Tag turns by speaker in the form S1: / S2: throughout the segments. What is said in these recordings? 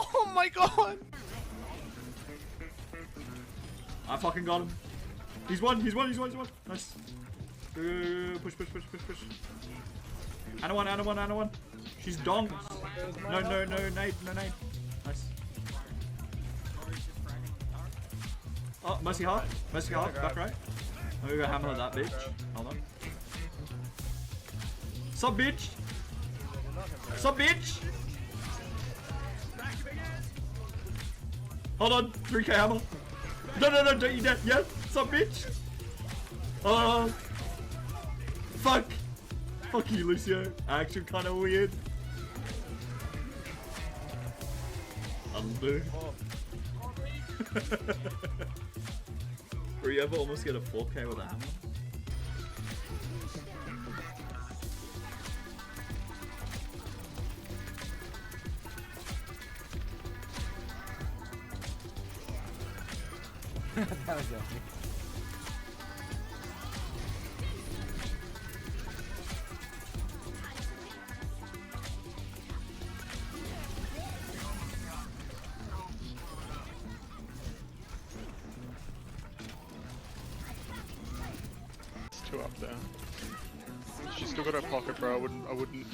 S1: Oh my god!
S2: I fucking got him. He's one. Nice. Push. Anna one. She's donked. No, nade. Nice. Oh, Mercy hard, back right. Oh, we got hammer that bitch. Hold on. Sup, bitch? Hold on, 3k hammer. No, don't you dead. Yeah, sup, bitch? Oh, fuck. Fuck you, Lucio. Actually, kind of weird. Undo. Were you ever almost get a 4k with a hammer?
S3: That was epic.
S1: Two up there. She's still got her pocket, bro. I wouldn't.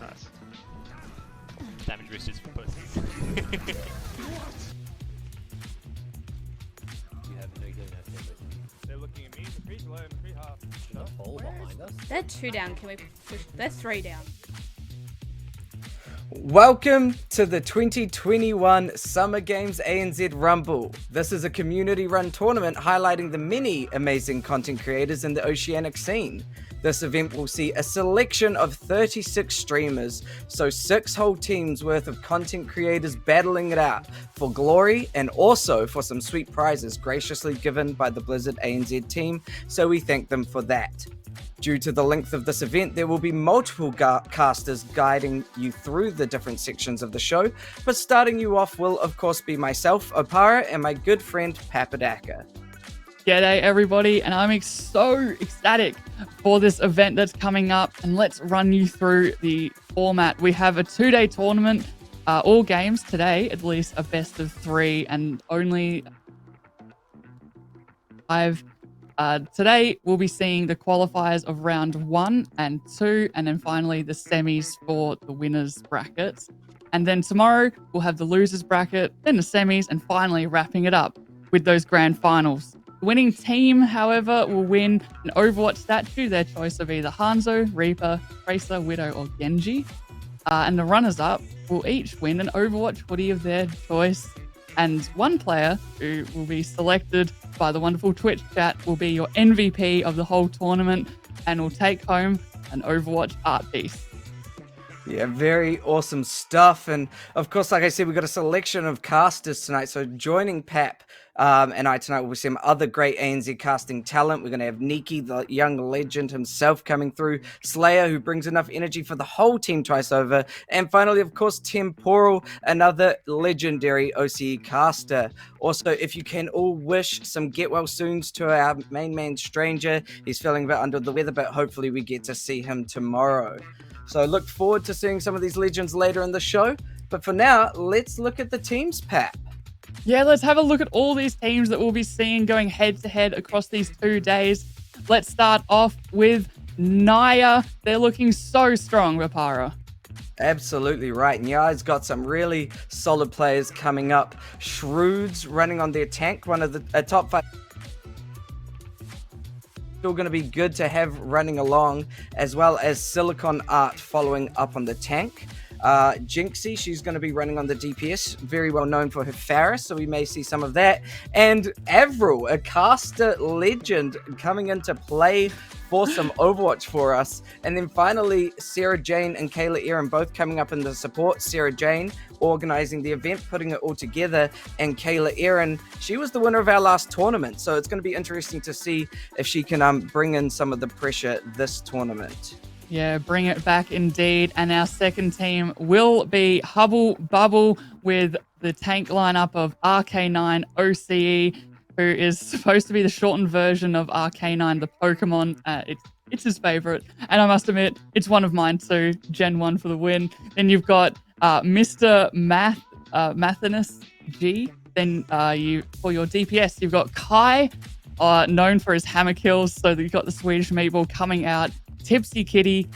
S1: Nice.
S4: Damage boosters for pussies.
S3: You have no game out there.
S4: They're looking at me. The tree's low and the tree half.
S3: The pole behind us.
S5: They're 2 down. Can we push? They're 3 down.
S6: Welcome to the 2021 Summer Games ANZ Rumble. This is a community-run tournament highlighting the many amazing content creators in the oceanic scene. This event will see a selection of 36 streamers, so 6 whole teams worth of content creators battling it out for glory and also for some sweet prizes graciously given by the Blizzard ANZ team, so we thank them for that. Due to the length of this event, there will be multiple casters guiding you through the different sections of the show, but starting you off will of course be myself, Oparer, and my good friend Papadaka.
S7: G'day everybody, and I'm so ecstatic for this event that's coming up, and let's run you through the format. We have a 2-day tournament, all games today, at least a best of 3, and only 5. Today we'll be seeing the qualifiers of round 1 and 2, and then finally the semis for the winners brackets. And then tomorrow we'll have the losers bracket, then the semis, and finally wrapping it up with those grand finals. The winning team, however, will win an Overwatch statue, their choice of either Hanzo, Reaper, Tracer, Widow, or Genji. And the runners-up will each win an Overwatch hoodie of their choice. And one player who will be selected by the wonderful Twitch chat will be your MVP of the whole tournament and will take home an Overwatch art piece.
S6: Yeah, very awesome stuff. And of course, like I said, we've got a selection of casters tonight. So joining Pap and I tonight will be some other great ANZ casting talent. We're going to have Neeke, the young legend himself, coming through. Slaya, who brings enough energy for the whole team twice over. And finally, of course, Temporal, another legendary OCE caster. Also, if you can all wish some get well soons to our main man Stranger. He's feeling a bit under the weather, but hopefully we get to see him tomorrow. So look forward to seeing some of these legends later in the show. But for now, let's look at the teams, Pat.
S7: Yeah, let's have a look at all these teams that we'll be seeing going head-to-head across these 2 days. Let's start off with Naya. They're looking so strong, Oparer.
S6: Absolutely right. Nya's got some really solid players coming up. Shrewd's running on their tank, one of the top 5. Still going to be good to have running along, as well as Silicon Art following up on the tank. Jinxie, she's going to be running on the DPS, very well known for her Pharah, so we may see some of that. And Avril, a caster legend, coming into play for some Overwatch for us. And then finally, Sarah Jane and Kayla Erin both coming up in the support. Sarah Jane organizing the event, putting it all together, and Kayla Erin, she was the winner of our last tournament, so it's going to be interesting to see if she can bring in some of the pressure this tournament.
S7: Yeah, bring it back indeed. And our second team will be Hubble Bubble with the tank lineup of RK9 OCE, who is supposed to be the shortened version of RK9, the Pokemon. It's his favorite. And I must admit, it's one of mine too. Gen 1 for the win. Then you've got Mr. Mathinus G. Then for your DPS, you've got Kai, known for his hammer kills. So you've got the Swedish meatball coming out. Tipsy Kitty,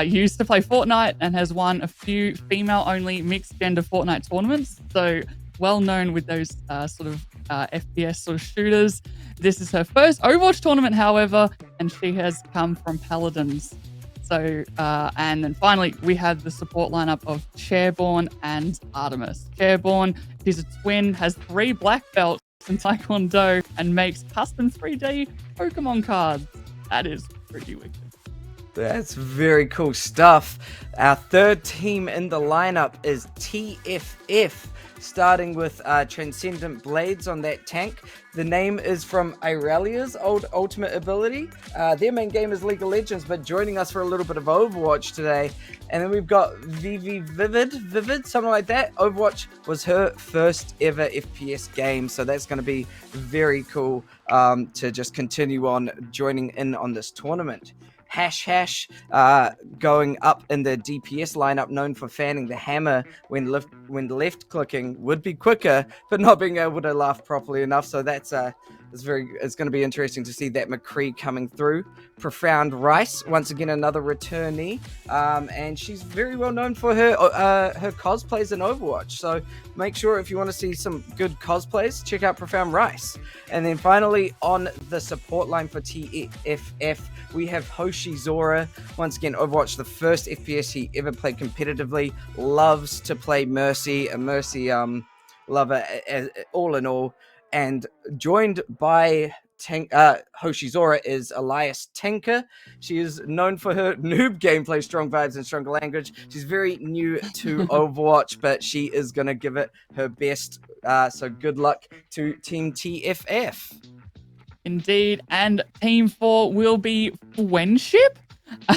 S7: used to play Fortnite and has won a few female-only mixed-gender Fortnite tournaments. So well known with those sort of FPS sort of shooters. This is her first Overwatch tournament, however, and she has come from Paladins. So, and then finally, we have the support lineup of Chairborn and Artemis. Chairborn, she's a twin, has 3 black belts in Taekwondo, and makes custom 3D Pokemon cards. That is pretty wicked.
S6: That's very cool stuff. Our third team in the lineup is TFF, starting with Transcendent Blades on that tank. The name is from Irelia's old ultimate ability. Their main game is League of Legends, but joining us for a little bit of Overwatch today. And then we've got Vivid, something like that. Overwatch was her first ever FPS game, so that's going to be very cool to just continue on joining in on this tournament. Hash going up in the DPS lineup, known for fanning the hammer when left clicking would be quicker, but not being able to laugh properly enough. So that's it's going to be interesting to see that McCree coming through. Profound Rice, once again another returnee, and she's very well known for her cosplays in Overwatch. So make sure if you want to see some good cosplays, check out Profound Rice. And then finally on the support line for TFF, we have Hoshi Zora. Once again, Overwatch, the first FPS he ever played competitively. Loves to play Mercy, a Mercy lover all in all. And joined by Hoshi Zora is Elias Tinker. She is known for her noob gameplay, strong vibes, and stronger language. She's very new to Overwatch, but she is going to give it her best. So good luck to Team TFF.
S7: Indeed, and Team 4 will be Friendship,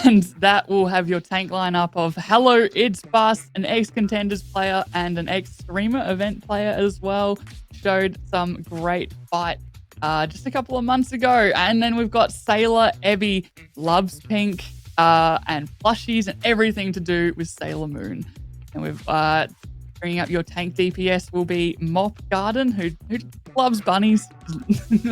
S7: and that will have your tank lineup of Hello, It's Bus, an ex-Contenders player, and an ex-Streamer event player as well. Showed some great fight just a couple of months ago. And then we've got Sailor Ebby, loves pink, and plushies and everything to do with Sailor Moon. And we've bringing up your tank DPS will be Mop Garden, who loves bunnies,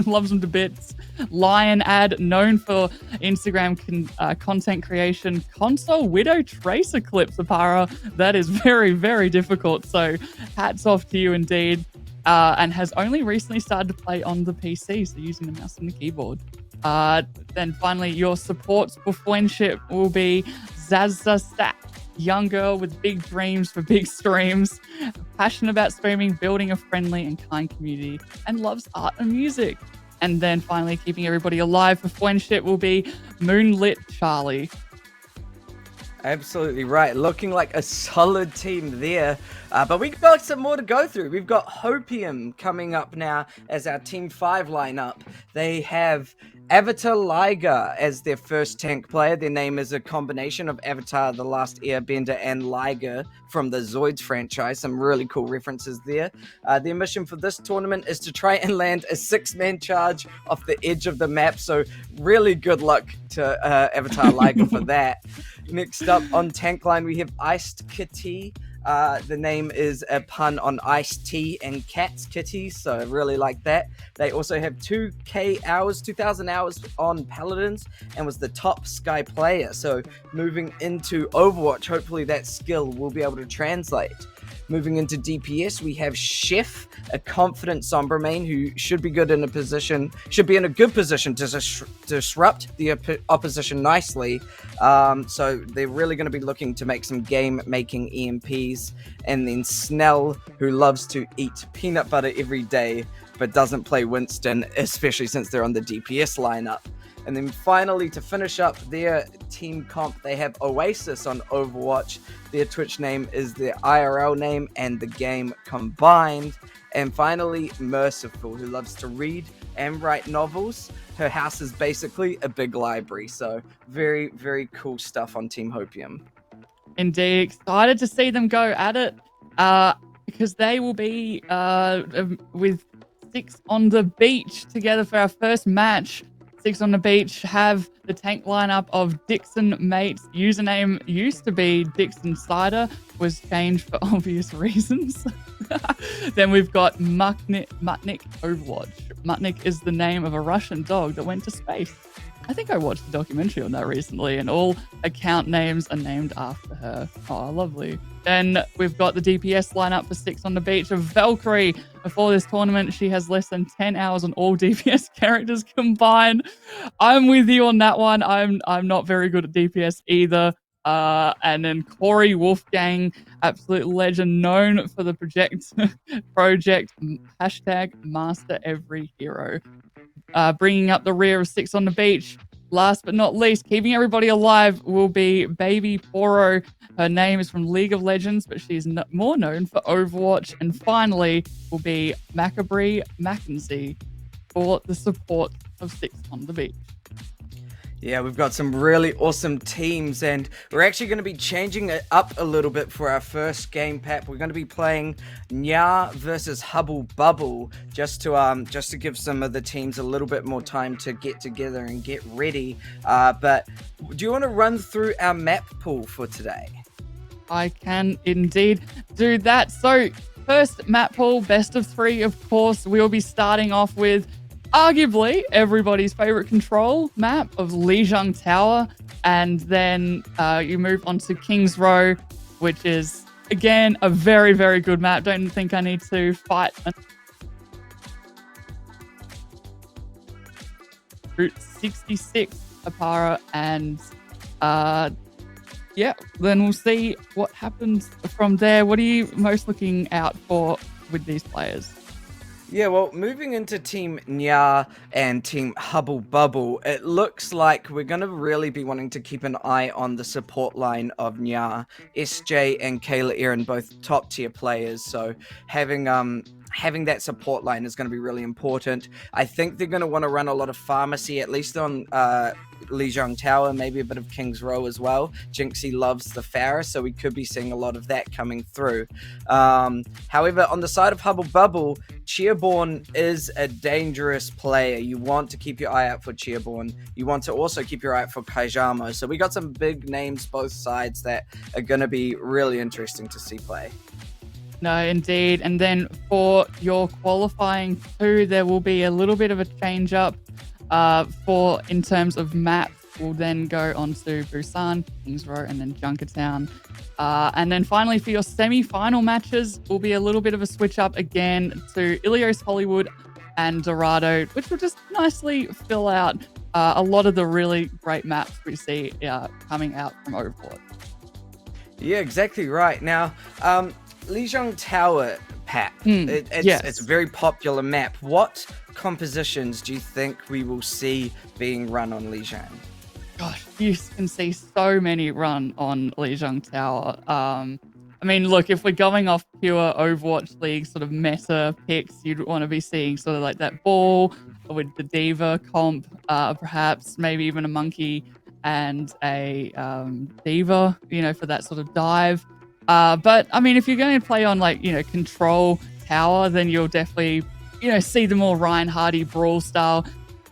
S7: loves them to bits. Lion Ad, known for Instagram content creation. Console Widow Tracer clips, Oparer. That is very, very difficult. So hats off to you indeed. And has only recently started to play on the PC, so using the mouse and the keyboard. Then finally, your supports for Friendship will be Zazza Stat. Young girl with big dreams for big streams, passionate about streaming, building a friendly and kind community, and loves art and music. And then finally, keeping everybody alive for Friendship will be Moonlit Charlie.
S6: Absolutely right. Looking like a solid team there. But we've got some more to go through. We've got Hopium coming up now as our Team 5 lineup. They have Avatar Liger as their first tank player. Their name is a combination of Avatar, The Last Airbender, and Liger from the Zoids franchise. Some really cool references there. Their mission for this tournament is to try and land a 6-man charge off the edge of the map. So really good luck to Avatar Liger for that. Next up on tank line, we have Iced Kitty. The name is a pun on Iced Tea and Cat's Kitty, so I really like that. They also have 2,000 hours on Paladins and was the top Sky player. So moving into Overwatch, hopefully that skill will be able to translate. Moving into DPS, we have Chef, a confident Sombra main who should be in a good position to disrupt the opposition nicely. So they're really going to be looking to make some game-making EMPs. And then Snell, who loves to eat peanut butter every day, but doesn't play Winston, especially since they're on the DPS lineup. And then finally, to finish up their team comp, they have Oasis on Overwatch. Their Twitch name is their IRL name and the game combined. And finally, Merciful, who loves to read and write novels. Her house is basically a big library. So very, very cool stuff on Team Hopium.
S7: Indeed, excited to see them go at it because they will be with 6 on the beach together for our first match. Six on the Beach have the tank lineup of Dixon Mate. Username used to be Dixon Cider, was changed for obvious reasons. Then we've got Mutnik Overwatch. Mutnik is the name of a Russian dog that went to space. I think I watched a documentary on that recently, and all account names are named after her. Oh, lovely. Then we've got the DPS lineup for Six on the Beach of Valkyrie. Before this tournament, she has less than 10 hours on all DPS characters combined. I'm with you on that one. I'm not very good at DPS either. And then Corey Wolfgang, absolute legend, known for the project hashtag Master Every Hero. Bringing up the rear of Six on the Beach. Last but not least, keeping everybody alive will be Baby Poro. Her name is from League of Legends, but she's more known for Overwatch. And finally will be Macabre Mackenzie for the support of Six on the Beach.
S6: Yeah, we've got some really awesome teams, and we're actually going to be changing it up a little bit for our first game, Pap. We're going to be playing Nya versus Hubble Bubble, just to give some of the teams a little bit more time to get together and get ready. But do you want to run through our map pool for today?
S7: I can indeed do that. So, first map pool, best of 3, of course. We'll be starting off with arguably everybody's favorite control map of Lijiang Tower, and then you move on to King's Row, which is again a very, very good map. Don't think I need to fight Route 66 Oparer, and yeah, then we'll see what happens from there. What are you most looking out for with these players?
S6: Yeah, well, moving into Team Nya and Team Hubble Bubble, it looks like we're going to really be wanting to keep an eye on the support line of Nya. SJ and Kayla Erin, both top tier players, so having that support line is going to be really important. I think they're going to want to run a lot of pharmacy, at least on Lijiang Tower, maybe a bit of King's Row as well. Jinxie loves the Pharah, so we could be seeing a lot of that coming through. However, on the side of Hubble Bubble, Cheerborn is a dangerous player. You want to keep your eye out for Cheerborn. You want to also keep your eye out for Kaijamo. So we got some big names both sides that are going to be really interesting to see play.
S7: No, indeed. And then for your qualifying 2, there will be a little bit of a change up for in terms of map. We'll then go on to Busan, Kings Row, and then Junkertown. And then finally for your semi-final matches, will be a little bit of a switch up again to Ilios Hollywood and Dorado, which will just nicely fill out a lot of the really great maps we see coming out from Overwatch.
S6: Yeah, exactly right. Now, Lijiang Tower, Pap, it's a very popular map. What compositions do you think we will see being run on Lijiang?
S7: Gosh, you can see so many run on Lijiang Tower. I mean, look, if we're going off pure Overwatch League sort of meta picks, you'd want to be seeing sort of like that ball with the Diva comp, perhaps maybe even a Monkey and a Diva, for that sort of dive. But I mean, if you're going to play on like, control tower, then you'll definitely, see the more Ryan Hardy brawl style.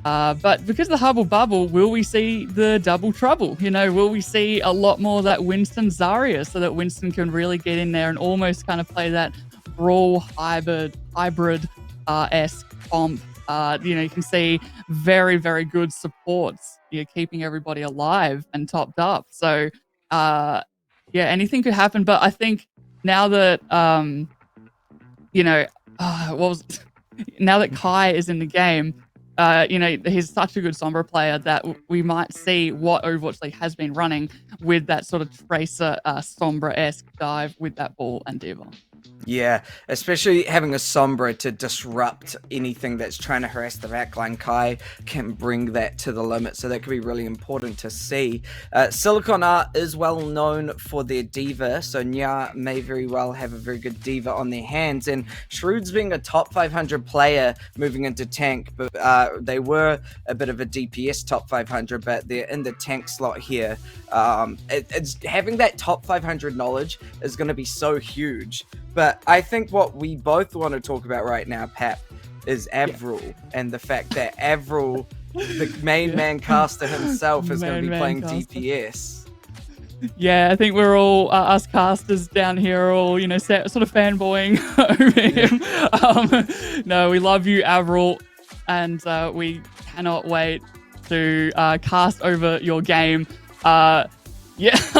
S7: But because the Hubble Bubble, will we see the double trouble? Will we see a lot more of that Winston Zarya so that Winston can really get in there and almost kind of play that brawl hybrid esque comp? You can see very, very good supports. You're keeping everybody alive and topped up. So, yeah, anything could happen. But I think now that, now that Kai is in the game, he's such a good Sombra player that we might see what Overwatch League has been running with that sort of Tracer Sombra-esque dive with that ball and Diva.
S6: Yeah, especially having a Sombra to disrupt anything that's trying to harass the backline. Kai can bring that to the limit, so that could be really important to see. Silicon Art is well known for their Diva, so Nya may very well have a very good Diva on their hands, and Shrewds being a top 500 player moving into tank, but they were a bit of a DPS top 500, but they're in the tank slot here. It's having that top 500 knowledge is going to be so huge. But I think what we both want to talk about right now, Pap, is Avril, and the fact that Avril the main man caster himself is going to be
S7: Main
S6: playing
S7: man caster.
S6: DPS.
S7: Yeah, I think we're all us casters down here are all sort of fanboying over him. No, we love you, Avril, and we cannot wait to cast over your game. But yes,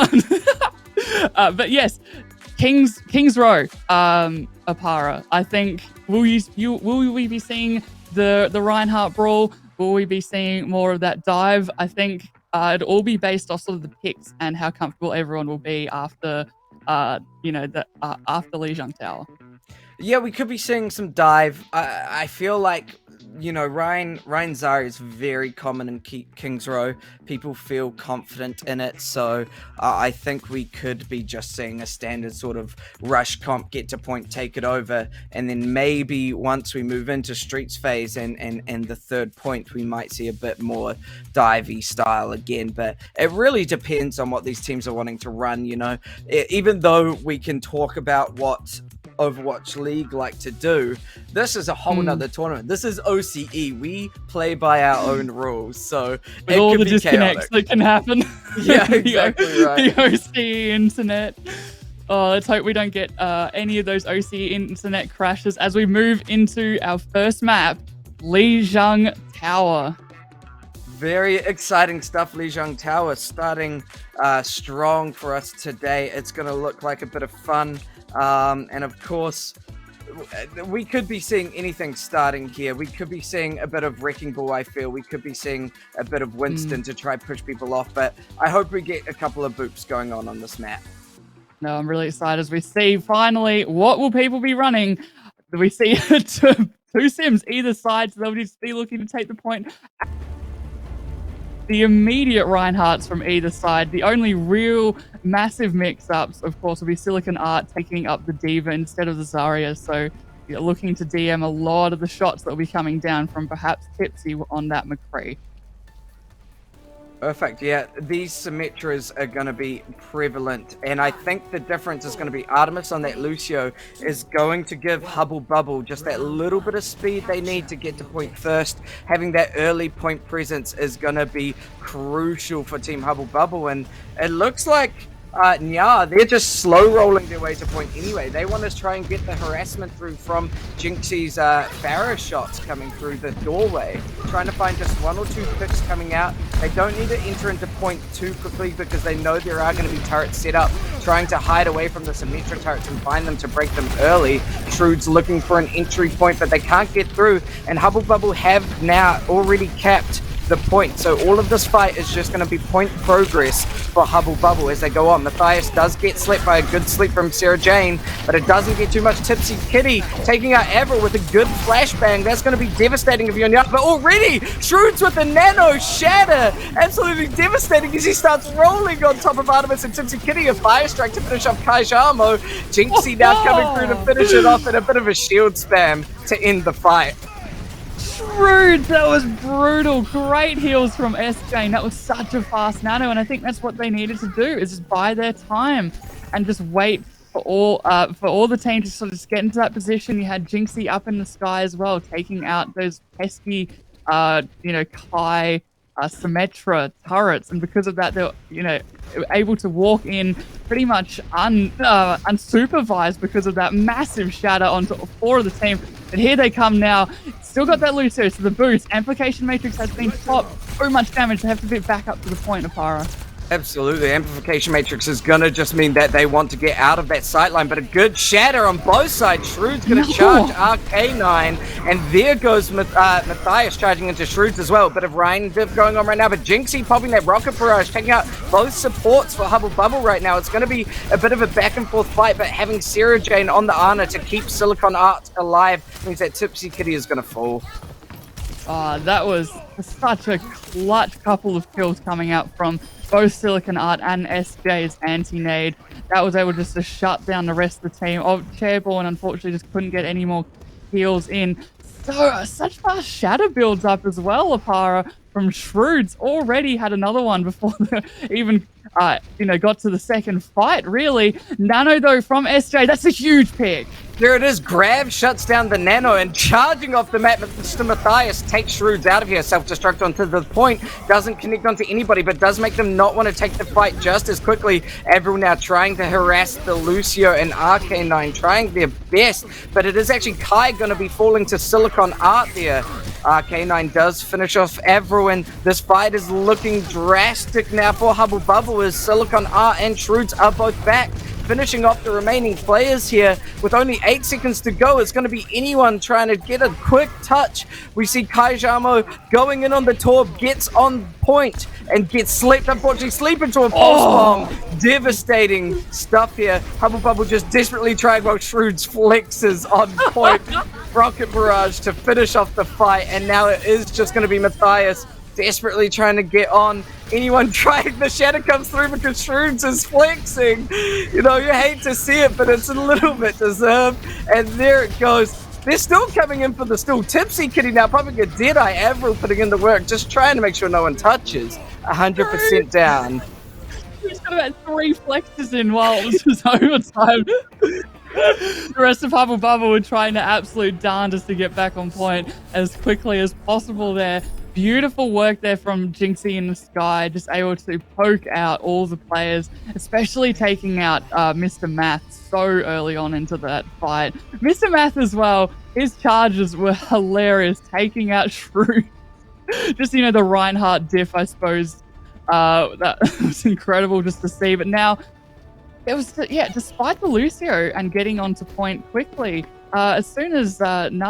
S7: Kings Row, Oparer. I think will we be seeing the Reinhardt brawl? Will we be seeing more of that dive? I think it'll all be based off sort of the picks and how comfortable everyone will be after after Lijiang Tower.
S6: Yeah, we could be seeing some dive. I feel like, Ryan Zari is very common in Kings Row. People feel confident in it, so I think we could be just seeing a standard sort of rush comp, get to point, take it over, and then maybe once we move into Streets phase and the third point, we might see a bit more divey style again. But it really depends on what these teams are wanting to run, Even though we can talk about what Overwatch League like to do, this is a whole nother tournament. This is OCE. We play by our own rules, so
S7: with all the disconnects that can happen.
S6: Yeah, exactly right.
S7: The OCE internet. Oh, let's hope we don't get any of those OCE internet crashes as we move into our first map, Lijiang Tower.
S6: Very exciting stuff. Lijiang Tower starting strong for us today. It's going to look like a bit of fun. And of course, we could be seeing anything starting here. We could be seeing a bit of Wrecking Ball, I feel. We could be seeing a bit of Winston to try push people off. But I hope we get a couple of boops going on this map.
S7: No, I'm really excited as we see finally what will people be running. We see two Sims either side, so they'll just be looking to take the point. The immediate Reinhardts from either side. The only real massive mix-ups, of course, will be Silicon Art taking up the Diva instead of the Zarya. So you're looking to DM a lot of the shots that will be coming down from perhaps Tipsy on that McCree.
S6: Perfect. Yeah, these Symmetras are going to be prevalent, and I think the difference is going to be Artemis on that Lucio is going to give Hubble Bubble just that little bit of speed they need to get to point first. Having that early point presence is going to be crucial for Team Hubble Bubble, and it looks like they're just slow rolling their way to point anyway. They want to try and get the harassment through from Jinxie's Pharah shots coming through the doorway, trying to find just one or two picks coming out. They don't need to enter into point too quickly because they know there are going to be turrets set up, trying to hide away from the Symmetra turrets and find them to break them early. Shrewd's looking for an entry point, but they can't get through, and Hubble Bubble have now already capped the point. So all of this fight is just going to be point progress for Hubble Bubble as they go on. Matthias does get slept by a good sleep from Sarah Jane, but it doesn't get too much. Tipsy Kitty taking out Avril with a good flashbang. That's going to be devastating if you're not. But already, Shrewds with the nano shatter. Absolutely devastating as he starts rolling on top of Artemis and Tipsy Kitty. A fire strike to finish off Kaijamo. Jinxie now coming through to finish it off and a bit of a shield spam to end the fight.
S7: Shrewd, that was brutal. Great heals from SJ. That was such a fast nano, and I think that's what they needed to do, is just buy their time and just wait for all the team to sort of just get into that position. You had Jinxie up in the sky as well, taking out those pesky, Kai, Symmetra turrets, and because of that, they're able to walk in pretty much unsupervised because of that massive shatter onto 4 of the team. And here they come now. Still got that Lucio, so the boost. Amplification Matrix has been popped. So much damage, they have to get back up to the point, Oparer.
S6: Absolutely. Amplification Matrix is going to just mean that they want to get out of that sightline, but a good shatter on both sides. Shrewd's going to charge RK9, and there goes Matthias charging into Shrewd's as well. A bit of rain div going on right now, but Jinxie popping that rocket barrage, taking out both supports for Hubble Bubble right now. It's going to be a bit of a back and forth fight, but having Sarah Jane on the Ana to keep Silicon Art alive means that Tipsy Kitty is going to fall.
S7: That was such a clutch couple of kills coming out from both Silicon Art and SJ's anti-nade. That was able just to shut down the rest of the team. Chairborn unfortunately just couldn't get any more kills in. So such fast shatter builds up as well, Oparer, from Shrewds. Already had another one before they even got to the second fight, really. Nano though from SJ, that's a huge pick.
S6: There it is. Grab shuts down the nano and charging off the map. Mr. Matthias takes Shroods out of here. Self-destruct onto the point. Doesn't connect onto anybody, but does make them not want to take the fight just as quickly. Avril now trying to harass the Lucio and RK9, trying their best, but it is actually Kai going to be falling to Silicon Art there. RK9 does finish off Avril, and this fight is looking drastic now for Hubble Bubble as Silicon Art and Shroods are both back. Finishing off the remaining players here with only 8 seconds to go. It's going to be anyone trying to get a quick touch. We see Kai Jamo going in on the Torb, gets on point and gets slept, unfortunately sleep into a pulse bomb. Devastating stuff here. Hubble Bubble just desperately trying while Shroods flexes on point. Rocket Barrage to finish off the fight, and now it is just going to be Matthias desperately trying to get on. Anyone trying, the shadow comes through because Shroods is flexing. You know, you hate to see it, but it's a little bit deserved. And there it goes. They're still coming in for the still tipsy kitty now, popping a Deadeye. Avril putting in the work, just trying to make sure no one touches. 100% down.
S7: He's got about 3 flexes in while it was just overtime. The rest of Hubble Bubble were trying to absolute darndest to get back on point as quickly as possible there. Beautiful work there from Jinxie in the sky, just able to poke out all the players, especially taking out Mr. Math so early on into that fight. Mr. Math as well, his charges were hilarious, taking out Shrew. Just, you know, the Reinhardt diff, I suppose, that was incredible just to see. But now, it was, yeah, despite the Lucio and getting onto point quickly, as soon as gave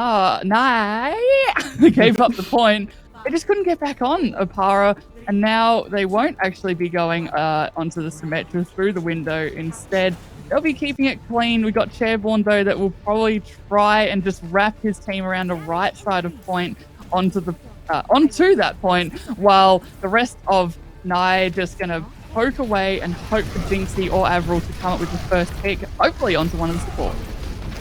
S7: up the point, they just couldn't get back on Oparer, and now they won't actually be going onto the Symmetra through the window. Instead, they'll be keeping it clean. We got Chairborn, though, that will probably try and just wrap his team around the right side of point onto that point, while the rest of Nye just going to poke away and hope for Jinxie or Avril to come up with the first pick, hopefully onto one of the supports.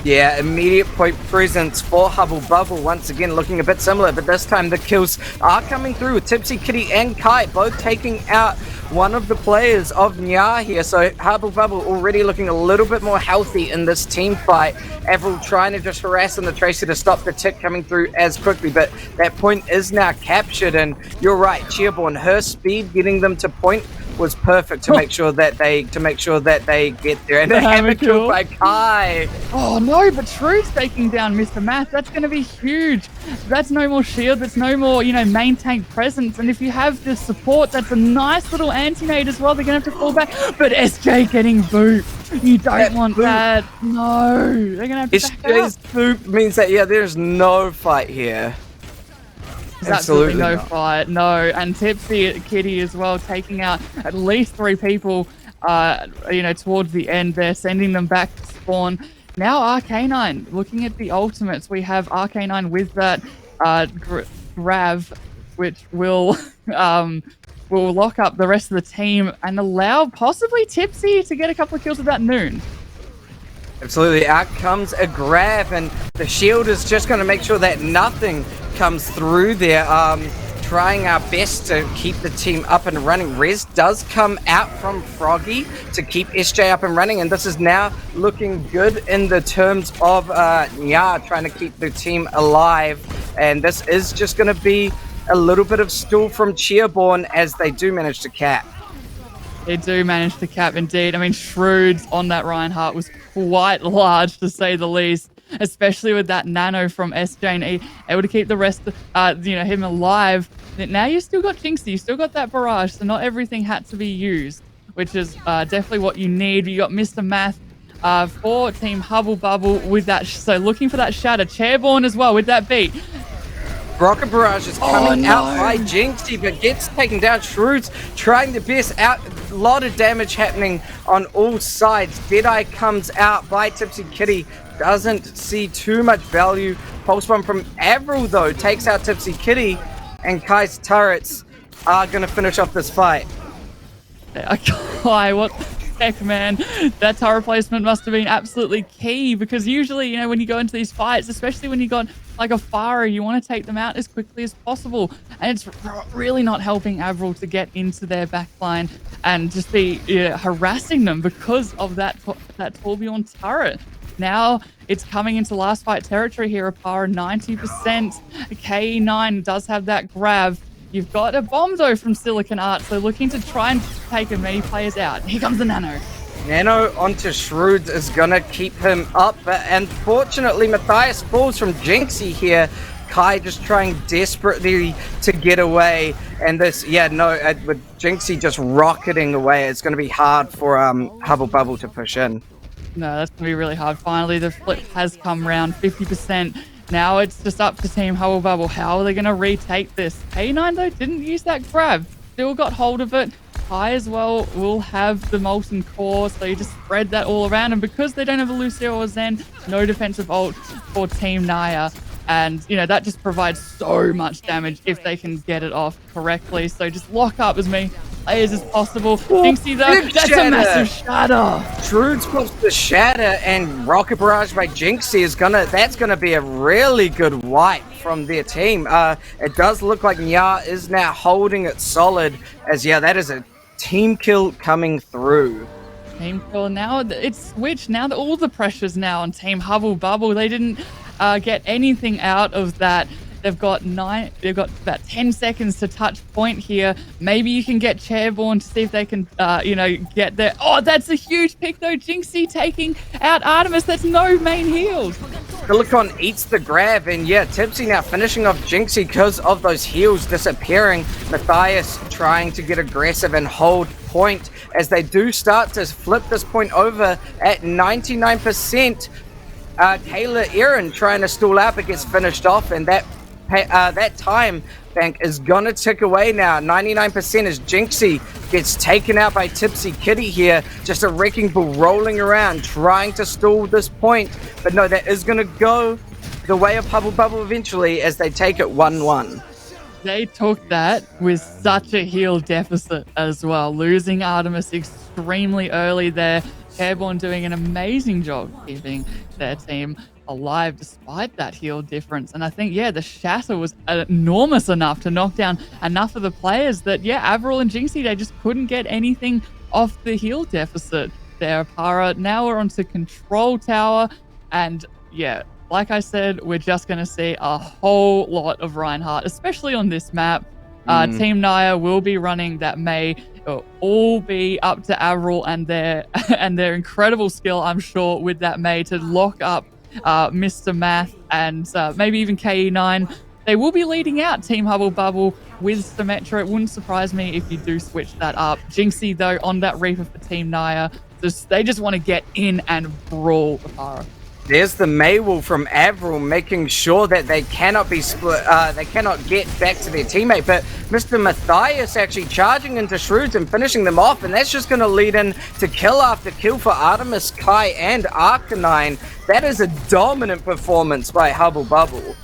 S6: Yeah, immediate point presence for Hubble Bubble. Once again, looking a bit similar, but this time the kills are coming through with Tipsy Kitty and Kai, both taking out one of the players of Nya here. So Hubble Bubble already looking a little bit more healthy in this team fight. Avril trying to just harass on the Tracer to stop the tick coming through as quickly, but that point is now captured, and you're right, Cheerborn, her speed getting them to point was perfect to make sure that they get there. And the hammer kill by Kai.
S7: Oh no, but Shrew's taking down Mr. Math. That's going to be huge. That's no more shield. That's no more, you know, main tank presence. And if you have this support, that's a nice little anti-nade as well. They're going to have to fall back. But SJ getting booped. You don't want that. No. They're going to have to
S6: SJ's boop means that, yeah, there's no fight here.
S7: There's absolutely no fight, no. And Tipsy Kitty as well, taking out at least 3 people, you know, towards the end there, sending them back to spawn. Now RK9, looking at the ultimates, we have RK9 with that grab, which will lock up the rest of the team and allow possibly Tipsy to get a couple of kills with that Noon.
S6: Absolutely, out comes a grab, and the shield is just going to make sure that nothing comes through there. Trying our best to keep the team up and running. Rez does come out from Froggy to keep SJ up and running, and this is now looking good in the terms of Nya trying to keep the team alive. And this is just going to be a little bit of stall from Cheerborn as they do manage to cap.
S7: They do manage to cap indeed. I mean, Shrewds on that Reinhardt was quite large to say the least, especially with that nano from SJ and E, able to keep the rest of, you know, him alive. Now you still got Jinxie, you still got that barrage, so not everything had to be used, which is definitely what you need. You got Mr. Math for Team Hubble Bubble with that, so looking for that shatter. Chairborn as well with that beat.
S6: Rocket Barrage is coming out by Jinxie, but gets taken down. Shrewds trying the best out. A lot of damage happening on all sides. Deadeye comes out by Tipsy Kitty. Doesn't see too much value. Pulse Bomb from Avril, though, takes out Tipsy Kitty. And Kai's turrets are going to finish off this fight.
S7: Kai, what the heck, man? That turret placement must have been absolutely key, because usually, you know, when you go into these fights, especially when you got like a Farah, you want to take them out as quickly as possible. And it's really not helping Avril to get into their backline and just be harassing them because of that Torbjorn turret. Now it's coming into last fight territory here. Oparer 90%. Ke9 does have that grab. You've got a bomb though from Silicon Art, so looking to try and take as many players out. Here comes the Nano.
S6: Nano onto Shrewd is gonna keep him up, but unfortunately Matthias falls from Jinxie here. Kai just trying desperately to get away, and this, with Jinxie just rocketing away, it's gonna be hard for Hubble Bubble to push in.
S7: No, that's gonna be really hard. Finally, the flip has come round 50%. Now it's just up to Team Hubble Bubble. How are they gonna retake this? K9 though didn't use that grab. Still got hold of it. Kai as well will have the Molten Core, so you just spread that all around. And because they don't have a Lucio or Zen, no defensive ult for Team Naya. And, that just provides so much damage if they can get it off correctly. So just lock up as many players as possible. Jinxie though, that's a massive shatter.
S6: Shrewd's puts the shatter, and Rocket Barrage by Jinxie that's gonna be a really good wipe from their team. It does look like Nya is now holding it solid, as that is a team kill coming through.
S7: Team kill. Now it's switched. Now that all the pressure's now on Team Hubble Bubble. They didn't get anything out of that. They've got about 10 seconds to touch point here. Maybe you can get Chairborne to see if they can, get there. Oh, that's a huge pick though. Jinxie taking out Artemis. That's no main heals.
S6: Silicon eats the grab, and Tipsy now finishing off Jinxie because of those heals disappearing. Matthias trying to get aggressive and hold point as they do start to flip this point over at 99%. Kayla Erin trying to stall out but gets finished off, and that time bank is gonna tick away now. 99% as Jinxie gets taken out by Tipsy Kitty here. Just a wrecking ball rolling around trying to stall this point, but no, that is gonna go the way of Hubble Bubble eventually as they take it 1-1.
S7: They took that with such a heal deficit as well, losing Artemis extremely early there. Airborne doing an amazing job keeping their team alive despite that heal difference. And I think, the shatter was enormous enough to knock down enough of the players that, Avril and Jinxie, they just couldn't get anything off the heal deficit there. Oparer, now we're onto Control Tower. And, like I said, we're just going to see a whole lot of Reinhardt, especially on this map. Team Naya will be running that May. It'll all be up to Avril and their incredible skill, I'm sure, with that May to lock up Mr. Math and maybe even KE9. They will be leading out Team Hubble Bubble with Symmetra. It wouldn't surprise me if you do switch that up. Jinxie, though, on that Reaper for Team Naya. They just want to get in and brawl Oparer.
S6: There's the Maywall from Avril making sure that they cannot be split, they cannot get back to their teammate, but Mr. Matthias actually charging into Shrewds and finishing them off, and that's just going to lead in to kill after kill for Artemis, Kai, and Arcanine. That is a dominant performance by Hubble Bubble.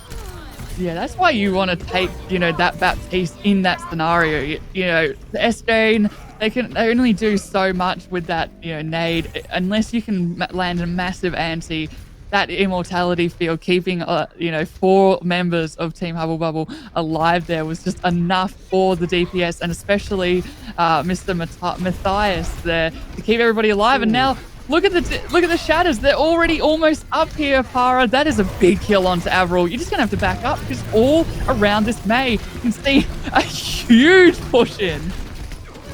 S7: Yeah, that's why you want to take, that Baptiste in that scenario. The S-Jane, they only do so much with that, nade, unless you can land a massive anti. That immortality field, keeping 4 members of Team Hubble Bubble alive there was just enough for the DPS, and especially Mr. Matthias there to keep everybody alive. And now look at the shatters. They're already almost up here, Para. That is a big kill onto Avril. You're just gonna have to back up because all around this May you can see a huge push in.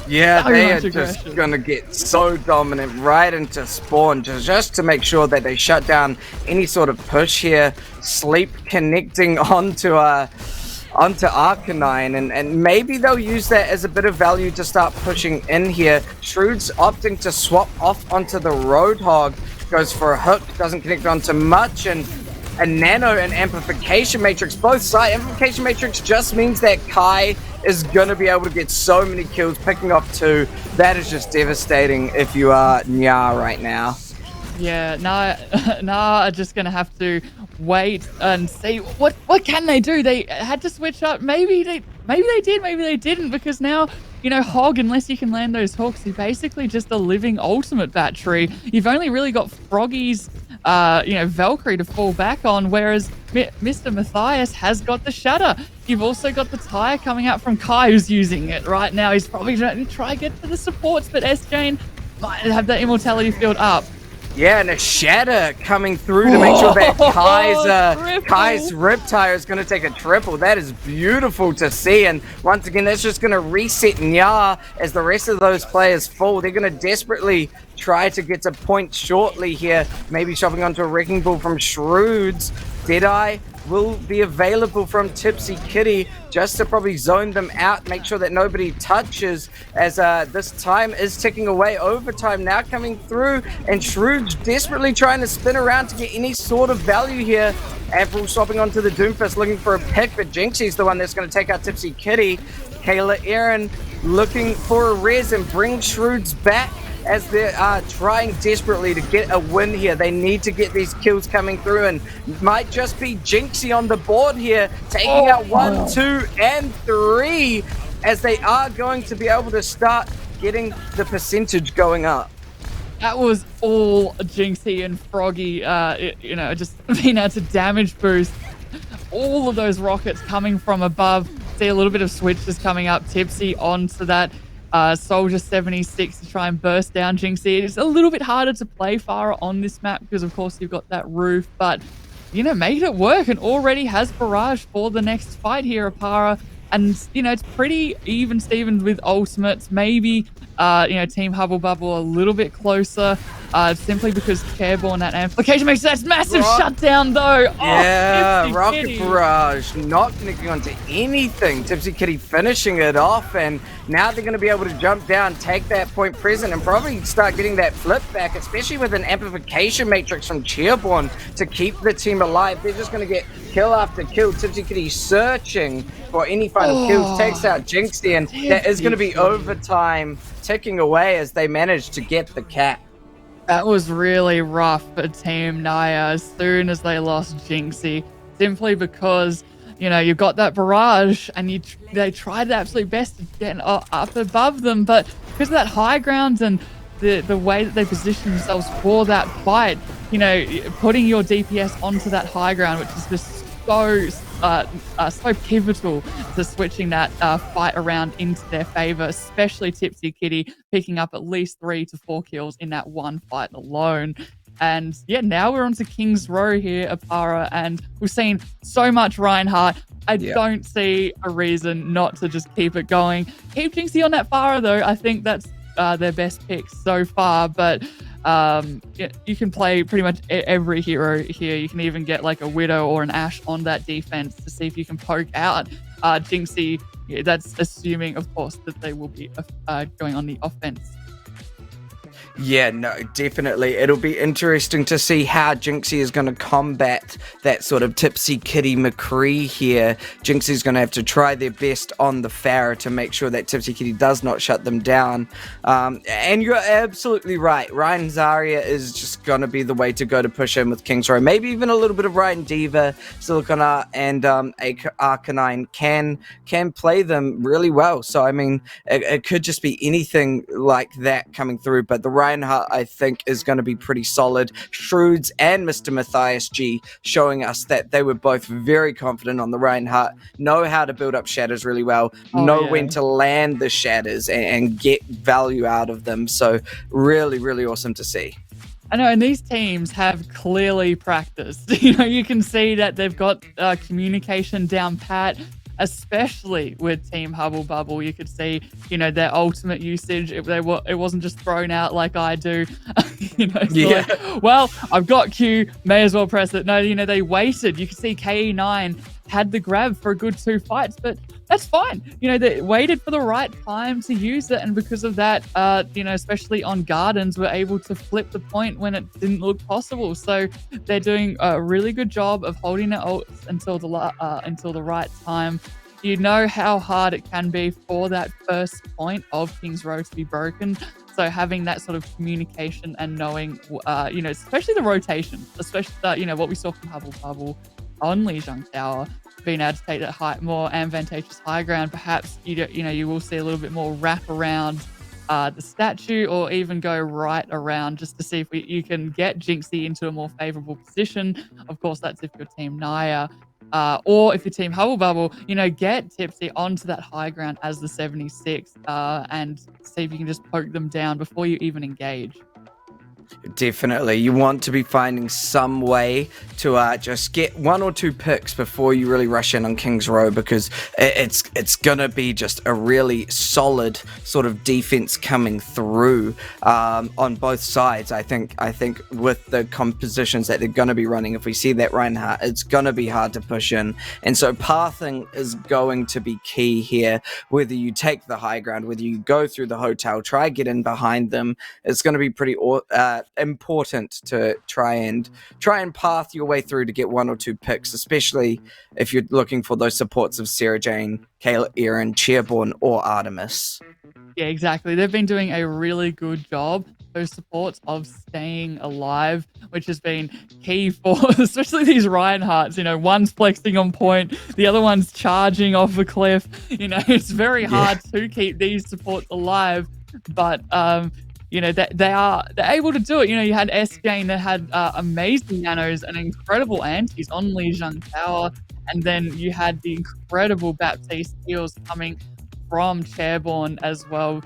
S6: Yeah, they are just going to get so dominant right into spawn just to make sure that they shut down any sort of push here. Sleep connecting onto Arcanine, and maybe they'll use that as a bit of value to start pushing in here. Shrewd's opting to swap off onto the Roadhog. Goes for a hook, doesn't connect onto much, and a Nano and Amplification Matrix both side. Amplification Matrix just means that Kai is going to be able to get so many kills, picking off 2. That is just devastating if you are Nya right now.
S7: Yeah, are just going to have to wait and see what can they do. They had to switch up. Maybe they did, maybe they didn't, because now, Hog, unless you can land those hooks, you're basically just a living ultimate battery. You've only really got Froggy's Valkyrie to fall back on, whereas Mr. Matthias has got the shatter. You've also got the tire coming out from Kai, who's using it right now. He's probably going to try to get to the supports, but S-Jane might have that immortality field up.
S6: Yeah, and a shatter coming through to make sure that
S7: Triple.
S6: Kai's Riptire is going to take a triple. That is beautiful to see. And once again, that's just going to reset Nya as the rest of those players fall. They're going to desperately try to get a point shortly here. Maybe shoving onto a Wrecking Ball from Shroods. Deadeye will be available from Tipsy Kitty just to probably zone them out, make sure that nobody touches as this time is ticking away. Overtime now coming through, and Shroods desperately trying to spin around to get any sort of value here. Avril swapping onto the Doomfist looking for a pick, but Jinxie's the one that's going to take out Tipsy Kitty. Kayla Aaron looking for a res and bring Shroods back as they are trying desperately to get a win here. They need to get these kills coming through, and might just be Jinxie on the board here, taking out 1, 2, and 3, as they are going to be able to start getting the percentage going up.
S7: That was all Jinxie and Froggy, just being able to damage boost. All of those rockets coming from above. See a little bit of switches coming up. Tipsy onto that Soldier 76 to try and burst down Jinxie. It's a little bit harder to play Farah on this map because, of course, you've got that roof, but, made it work and already has Barrage for the next fight here, Oparer. And, it's pretty even Stevens with ultimates. Maybe, Team Hubble Bubble a little bit closer, simply because Careborn, that amplification makes that's massive shutdown, though.
S6: Yeah, Rocket
S7: Kitty.
S6: Barrage not connecting onto anything. Tipsy Kitty finishing it off, and now they're going to be able to jump down, take that point present, and probably start getting that flip back, especially with an amplification matrix from Cheerborn to keep the team alive. They're just going to get kill after kill. Tipsy Kitty searching for any final kills, takes out Jinxie, and that is going to be overtime ticking away as they manage to get the cap.
S7: That was really rough for Team Naya as soon as they lost Jinxie, simply because, you've got that barrage and they tried their absolute best to get up above them, but because of that high ground and the way that they position themselves for that fight, putting your DPS onto that high ground, which is just so pivotal to switching that fight around into their favor, especially Tipsy Kitty picking up at least 3 to 4 kills in that one fight alone. And yeah, now we're on to King's Row here, Oparer, and we've seen so much Reinhardt. I don't see a reason not to just keep it going. Keep Jinxie on that Farah though. I think that's their best pick so far, but you can play pretty much every hero here. You can even get like a Widow or an Ashe on that defense to see if you can poke out Jinxie. Yeah, that's assuming, of course, that they will be going on the offense.
S6: Yeah, no, definitely. It'll be interesting to see how Jinxie is going to combat that sort of Tipsy Kitty McCree here. Jinxie's going to have to try their best on the Farah to make sure that Tipsy Kitty does not shut them down. And you're absolutely right. Ryan Zarya is just going to be the way to go to push in with King's Row. Maybe even a little bit of Ryan Diva, Silicon Art, and Arcanine can play them really well. So, I mean, it could just be anything like that coming through. But the Reinhardt, I think, is going to be pretty solid. Shroods and Mr. Matthias G showing us that they were both very confident on the Reinhardt, know how to build up shatters really well, know when to land the shatters and get value out of them. So really, really awesome to see.
S7: I know, and these teams have clearly practiced. You can see that they've got communication down pat, especially with Team Hubble Bubble. You could see, their ultimate usage. It wasn't just thrown out like I do. Like, well, I've got Q, may as well press it. No, they waited. You could see KE9 had the grab for a good 2 fights, but that's fine. They waited for the right time to use it, and because of that, especially on Gardens, were able to flip the point when it didn't look possible. So they're doing a really good job of holding their ults until the right time. You know how hard it can be for that first point of King's Row to be broken. So having that sort of communication and knowing, especially the rotation, especially what we saw from Hubble Bubble on Lijiang Tower, being able to take that more advantageous high ground. Perhaps you will see a little bit more wrap around the statue, or even go right around just to see if you can get Jinxie into a more favorable position. Of course, that's if you're Team Naya. Or if your Team Hubble Bubble, get Tipsy onto that high ground as the 76 and see if you can just poke them down before you even engage.
S6: Definitely. You want to be finding some way to just get 1 or 2 picks before you really rush in on King's Row, because it's going to be just a really solid sort of defense coming through on both sides. I think with the compositions that they're going to be running, if we see that Reinhardt, it's going to be hard to push in. And so pathing is going to be key here. Whether you take the high ground, whether you go through the hotel, try get in behind them, it's going to be pretty important to try and path your way through to get 1 or 2 picks, especially if you're looking for those supports of Sarah Jane, Kayla Erin, Chairborn, or Artemis.
S7: Yeah, exactly. They've been doing a really good job, those supports, of staying alive, which has been key for especially these Reinhardts. You know, one's flexing on point, the other one's charging off a cliff. You know, it's very hard to keep these supports alive, but you know, they're able to do it. You know, you had S-Jane that had amazing nanos and incredible antis on Lijiang Tower, and then you had the incredible Baptiste heals coming from Chairborn as well.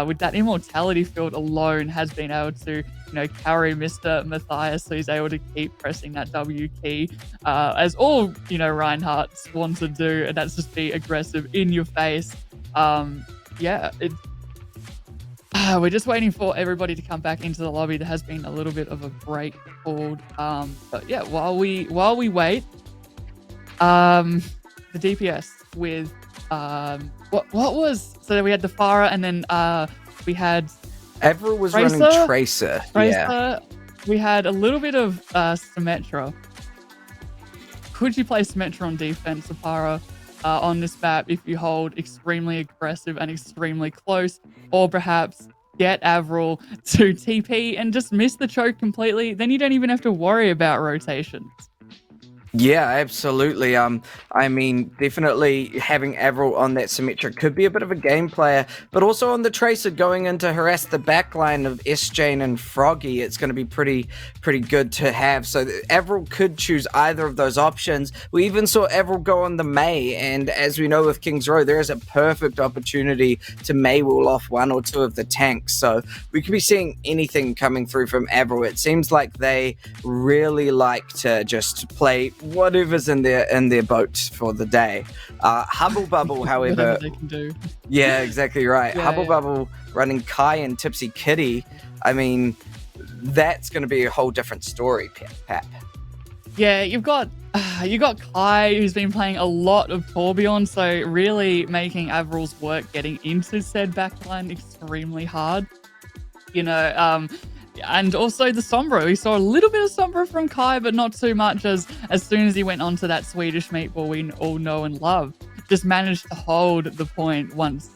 S7: With that immortality field alone, has been able to, you know, carry Mr. Matthias, so he's able to keep pressing that W key, as all, you know, Reinhardts want to do, and that's just be aggressive in your face. Yeah, we're just waiting for everybody to come back into the lobby. There has been a little bit of a break called, but yeah, while we wait, the DPS with what was, so we had the Farah, and then we had
S6: Avril was
S7: Tracer?
S6: running Tracer. Yeah.
S7: We had a little bit of Symmetra. Could you play Symmetra on defense, Oparer, on this map if you hold extremely aggressive and extremely close, or perhaps get Avril to TP and just miss the choke completely? Then you don't even have to worry about rotations.
S6: Yeah, absolutely. I mean, definitely having Avril on that Symmetra could be a bit of a game player, but also on the Tracer going in to harass the backline of S-Jane and Froggy, it's going to be pretty good to have. So Avril could choose either of those options. We even saw Avril go on the Mei, and as we know with King's Row, there is a perfect opportunity to Mei wall off 1 or 2 of the tanks. So we could be seeing anything coming through from Avril. It seems like they really like to just play whatever's in their boat for the day. Hubble Bubble, however,
S7: they can do.
S6: Yeah, exactly right.
S7: Yeah,
S6: Hubble Bubble running Kai and Tipsy Kitty. I mean, that's going to be a whole different story, Pap.
S7: Yeah, you got Kai, who's been playing a lot of Torbjorn, so really making Avril's work getting into said backline extremely hard. You know, and also the Sombra. We saw a little bit of Sombra from Kai, but not too much, as soon as he went onto that Swedish meatball we all know and love. Just managed to hold the point once,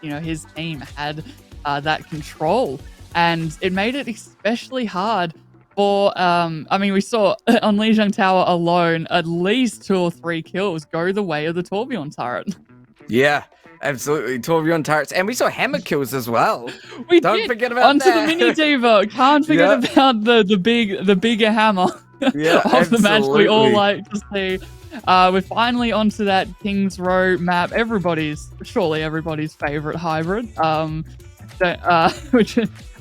S7: you know, his team had that control. And it made it especially hard for, I mean, we saw on Lijiang Tower alone, at least 2 or 3 kills go the way of the Torbjorn turret.
S6: Yeah. Absolutely, Torbjorn turrets, and we saw hammer kills as well.
S7: We
S6: Don't forget about
S7: onto
S6: that.
S7: the mini diva. Can't forget about the bigger hammer of the match we all like to see. We're finally onto that King's Row map. Surely everybody's favorite hybrid.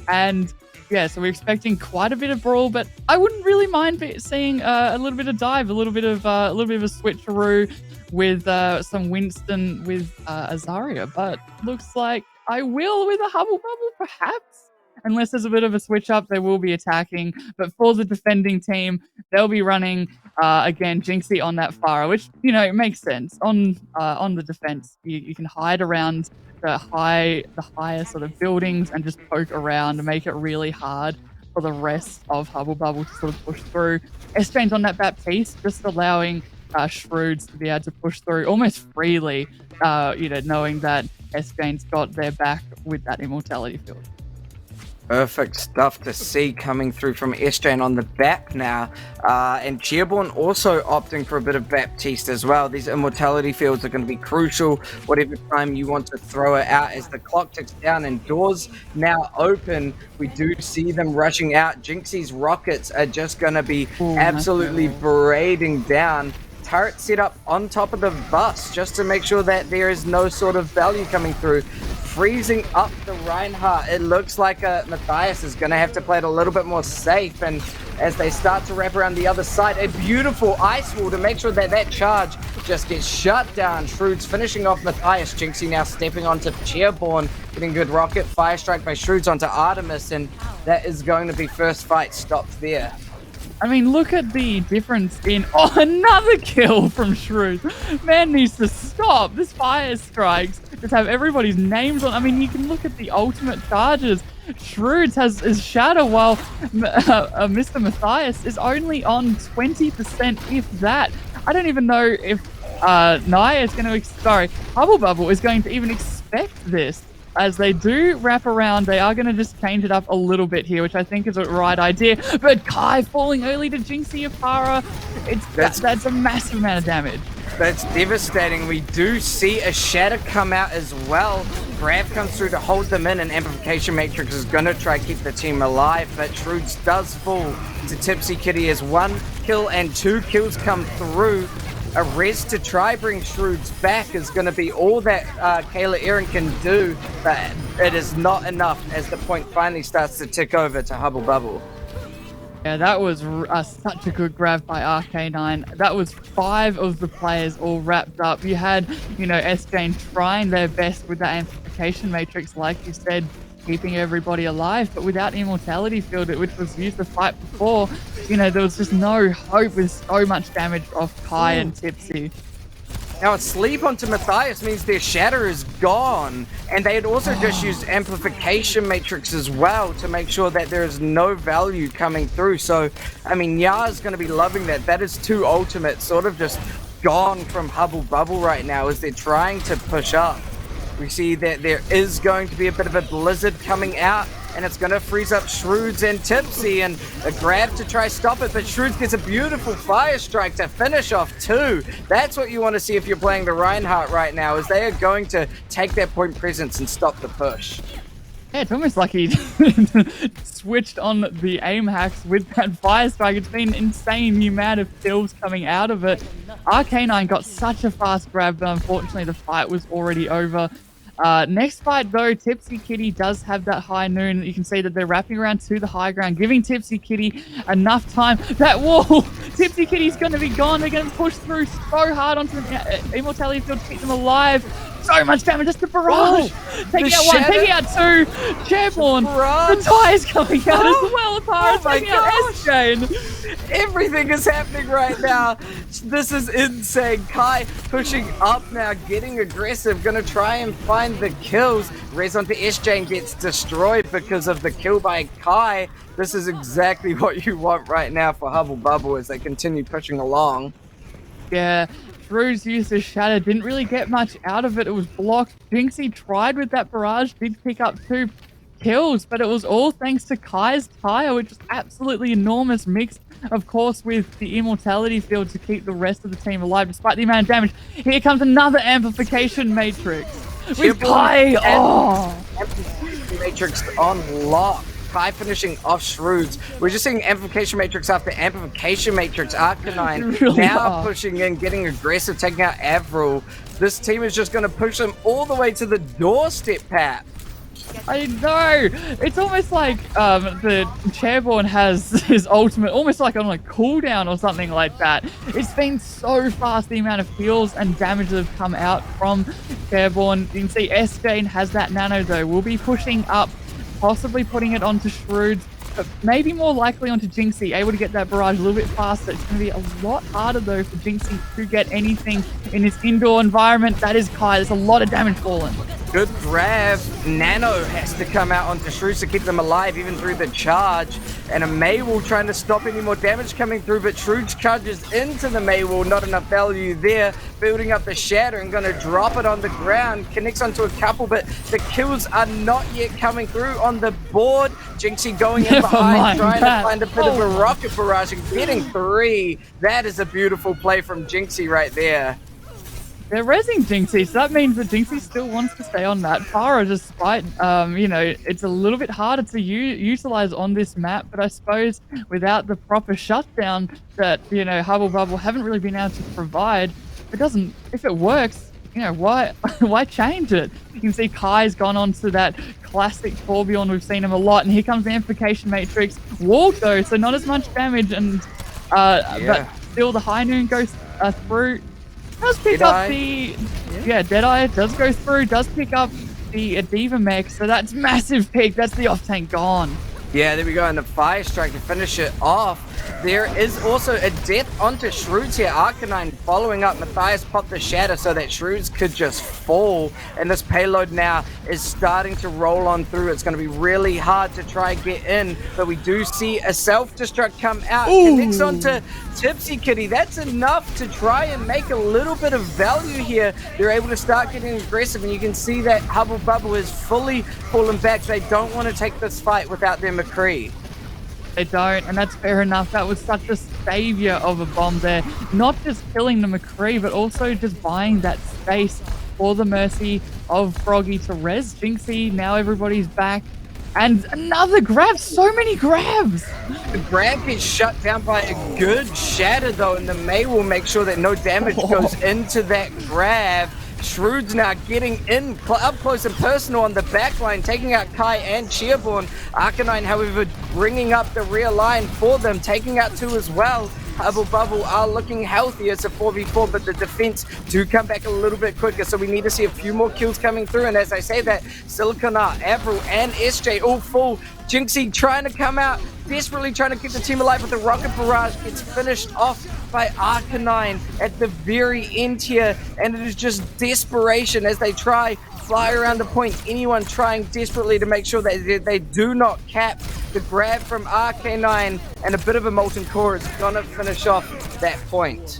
S7: And yeah, so we're expecting quite a bit of brawl, but I wouldn't really mind seeing a little bit of dive, a little bit of a switcheroo with some Winston with Azaria, but looks like I will with a Hubble Bubble, perhaps. Unless there's a bit of a switch up, they will be attacking. But for the defending team, they'll be running again Jinxie on that Farah, which, you know, makes sense. On the defense, you can hide around the higher sort of buildings and just poke around and make it really hard for the rest of Hubble Bubble to sort of push through. S-Jane's on that Baptiste, just allowing Shrewds to be able to push through almost freely, you know, knowing that S-Jane's got their back with that immortality field.
S6: Perfect stuff to see coming through from S-Jane on the BAP now. And Chairborn also opting for a bit of Baptiste as well. These immortality fields are going to be crucial whatever time you want to throw it out. As the clock ticks down and doors now open, we do see them rushing out. Jinxie's rockets are just going to be absolutely braiding down. Turret set up on top of the bus just to make sure that there is no sort of value coming through. freezing up the Reinhardt. It looks like Matthias is going to have to play it a little bit more safe. And as they start to wrap around the other side, a beautiful ice wall to make sure that that charge just gets shut down. Shrewds finishing off Matthias. Jinxie now stepping onto Chairborn, getting good rocket fire strike by Shrewds onto Artemis, and that is going to be first fight stopped there.
S7: I mean, look at the difference in... Oh, another kill from Shrewd. Man needs to stop. This fire strikes just have everybody's names on. I mean, you can look at the ultimate charges. Shrewd has his shadow, while Mr. Matthias is only on 20%, if that. I don't even know if Naya is going to... Sorry, Hubble Bubble is going to even expect this. As they do wrap around, they are going to just change it up a little bit here, which I think is a right idea. But Kai falling early to Jinxie Oparer, that's a massive amount of damage.
S6: That's devastating. We do see a shatter come out as well. Grav comes through to hold them in, and Amplification Matrix is going to try to keep the team alive, but Shrewds does fall to Tipsy Kitty as 1 kill and 2 kills come through. A res to try bring Shrewds back is going to be all that Kayla Aaron can do, but it is not enough as the point finally starts to tick over to Hubble Bubble.
S7: Yeah, that was such a good grab by RK9. That was 5 of the players all wrapped up. You had, you know, S-Jane trying their best with that Amplification Matrix, like you said, keeping everybody alive, but without Immortality Field, which was used to fight before, you know, there was just no hope with so much damage off Kai and Tipsy.
S6: Now, a sleep onto Matthias means their shatter is gone, and they had also just used Amplification Matrix as well to make sure that there is no value coming through. So, I mean, Ya's going to be loving that. That is 2 ultimates sort of just gone from Hubble Bubble right now as they're trying to push up. We see that there is going to be a bit of a blizzard coming out, and it's going to freeze up Shrewds and Tipsy, and a grab to try stop it, but Shrewds gets a beautiful fire strike to finish off 2. That's what you want to see if you're playing the Reinhardt right now, is they are going to take that point presence and stop the push.
S7: Yeah, it's almost like he switched on the aim hacks with that fire strike. It's been insane, the amount of kills coming out of it. RK9 got such a fast grab, but unfortunately the fight was already over. Next fight though, Tipsy Kitty does have that high noon. You can see that they're wrapping around to the high ground, giving Tipsy Kitty enough time. That wall, Tipsy Kitty's going to be gone. They're going to push through so hard onto the Immortality Field to keep them alive. So much damage, just the barrage. Taking out 1, taking out 2. Chairborn, the tire's coming out as well. Oparer taking out S-Jane.
S6: Everything is happening right now. This is insane. Kai pushing up now, getting aggressive, gonna try and find the kills. Res onto S-Jane gets destroyed because of the kill by Kai. This is exactly what you want right now for Hubble Bubble as they continue pushing along.
S7: Yeah. Shrewds used his shatter, didn't really get much out of it. It was blocked. Jinxie tried with that barrage, did pick up 2 kills, but it was all thanks to Kai's tire, which was absolutely enormous, mixed, of course, with the Immortality Field to keep the rest of the team alive, despite the amount of damage. Here comes another Amplification Matrix with Kai.
S6: Amplification Matrix on lock. Kai finishing off Shrewds. We're just seeing Amplification Matrix after Amplification Matrix. Arcanine
S7: really
S6: now pushing in, getting aggressive, taking out Avril. This team is just going to push them all the way to the doorstep, Pat.
S7: I know. It's almost like the Chairborn has his ultimate, almost like on a cooldown or something like that. It's been so fast, the amount of heals and damage that have come out from Chairborn. You can see S-Jane has that nano though. We'll be pushing up, possibly putting it onto Shrewds, but maybe more likely onto Jinxie, able to get that barrage a little bit faster. It's going to be a lot harder though for Jinxie to get anything in this indoor environment. That is Kai. There's a lot of damage falling.
S6: Good grab. Nano has to come out onto Shrewds to keep them alive even through the charge. And a Maywall trying to stop any more damage coming through, but Shrewds charges into the Maywall. Not enough value there. Building up the shatter and going to drop it on the ground. Connects onto a couple, but the kills are not yet coming through on the board. Jinxie going in behind, trying to find a bit of a rocket barrage and getting 3. That is a beautiful play from Jinxie right there.
S7: They're rezzing Jinxie, so that means that Jinxie still wants to stay on that. Farah, despite, you know, it's a little bit harder to utilize on this map, but I suppose without the proper shutdown that, you know, Hubble Bubble haven't really been able to provide, if it works, you know, why change it? You can see Kai's gone on to that classic Torbjorn. We've seen him a lot, and here comes the Amplification Matrix. Walk though, so not as much damage, and but still the High Noon goes through. Does pick up the Deadeye does go through. Does pick up the Diva mech, so that's massive pick. That's the off tank gone.
S6: Yeah, there we go, and the Fire Strike to finish it off. There is also a death onto Shroods here. Arcanine following up. Matthias popped the Shatter so that Shroods could just fall. And this payload now is starting to roll on through. It's going to be really hard to try and get in. But we do see a self-destruct come out. Connects onto Tipsy Kitty. That's enough to try and make a little bit of value here. They're able to start getting aggressive. And you can see that Hubble Bubble is fully fallen back. They don't want to take this fight without their McCree.
S7: They don't, and that's fair enough. That was such a savior of a bomb there. Not just killing the McCree, but also just buying that space for the mercy of Froggy to res Jinxie. Now everybody's back. And another grab, so many grabs.
S6: The grab gets shut down by a good Shatter though, and the May will make sure that no damage goes into that grab. Shroods now getting in up close and personal on the back line, taking out Kai and Cheerborn. Arcanine, however, bringing up the rear line for them, taking out 2 as well. Hubble Bubble are looking healthy. It's a 4v4, but the defense do come back a little bit quicker, so we need to see a few more kills coming through. And as I say that, Siliconar, Avril, and SJ all full. Jinxie trying to come out, desperately trying to keep the team alive, but the Rocket Barrage gets finished off by Arcanine at the very end here, and it is just desperation as they try fly around the point. Anyone trying desperately to make sure that they do not cap. The grab from Arcanine and a bit of a Molten Core is gonna finish off that point.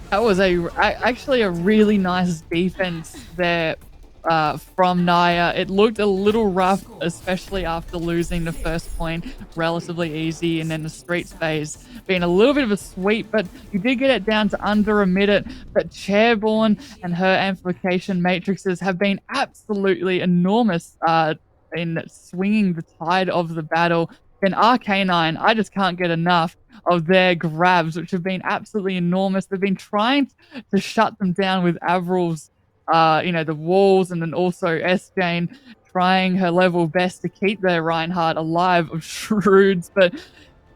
S7: That was actually a really nice defense there from Naya. It looked a little rough, especially after losing the first point relatively easy, and then the streets phase being a little bit of a sweep, but you did get it down to under a minute. But Chairborn and her amplification matrices have been absolutely enormous in swinging the tide of the battle. Then Arcanine, I just can't get enough of their grabs, which have been absolutely enormous. They've been trying to shut them down with Avril's the walls, and then also S-Jane trying her level best to keep their Reinhardt alive of Shroods. But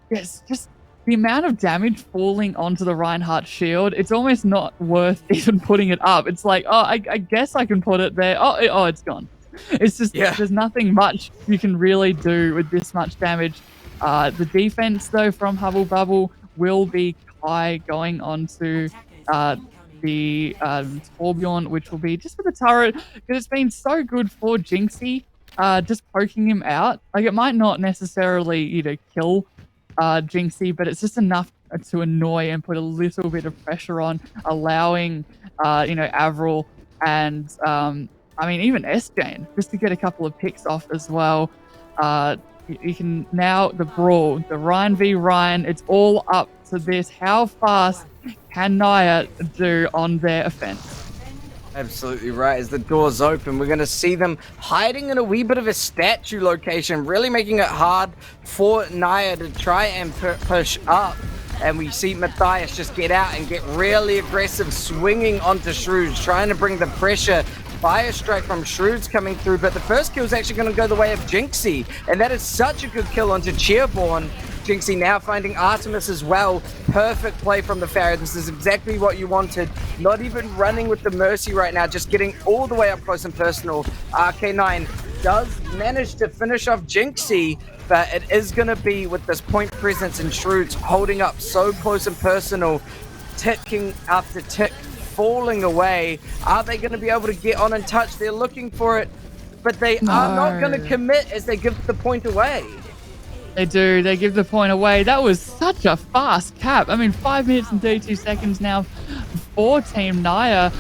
S7: yes, just the amount of damage falling onto the Reinhardt shield, it's almost not worth even putting it up. It's like, oh, I guess I can put it there. Oh, it's gone. It's just, there's nothing much you can really do with this much damage. The defense, though, from Hubble Bubble will be Kai going on to the Torbjorn, which will be just for the turret, because it's been so good for Jinxie, just poking him out. Like, it might not necessarily, kill Jinxie, but it's just enough to annoy and put a little bit of pressure on, allowing, Avril and, even S-Jane, just to get a couple of picks off as well. You can now, the brawl, the Ryan v Ryan, it's all up to this. How fast can Naya do on their offense?
S6: Absolutely right. As the doors open, we're going to see them hiding in a wee bit of a statue location, really making it hard for Naya to try and push up. And we see Matthias just get out and get really aggressive, swinging onto Shroods, trying to bring the pressure. Fire Strike from Shroods coming through, but the first kill is actually going to go the way of Jinxie, and that is such a good kill onto Cheerborn. Jinxie now finding Artemis as well. Perfect play from the Farrier. This is exactly what you wanted. Not even running with the Mercy right now, just getting all the way up close and personal. RK9 does manage to finish off Jinxie, but it is going to be with this point presence and Shroods holding up so close and personal, ticking after tick, falling away. Are they going to be able to get on and touch? They're looking for it, but they are not going to commit as they give the point away.
S7: They do. They give the point away. That was such a fast cap. 5 minutes and 32 seconds now for Team Naya.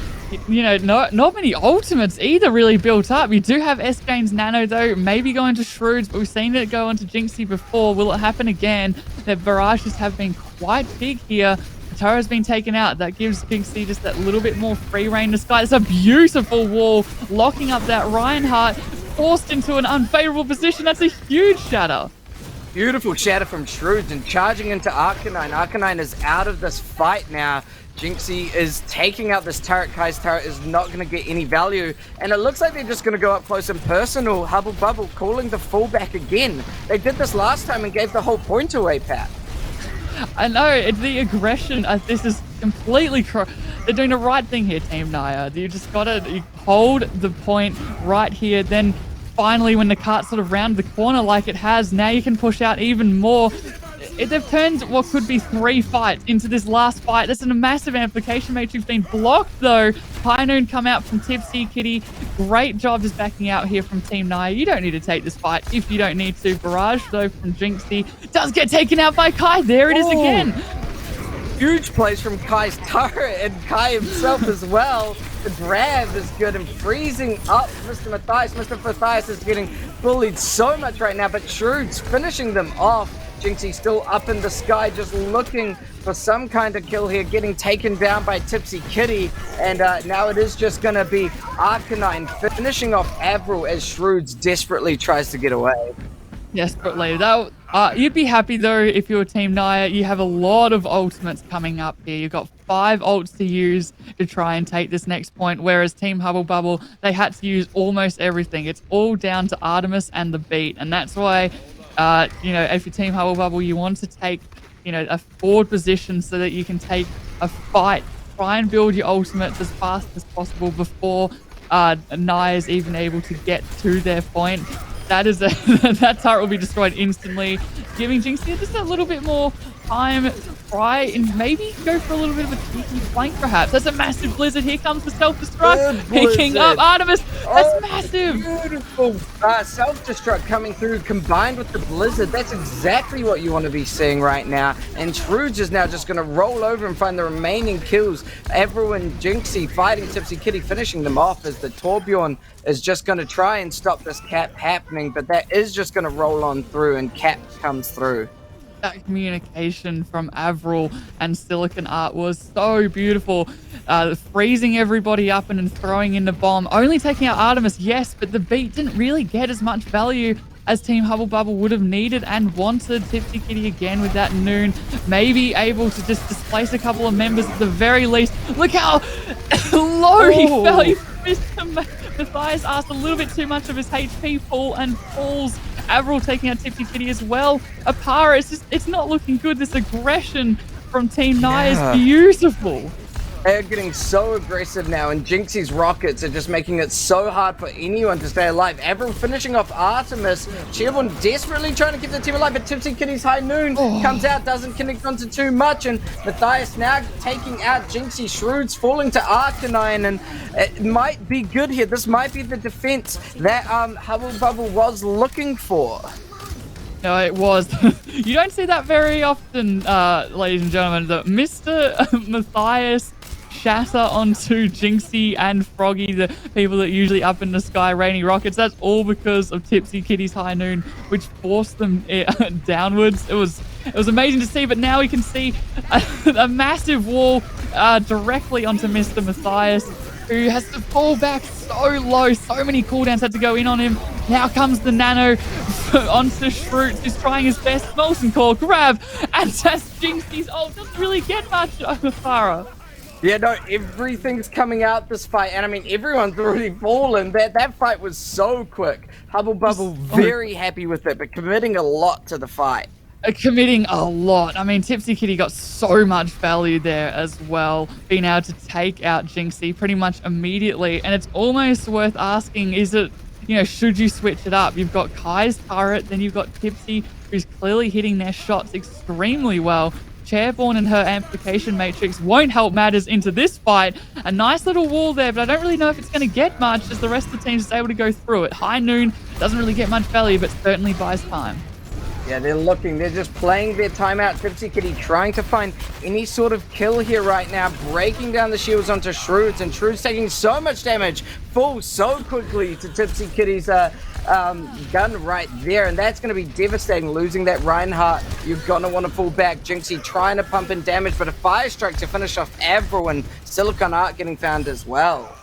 S7: Not many ultimates either really built up. You do have S-Jane's Nano, though, maybe going to Shroods, but we've seen it go onto Jinxie before. Will it happen again? The barrages have been quite big here. Tara's been taken out. That gives Jinxie just that little bit more free reign to Sky. It's a beautiful wall, locking up that Reinhardt, forced into an unfavorable position. That's a huge shatter.
S6: Beautiful shatter from Shroods and charging into Arcanine. Arcanine is out of this fight now. Jinxie is taking out this turret. Kai's turret is not going to get any value. And it looks like they're just going to go up close and personal. Hubble Bubble calling the fullback again. They did this last time and gave the whole point away, Pat.
S7: I know, it's the aggression. This is completely... They're doing the right thing here, Team Naya. You just got to hold the point right here. Then finally, when the cart's sort of round the corner like it has, now you can push out even more. They've turned what could be 3 fights into this last fight. That's a massive amplification matrix being blocked, though. High Noon come out from Tipsy Kitty. Great job just backing out here from Team Naya. You don't need to take this fight if you don't need to. Barrage, though, from Jinxie does get taken out by Kai. There it is again.
S6: Huge plays from Kai's turret and Kai himself as well. The grab is good and freezing up Mr. Matthias. Mr. Matthias is getting bullied so much right now, but Shrewd's finishing them off. Jinxie still up in the sky, just looking for some kind of kill here, getting taken down by Tipsy Kitty. And now it is just going to be Arcanine finishing off Avril as Shrewd's desperately tries to get away.
S7: Desperately. You'd be happy, though, if you're Team Naya. You have a lot of ultimates coming up here. You've got 5 ults to use to try and take this next point, whereas Team Hubble Bubble, they had to use almost everything. It's all down to Artemis and the beat, and that's why... if you're Team Hubble Bubble, you want to take, a forward position so that you can take a fight. Try and build your ultimates as fast as possible before Naya's even able to get to their point. That turret will be destroyed instantly, giving Jinxie just a little bit more time to try and maybe go for a little bit of a cheeky flank, perhaps. That's a massive blizzard. Here comes the self-destruct, picking up Artemis. That's massive.
S6: Beautiful self-destruct coming through, combined with the blizzard. That's exactly what you want to be seeing right now. And Shrewd is now just going to roll over and find the remaining kills. Everyone, Jinxie fighting Tipsy Kitty, finishing them off as the Torbjorn is just going to try and stop this cap happening, but that is just going to roll on through and cap comes through.
S7: That communication from Avril and Silicon Art was so beautiful. Freezing everybody up and then throwing in the bomb. Only taking out Artemis, yes, but the beat didn't really get as much value as Team Hubble Bubble would have needed and wanted. Tipsy Kitty again with that Noon, maybe able to just displace a couple of members at the very least. Look how low he fell. He missed him. Matthias asked a little bit too much of his HP pool and falls. Avril taking out Tipsy Kitty as well. Oparer, it's not looking good. This aggression from Team Naya is beautiful.
S6: They're getting so aggressive now, and Jinxie's rockets are just making it so hard for anyone to stay alive. Avril finishing off Artemis. Cherbourne desperately trying to keep the team alive, but Tipsy Kitty's High Noon comes out, doesn't connect onto too much, and Matthias now taking out Jinxie. Shrewd's falling to Arcanine, and it might be good here. This might be the defense that Hubble Bubble was looking for.
S7: No, it was. You don't see that very often, ladies and gentlemen. That Mr. Matthias shatter onto Jinxie and Froggy, the people that usually up in the sky raining rockets. That's all because of Tipsy Kitty's High Noon, which forced them downwards. It was amazing to see, but now we can see a massive wall directly onto Mr. Matthias, who has to fall back so low. So many cooldowns had to go in on him. Now comes the Nano onto Shrewd, who's trying his best. Molten Core grab, and that's Jinxie's ult. Doesn't really get much Farah.
S6: Yeah, no, everything's coming out this fight, and I mean, everyone's already fallen. That fight was so quick. Hubble Bubble very happy with it, but committing a lot to the fight.
S7: Committing a lot. I mean, Tipsy Kitty got so much value there as well, being able to take out Jinxie pretty much immediately, and it's almost worth asking, is it, should you switch it up? You've got Kai's turret, then you've got Tipsy, who's clearly hitting their shots extremely well. Chairborne and her amplification matrix won't help matters into this fight. A nice little wall there, but I don't really know if it's going to get much as the rest of the team is able to go through it. High Noon doesn't really get much value, but certainly buys time.
S6: Yeah, they're just playing their time out. Tipsy Kitty trying to find any sort of kill here right now, breaking down the shields onto Shrewds, and Shrewds taking so much damage, falls so quickly to Tipsy Kitty's gun right there, and that's going to be devastating. Losing that Reinhardt, you're going to want to fall back. Jinxie trying to pump in damage, but a fire strike to finish off Avril, and Silicon Art getting found as well.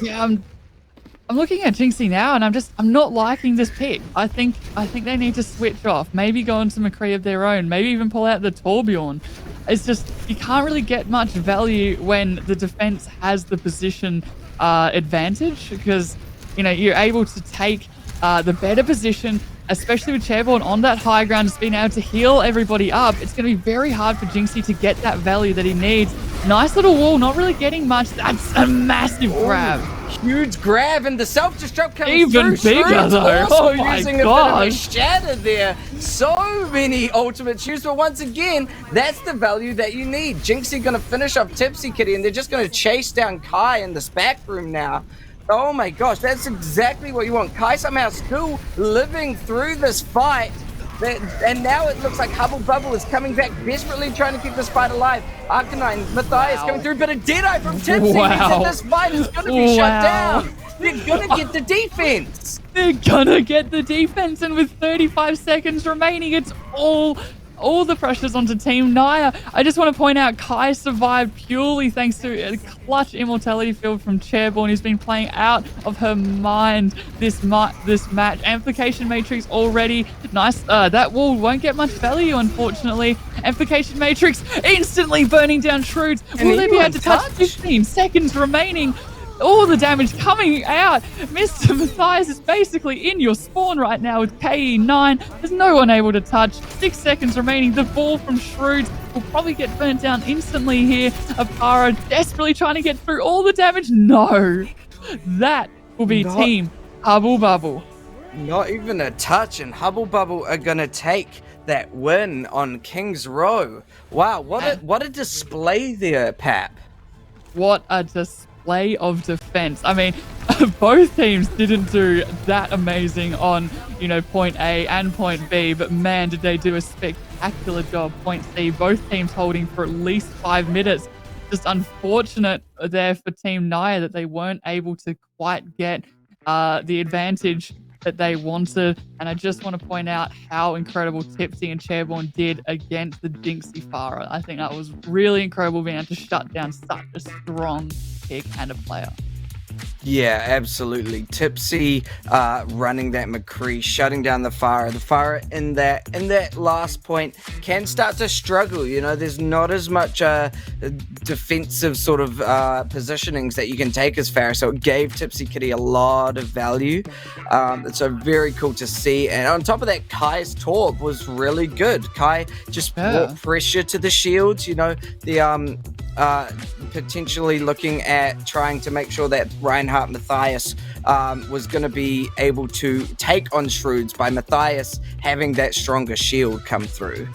S7: Yeah, I'm looking at Jinxie now, and I'm not liking this pick. I think they need to switch off. Maybe go into McCree of their own. Maybe even pull out the Torbjorn. It's just, you can't really get much value when the defense has the position advantage, because, you know, you're able to take the better position, especially with Chairborne on that high ground, just being able to heal everybody up. It's going to be very hard for Jinxie to get that value that he needs. Nice little wall, not really getting much. That's a massive grab.
S6: Huge grab, and the self-destruct comes
S7: Even
S6: through.
S7: bigger,
S6: Shrewd's
S7: though.
S6: also
S7: Oh my
S6: using
S7: God.
S6: a bit of a shatter there. So many ultimates used, but once again, that's the value that you need. Jinxie gonna finish off Tipsy Kitty, and they're just gonna chase down Kai in this back room now. Oh my gosh, that's exactly what you want. Kai somehow still living through this fight. And now it looks like Hubble Bubble is coming back, desperately trying to keep this fight alive. Arcanine, Matthias coming through, but a Deadeye from Tipsy means that this fight is going to be shut down. They're going to get the defense.
S7: They're gonna get the defense, and with 35 seconds remaining, it's all the pressure's onto Team Naya. I just want to point out Kai survived purely thanks to a clutch immortality field from Chairborne, who's been playing out of her mind this match. Amplification Matrix already. Nice. That wall won't get much value, unfortunately. Amplification Matrix instantly burning down Shrewds. Will they be able to touch? 15 seconds remaining. All the damage coming out. Mr. Matthias is basically in your spawn right now with KE9. There's no one able to touch. 6 seconds remaining. The ball from Shrewds will probably get burnt down instantly here. Oparer desperately trying to get through all the damage. No. That will be Team Hubble Bubble.
S6: Not even a touch, and Hubble Bubble are going to take that win on King's Row. Wow, what a display there, Pap.
S7: What a display of defense. I mean, both teams didn't do that amazing on, you know, point A and point B, but man, did they do a spectacular job point C. Both teams holding for at least 5 minutes. Just unfortunate there for Team Naya that they weren't able to quite get the advantage that they wanted. And I just want to point out how incredible Tipsy and Chairborne did against the Jinxie Farah. I think that was really incredible, being able to shut down such a strong pick and a player.
S6: Yeah, absolutely. Tipsy running that McCree, shutting down the Farah. The Farah in that last point can start to struggle. You know, there's not as much defensive sort of positionings that you can take as Farah. So it gave Tipsy Kitty a lot of value. So very cool to see. And on top of that, Kai's Torp was really good. Kai just brought pressure to the shields. You know, the potentially looking at trying to make sure that Reinhardt Matthias was going to be able to take on Shrewds by Matthias having that stronger shield come through.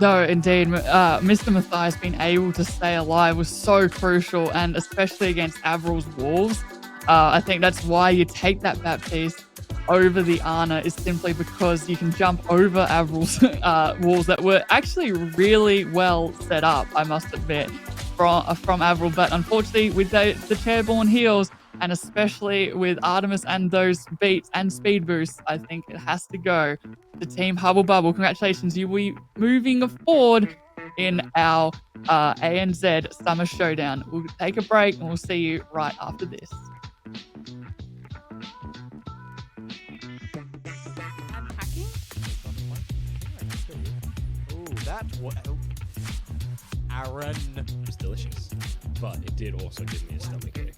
S7: No, indeed. Mr. Matthias being able to stay alive was so crucial, and especially against Avril's walls. I think that's why you take that Baptiste over the Ana, is simply because you can jump over Avril's walls that were actually really well set up, I must admit, from Avril. But unfortunately, with the Chairborne heals, and especially with Artemis and those beats and speed boosts, I think it has to go to Team Hubble Bubble. Congratulations, you will be moving forward in our ANZ Summer Showdown. We'll take a break and we'll see you right after this.
S5: Unpacking?
S3: Ooh, that was Aaron. It was delicious, but it did also give me a stomach ache.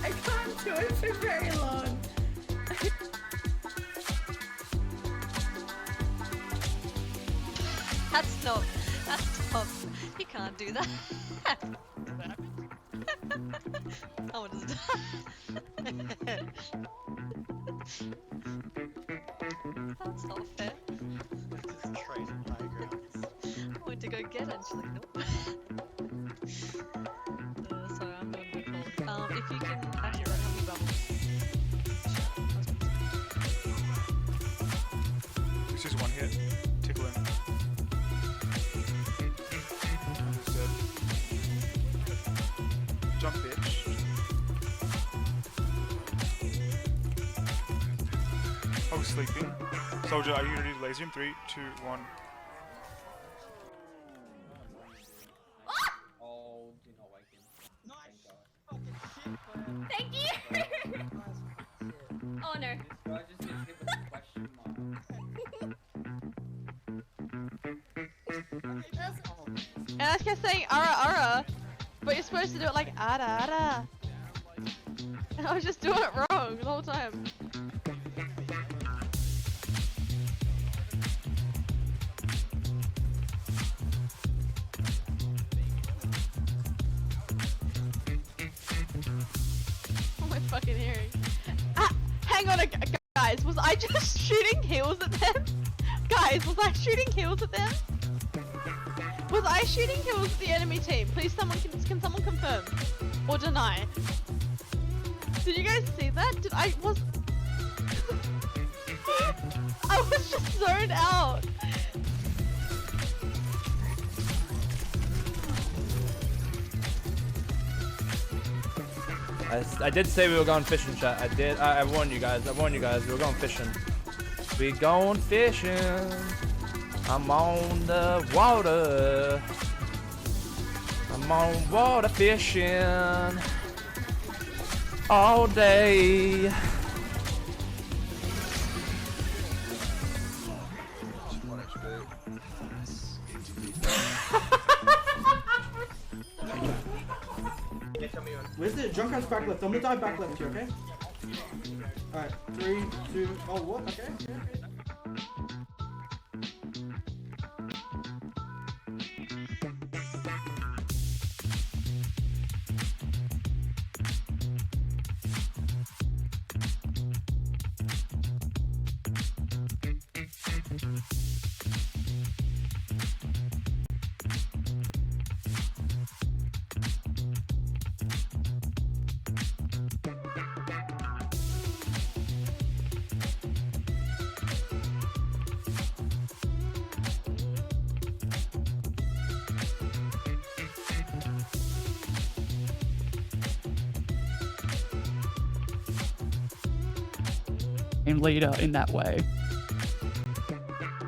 S5: I can't do it for very long.
S8: That's not, you can't do that. Oh, it doesn't. That's not fair. I went to go get it, and she's like, nope. So I'm gonna do
S9: Jump bitch. Hog sleeping. Soldier, are you ready to laser him? 3, 2, 1.
S6: Oh, do not wake him.
S5: Thank you. Oh no.
S6: This guy just gets hit with a question mark.
S8: And I kept saying ara ara, but you're supposed to do it like ara ara. And I was just doing it wrong the whole time. Oh my fucking hearing. Ah, hang on, guys. Was I just shooting heals at them? Guys, was I shooting heals at them? Was I shooting heals at the enemy team? Please, can someone confirm or deny? Did you guys see that? I was just zoned out.
S10: I did say we were going fishing, chat. I warned you guys. We were going fishing. We going fishing. I'm on the water. I'm on water fishing all day.
S11: Where's the Junkrat's back left? I'm gonna die back left here, okay? Alright, 3, 2, oh what? Okay.
S7: Leader in that way.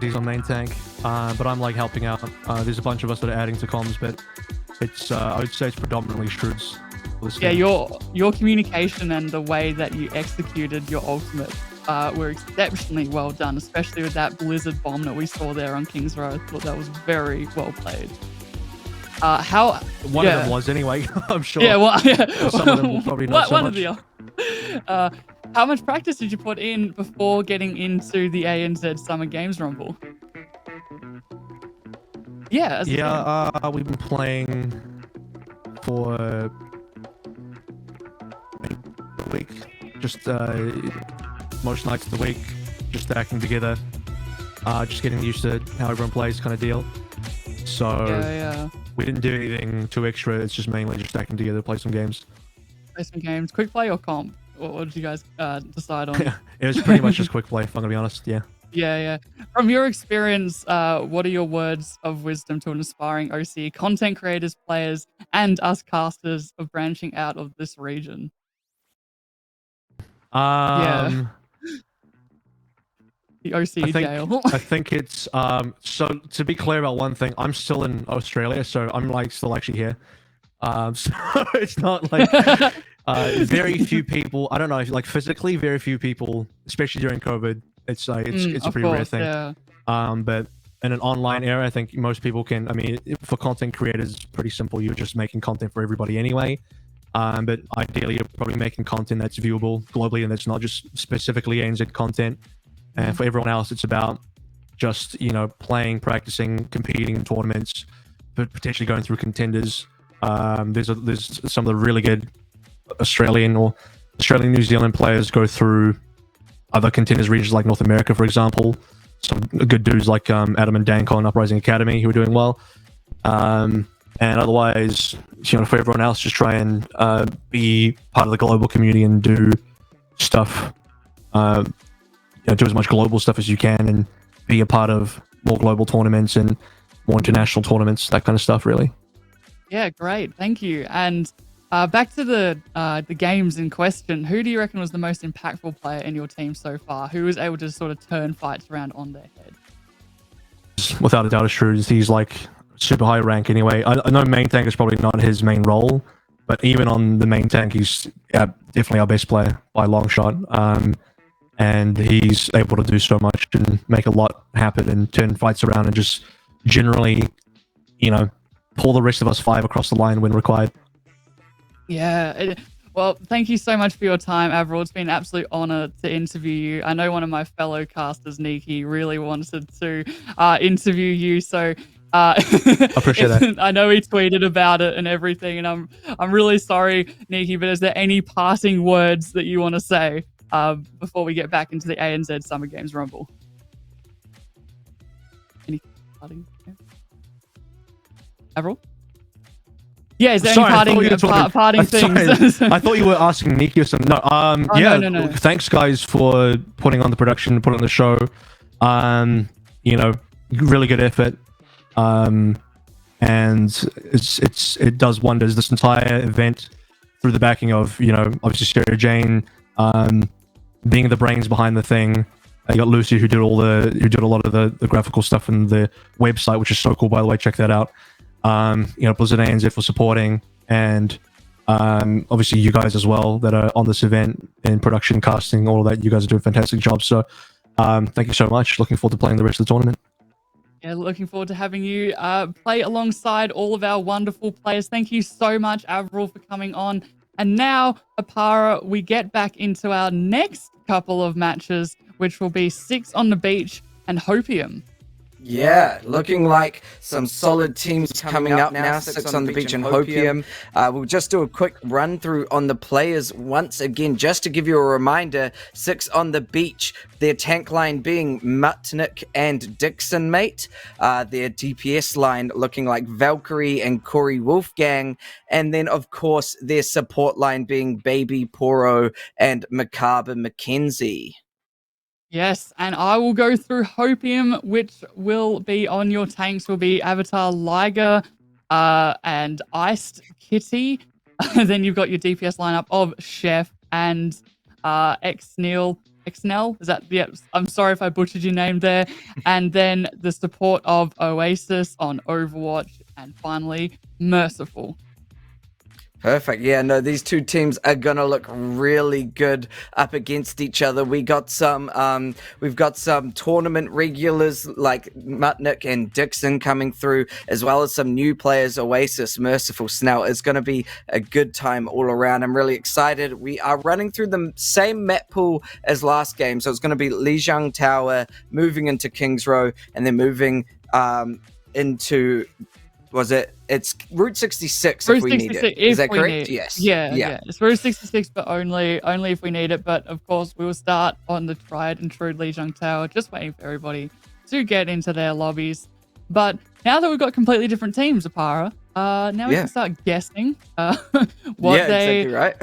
S12: He's on main tank, but I'm like helping out. There's a bunch of us that are adding to comms, but it's I would say it's predominantly Shroods.
S7: Yeah, your communication and the way that you executed your ultimate were exceptionally well done, especially with that blizzard bomb that we saw there on King's Row. I thought that was very well played. How
S12: one of them was anyway. I'm sure.
S7: Yeah, well, yeah.
S12: Some of them will probably not so
S7: one
S12: much.
S7: of the how much practice did you put in before getting into the ANZ Summer Games Rumble? Yeah.
S12: We've been playing for a week, just most nights of the week, just stacking together, just getting used to how everyone plays, kind of deal. So we didn't do anything too extra. It's just mainly just stacking together, play some games.
S7: Play some games. Quick play or comp? What did you guys decide on?
S12: It was pretty much just quick play, if I'm gonna be honest. Yeah.
S7: Yeah. From your experience, what are your words of wisdom to an aspiring OC, content creators, players, and us casters of branching out of this region? The OC jail.
S12: I think it's so to be clear about one thing, I'm still in Australia, so I'm like still actually here. So it's not like very few people. I don't know, like physically, very few people, especially during COVID. It's a pretty rare thing.
S7: Yeah.
S12: But in an online era, I think most people can. I mean, for content creators, it's pretty simple. You're just making content for everybody anyway. But ideally, you're probably making content that's viewable globally and that's not just specifically ANZ content. And for everyone else, it's about just, playing, practicing, competing in tournaments, but potentially going through contenders. There's some of the really good Australian New Zealand players go through other contenders regions like North America, for example. Some good dudes like Adam and Danko on Uprising Academy who are doing well. And otherwise, for everyone else, just try and be part of the global community and do stuff. Do as much global stuff as you can and be a part of more global tournaments and more international tournaments, that kind of stuff, really.
S7: Yeah, great. Thank you. And back to the games in question. Who do you reckon was the most impactful player in your team so far? Who was able to sort of turn fights around on their head?
S12: Without a doubt, it's true. He's like super high rank anyway. I know main tank is probably not his main role, but even on the main tank, he's definitely our best player by a long shot. And he's able to do so much and make a lot happen and turn fights around and just generally, pull the rest of us 5 across the line when required.
S7: Yeah. Well, thank you so much for your time, Avril. It's been an absolute honor to interview you. I know one of my fellow casters, Neeke, really wanted to interview you, so I
S12: appreciate that.
S7: I know he tweeted about it and everything, and I'm really sorry, Neeke, but is there any parting words that you want to say before we get back into the ANZ Summer Games Rumble? Any parting? Avril? Yeah, is there any parting things?
S12: I thought you were asking Neeke or something. No, no. Thanks, guys, for putting on the production, putting on the show. Really good effort. And it does wonders. This entire event, through the backing of obviously Stereo Jane, being the brains behind the thing. You got Lucy, who did a lot of the graphical stuff in the website, which is so cool, by the way. Check that out. Blizzard ANZ for supporting, and obviously you guys as well that are on this event in production, casting, all of that. You guys are doing a fantastic job. So thank you so much. Looking forward to playing the rest of the tournament.
S7: Yeah, looking forward to having you play alongside all of our wonderful players. Thank you so much, Avril, for coming on. And now, Oparer, we get back into our next couple of matches, which will be 6 on the Beach and Hopium.
S6: Yeah, looking like some solid teams coming up now. 6 on the Beach and Hopium. We'll just do a quick run through on the players once again, just to give you a reminder. 6 on the Beach, their tank line being Mutnik and Dixon Mate. Their DPS line looking like Valkyrie and Corey Wolfgang. And then, of course, their support line being Baby Poro and Macabre Mackenzie.
S7: Yes, and I will go through Hopium, which will be on your tanks, will be Avatar Liger and Iced Kitty. Then you've got your DPS lineup of Chef and Xnel. Is that? Yeah, I'm sorry if I butchered your name there. And then the support of Oasis on Overwatch. And finally, Merciful.
S6: Perfect. Yeah, no, these two teams are gonna look really good up against each other. We've got some tournament regulars like Mutnik and Dixon coming through, as well as some new players, Oasis, Merciful, Snell. It's gonna be a good time all around. I'm really excited. We are running through the same map pool as last game, so it's gonna be Lijiang Tower, moving into Kings Row, and then moving into it's Route 66 if we need it. Is that correct? Yes.
S7: Yeah. It's Route 66, but only if we need it. But of course, we will start on the tried and true Lijiang Tower, just waiting for everybody to get into their lobbies. But now that we've got completely different teams, Oparer, now we can start guessing what they
S6: exactly right.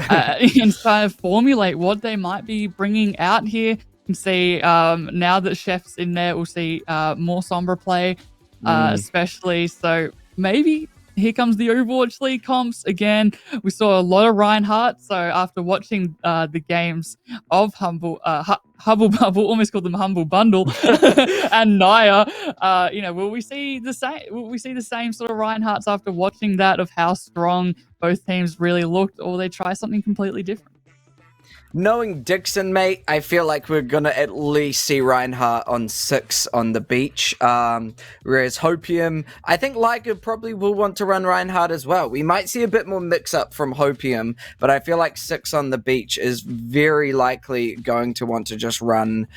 S7: and kind of formulate what they might be bringing out here. You can see now that Chef's in there, we'll see more Sombra play, especially. So maybe here comes the Overwatch League comps again. We saw a lot of Reinhardt. So after watching the games of Hubble Bubble, almost called them Humble Bundle, and Naya, will we see the same? Will we see the same sort of Reinhardts after watching that, of how strong both teams really looked, or will they try something completely different?
S6: Knowing Dixon, mate, I feel like we're going to at least see Reinhardt on 6 on the Beach. Whereas Hopium, I think Liger probably will want to run Reinhardt as well. We might see a bit more mix-up from Hopium, but I feel like 6 on the Beach is very likely going to want to just run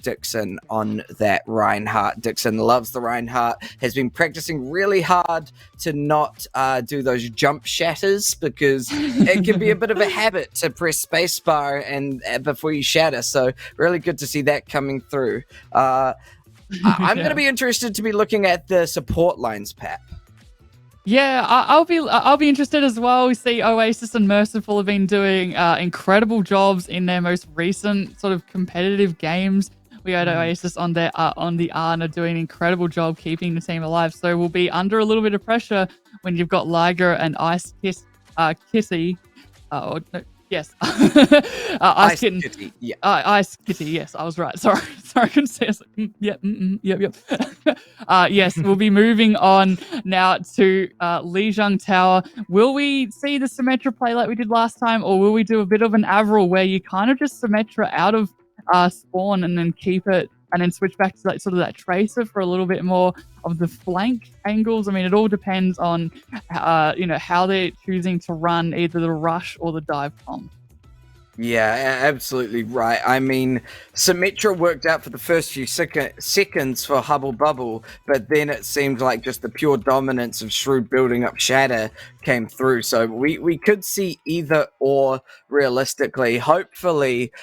S6: Dixon on that Reinhardt. Dixon loves the Reinhardt, has been practicing really hard to not do those jump shatters, because it can be a bit of a habit to press space bar and before you shatter. So really good to see that coming through. I'm going to be interested to be looking at the support lines, Pat.
S7: Yeah, I'll be interested as well. We see Oasis and Merciful have been doing incredible jobs in their most recent sort of competitive games. We had Oasis on the R are doing an incredible job keeping the team alive. So we'll be under a little bit of pressure when you've got Liger and Ice Kitty. No, yes. Ice Kitten.
S6: Kitty, yeah.
S7: Ice Kitty, yes, I was right. Sorry, I couldn't say it. Yep. Yes, we'll be moving on now to Lijiang Tower. Will we see the Symmetra play like we did last time, or will we do a bit of an Avril where you kind of just Symmetra out of spawn and then keep it and then switch back to that sort of that tracer for a little bit more of the flank angles? I mean, it all depends on how they're choosing to run either the rush or the dive comp.
S6: Yeah, absolutely right. I mean, Symmetra worked out for the first few seconds for Hubble Bubble, but then it seemed like just the pure dominance of Shrewd building up Shatter came through. So we could see either or realistically. Hopefully,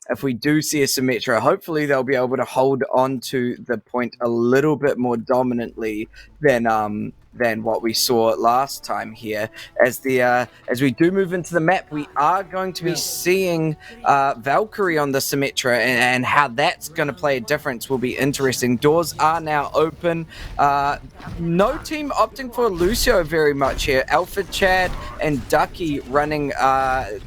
S6: if we do see a Symmetra, hopefully they'll be able to hold on to the point a little bit more dominantly than what we saw last time here. As we do move into the map, we are going to be seeing Valkyrie on the Symmetra, and how that's going to play a difference will be interesting. Doors are now open. No team opting for Lucio very much here. Alpha Chad and Ducky running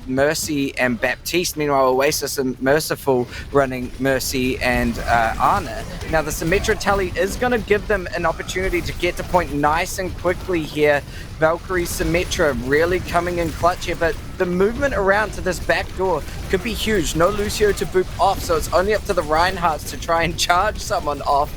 S6: Mercy and Baptiste. Meanwhile, Oasis and Merciful running Mercy and Ana. Now, the Symmetra tally is going to give them an opportunity to get to point nice and quickly here. Valkyrie Symmetra really coming in clutch here, but the movement around to this back door could be huge. No Lucio to boop off, so it's only up to the Reinhardts to try and charge someone off.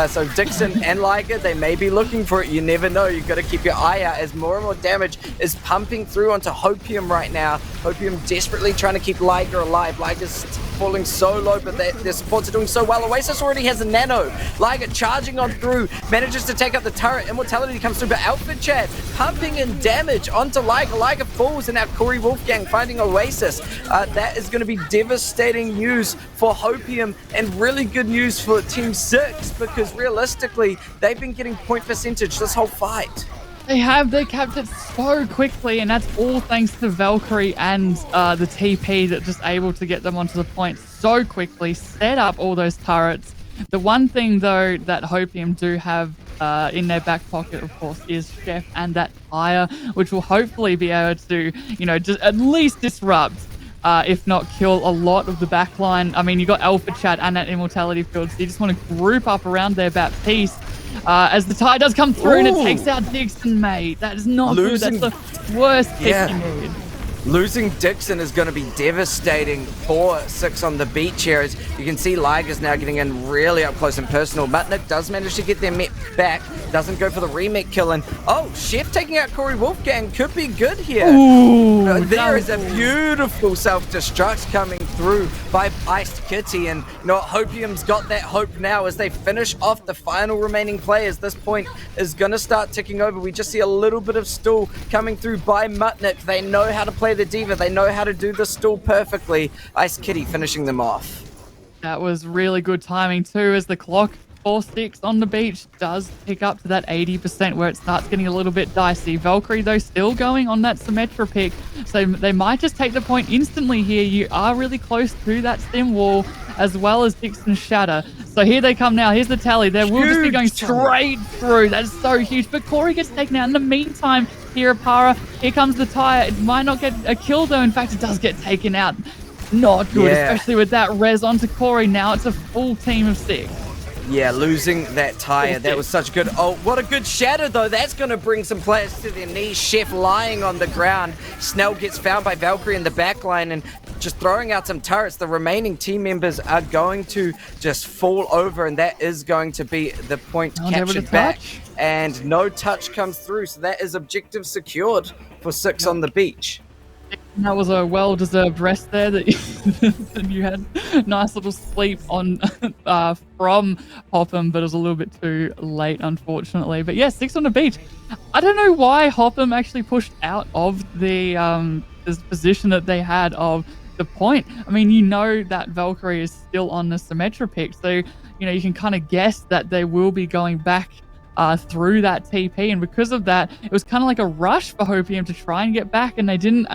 S6: So Dixon and Liger, they may be looking for it. You never know. You've got to keep your eye out as more and more damage is pumping through onto Hopium right now. Hopium desperately trying to keep Liger alive. Liger's falling so low, but their supports are doing so well. Oasis already has a nano. Liger charging on through, manages to take out the turret. Immortality comes through, but Outfit Chad pumping in damage onto Liger. Liger falls, and now Corey Wolfgang finding Oasis. That is going to be devastating news for Hopium and really good news for Team 6, because realistically, they've been getting point percentage this whole fight.
S7: They capped it so quickly, and that's all thanks to Valkyrie and the TP that just able to get them onto the point so quickly, set up all those turrets. The one thing, though, that Hopium do have in their back pocket, of course, is Chef and that Fire, which will hopefully be able to, just at least disrupt, if not kill a lot of the backline. I mean, you got Alpha Chat and that Immortality field, so you just want to group up around their Baptiste. As the tide does come through and it takes out Dixon, mate. That is not good. That's the worst pick you need.
S6: Losing Dixon is going to be devastating for 6 on the beach here. As you can see, Liger's now getting in really up close and personal. Mutnik does manage to get their met back. Doesn't go for the remake kill. And Chef taking out Corey Wolfgang could be good here.
S7: Ooh,
S6: there is a beautiful self-destruct coming through by Iced Kitty. And Hopium's got that hope now as they finish off the final remaining players. This point is going to start ticking over. We just see a little bit of stall coming through by Mutnik. They know how to play the diva. They know how to do the stall perfectly. Ice Kitty finishing them off.
S7: That was really good timing too, as the clock 4-6 on the beach does pick up to that 80% where it starts getting a little bit dicey. Valkyrie, though, still going on that Symmetra pick, so they might just take the point instantly here. You are really close to that stem wall, as well as Dixon Shatter. So here they come now. Here's the tally. They will just be going straight through. That is so huge. But Corey gets taken out. In the meantime, here Oparer, here comes the tire. It might not get a kill, though. In fact, it does get taken out. Not good, especially with that res onto Corey. Now it's a full team of 6.
S6: Yeah, losing that tire, that was such good. Oh, what a good shatter, though. That's going to bring some players to their knees. Chef lying on the ground. Snell gets found by Valkyrie in the backline and just throwing out some turrets. The remaining team members are going to just fall over, and that is going to be the point captured back. And no touch comes through, so that is objective secured for 6 on the beach.
S7: That was a well-deserved rest there that you had. Nice little sleep on from Hopham, but it was a little bit too late, unfortunately. But yeah, 6 on the beach. I don't know why Hopham actually pushed out of the this position that they had of the point. I mean, that Valkyrie is still on the Symmetra pick, so you can kind of guess that they will be going back through that TP, and because of that, it was kind of like a rush for Hopium to try and get back, and they didn't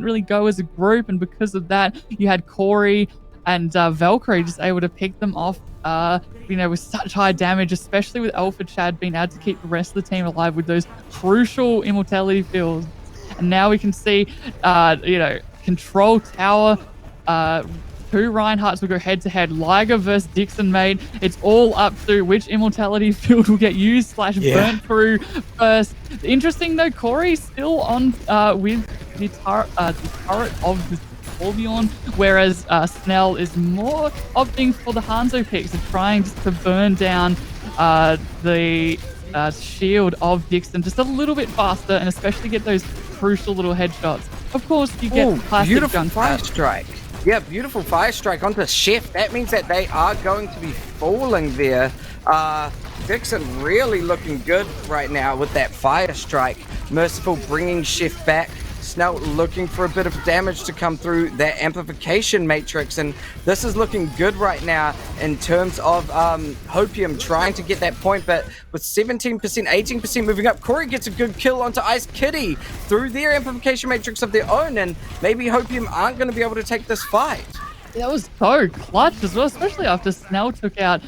S7: really go as a group, and because of that, you had Corey and Valkyrie just able to pick them off, with such high damage, especially with Alpha Chad being able to keep the rest of the team alive with those crucial immortality fields And now we can see, control tower. 2 Reinhardts will go head-to-head. Liger versus Dixon mate. It's all up to which immortality field will get used / burnt through first. Interesting though, Corey's still on with the turret of the Torbjorn, whereas Snell is more opting for the Hanzo picks and trying just to burn down the shield of Dixon just a little bit faster, and especially get those crucial little headshots. Of course, you get classic
S6: beautiful fire
S7: gunfire.
S6: strike. Yeah, beautiful fire strike onto Chef. That means that they are going to be falling there. Dixon really looking good right now with that fire strike. Merciful bringing Chef back. Snell looking for a bit of damage to come through that amplification matrix, and this is looking good right now in terms of Hopium trying to get that point, but with 17%, 18% moving up, Corey gets a good kill onto Ice Kitty through their amplification matrix of their own, and maybe Hopium aren't going to be able to take this fight.
S7: That was so clutch as well, especially after Snell took out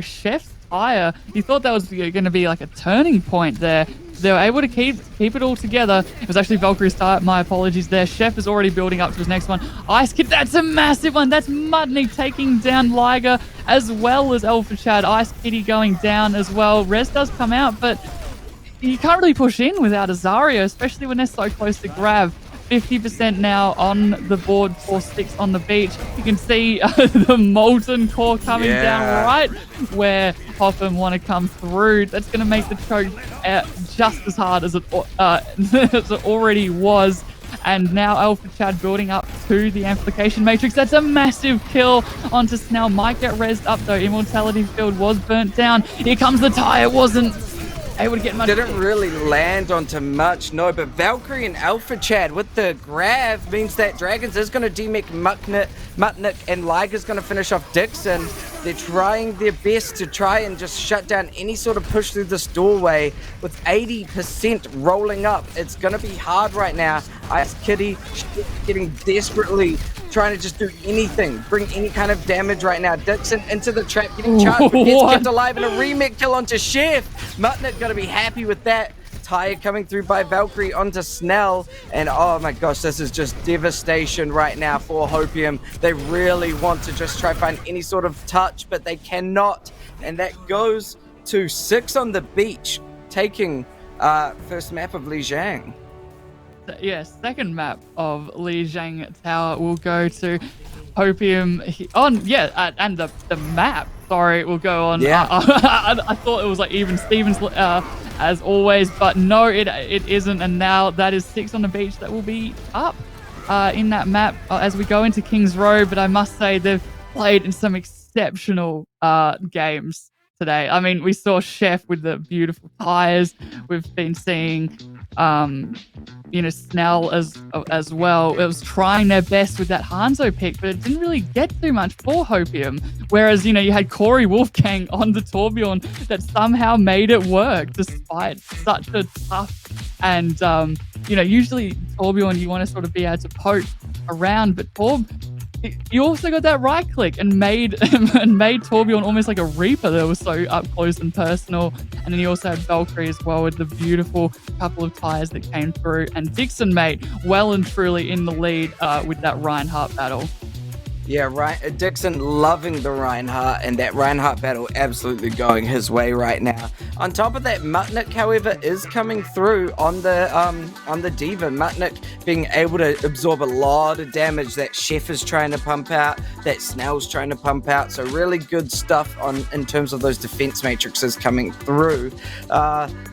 S7: Chef's tire. You thought that was going to be like a turning point there. They were able to keep it all together. It was actually Valkyrie's start. My apologies there. Chef is already building up to his next one. Ice Kid, that's a massive one. That's Mudnik taking down Liger as well as Alpha Chad. Ice Kitty going down as well. Res does come out, but you can't really push in without a Zarya, especially when they're so close to grab. 50% now on the board for Sticks on the beach. You can see the Molten Core coming down right where Hotham want to come through. That's going to make the choke just as hard as it already was. And now Alpha Chad building up to the amplification matrix. That's a massive kill onto Snell. Might get rezzed up though. Immortality field was burnt down. Here comes the tire. Wasn't able to get much.
S6: Didn't really land onto much, no, but Valkyrie and Alpha Chad with the grab means that Dragons is going to demech Mutnik, and Liger's going to finish off Dixon. They're trying their best to try and just shut down any sort of push through this doorway. With 80% rolling up, it's going to be hard right now. Ice Kitty getting desperately trying to just do anything, bring any kind of damage right now. Dixon into the trap, getting charged, but gets kept alive, and a remake kill onto Chef. Mutnik gonna be happy with that. Tire coming through by Valkyrie onto Snell, and oh my gosh, this is just devastation right now for Hopium. They really want to just try find any sort of touch, but they cannot, and that goes to 6 on the beach, taking first map of Lijiang.
S7: Yes, second map of Lijiang Tower will go to Hopium and the map, sorry, will go on. I thought it was like even Stevens as always, but no, it isn't. And now that is 6 on the beach that will be up in that map as we go into King's Row. But I must say they've played in some exceptional games today. I mean, we saw Chef with the beautiful tires. We've been seeing Snell as well. It was trying their best with that Hanzo pick, but it didn't really get too much for Hopium. Whereas, you had Corey Wolfgang on the Torbjorn that somehow made it work despite such a tough and, usually Torbjorn, you want to sort of be able to poke around, but Torb, you also got that right click and made Torbjorn almost like a Reaper that was so up close and personal. And then you also had Valkyrie as well with the beautiful couple of tires that came through. And Dixon, mate, well and truly in the lead with that Reinhardt battle.
S6: Yeah, Dixon loving the Reinhardt, and that Reinhardt battle absolutely going his way right now. On top of that, Mutnik, however, is coming through on the Diva. Mutnik being able to absorb a lot of damage that Chef is trying to pump out, that Snell's trying to pump out. So really good stuff in terms of those defense matrices coming through.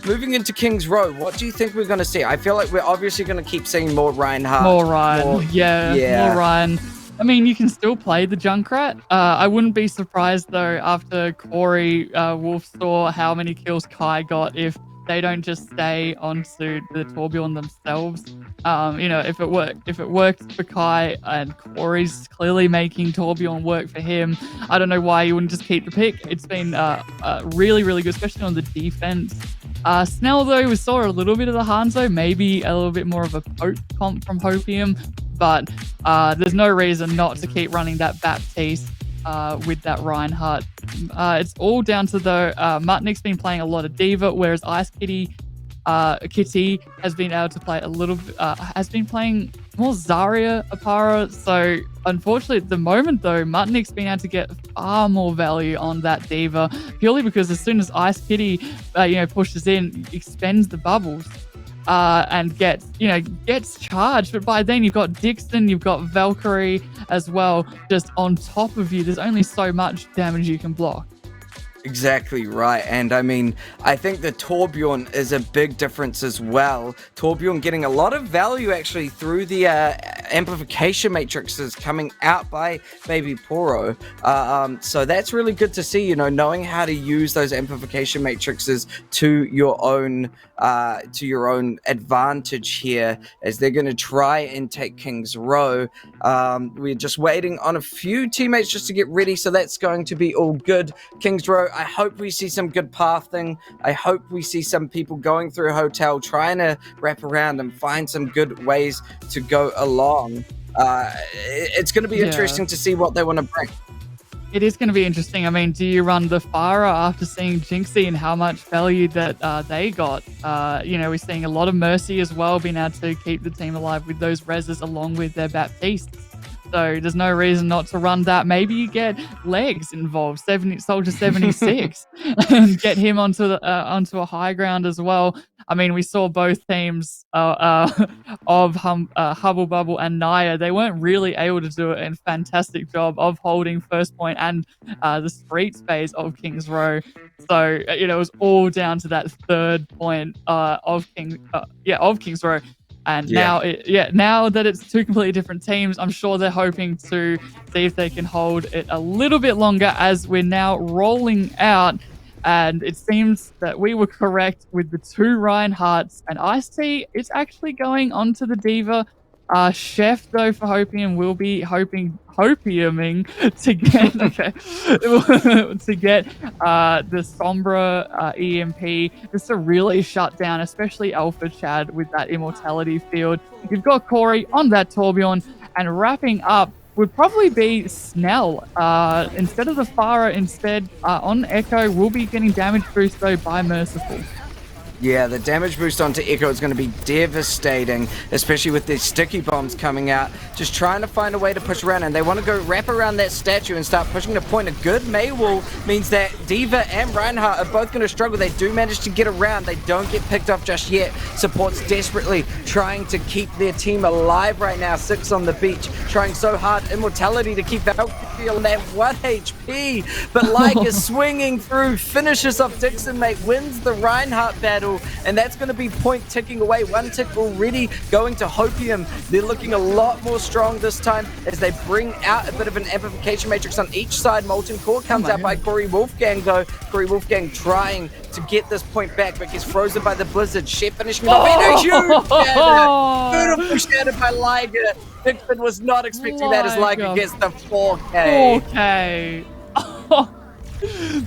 S6: Moving into King's Row, what do you think we're going to see? I feel like we're obviously going to keep seeing more Reinhardt.
S7: More Ryan. More Ryan. I mean, you can still play the Junkrat. I wouldn't be surprised, though, after Corey Wolf saw how many kills Kai got if they don't just stay onto the Torbjorn themselves. If it worked for Kai and Corey's clearly making Torbjorn work for him, I don't know why you wouldn't just keep the pick. It's been really, really good, especially on the defense. Snell, though, we saw a little bit of the Hanzo, maybe a little bit more of a poke comp from Hopium. But there's no reason not to keep running that Baptiste with that Reinhardt. It's all down to Mutnik's been playing a lot of Diva, whereas Ice Kitty Kitty has been able to play a little bit, has been playing more Zarya Oparer. So unfortunately at the moment though, Mutnick's been able to get far more value on that D.Va, purely because as soon as Ice Kitty, pushes in, expends the bubbles, and gets charged. But by then you've got Dixon, you've got Valkyrie as well, just on top of you. There's only so much damage you can block.
S6: Exactly right, and I mean, I think the Torbjorn is a big difference as well. Torbjorn getting a lot of value actually through the amplification matrices coming out by Baby Poro. So that's really good to see, knowing how to use those amplification matrices to your own advantage here, as they're going to try and take King's Row. We're just waiting on a few teammates just to get ready, so that's going to be all good. King's Row, I hope we see some good pathing. I hope we see some people going through a hotel, trying to wrap around and find some good ways to go along. It's going to be interesting to see what they want to bring.
S7: It is going to be interesting. I mean, do you run the Farah after seeing Jinxie and how much value that they got? We're seeing a lot of Mercy as well, being able to keep the team alive with those reses along with their Baptistes. So there's no reason not to run that. Maybe you get Legs involved, Soldier 76, and get him onto a high ground as well. I mean, we saw both teams of Hubble Bubble and Naya. They weren't really able to do a fantastic job of holding first point and the streets phase of King's Row. So it was all down to that third point of King's Row. And now that it's two completely different teams, I'm sure they're hoping to see if they can hold it a little bit longer as we're now rolling out. And it seems that we were correct with the two Reinhardts, and Ice-T is actually going onto the D.Va. Chef, though, for Hopium will be hopiuming to get the Sombra EMP just to really shut down, especially Alpha Chad with that immortality field. You've got Corey on that Torbjorn, and wrapping up would probably be Snell. Instead of the Farah, on Echo, will be getting damage boost though by Merciful.
S6: Yeah, the damage boost onto Echo is going to be devastating, especially with these sticky bombs coming out. Just trying to find a way to push around, and they want to go wrap around that statue and start pushing the point. A good Maywall means that D.Va and Reinhardt are both going to struggle. They do manage to get around. They don't get picked off just yet. Support's desperately trying to keep their team alive right now. 6 on the beach, trying so hard. Immortality to keep Valkyrie on that 1 HP. But Like is swinging through, finishes off Dixon, mate, wins the Reinhardt battle. And that's going to be point ticking away. 1 tick already going to Hopium. They're looking a lot more strong this time as they bring out a bit of an amplification matrix on each side. Molten Core comes out by Corey Wolfgang though. Corey Wolfgang trying to get this point back, but gets frozen by the Blizzard. Chef finishing it off in a huge shatter. Beautiful shatter by Liger. Dixon was not expecting that as Liger gets the 4K.
S7: 4K.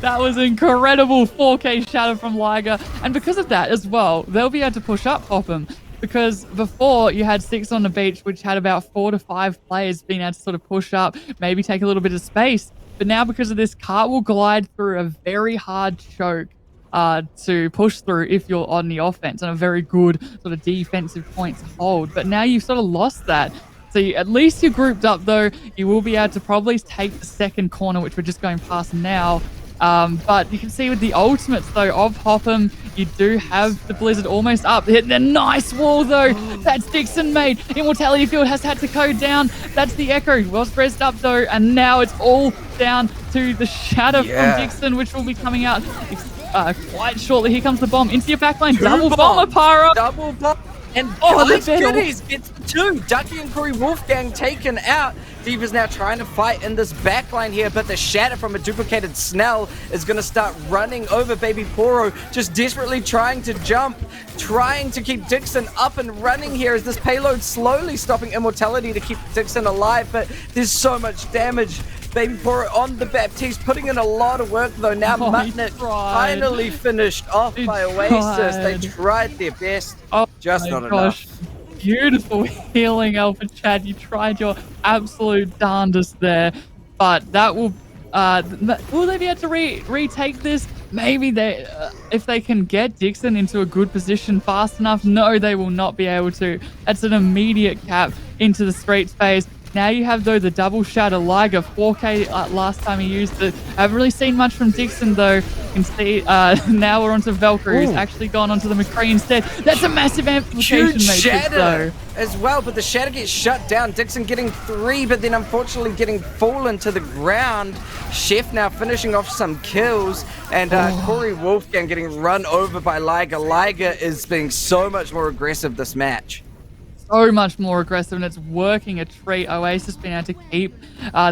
S7: That was incredible 4K shatter from Liger. And because of that as well, they'll be able to push up Hopham. Because before you had 6 on the beach, which had about 4 to 5 players being able to sort of push up, maybe take a little bit of space. But now because of this, Cart will glide through a very hard choke to push through if you're on the offense, and a very good sort of defensive point to hold. But now you've sort of lost that. So at least you're grouped up though. You will be able to probably take the second corner, which we're just going past now. But you can see with the ultimates though of Hopham, you do have the Blizzard almost up. Hitting a nice wall though. That's Dixon made. Immortality field has had to go down. That's the Echo. Well spread up though. And now it's all down to the shatter from Dixon, which will be coming out quite shortly. Here comes the bomb into your backline. Double bomb, Oparer.
S6: Double bomb. And Goodies gets the 2. Ducky and Corey Wolfgang taken out. D.Va's now trying to fight in this backline here, but the shatter from a duplicated Snell is going to start running over Baby Poro, just desperately trying to jump, trying to keep Dixon up and running here as this payload slowly stopping Immortality to keep Dixon alive, but there's so much damage. Baby Poro on the Baptiste, putting in a lot of work though. Now Mutnick finally finished off by Oasis. They tried their best, just not enough.
S7: Beautiful healing, Alpha Chad. You tried your absolute darndest there, but that will they be able to retake this? maybe they, if they can get Dixon into a good position fast enough, no, they will not be able to. That's an immediate cap into the streets phase. Now you have, though, the double shatter Liger, 4K last time he used it. I haven't really seen much from Dixon, though. You can see now we're onto Valkyrie, who's actually gone onto the McCree instead. That's a massive amplification
S6: Huge
S7: matrix,
S6: shatter
S7: though.
S6: as well, but the shatter gets shut down. Dixon getting 3, but then unfortunately getting fallen to the ground. Chef now finishing off some kills, and Corey Wolfgang getting run over by Liger. Liger is being so much more aggressive this match.
S7: So much more aggressive, and it's working a treat. Oasis being able to keep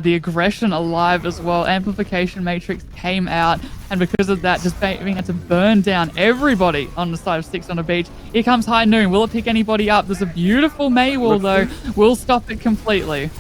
S7: the aggression alive as well. Amplification matrix came out, and because of that, just being able to burn down everybody on the side of 6 on the beach. Here comes High Noon. Will it pick anybody up? There's a beautiful May wall, though. Will stop it completely.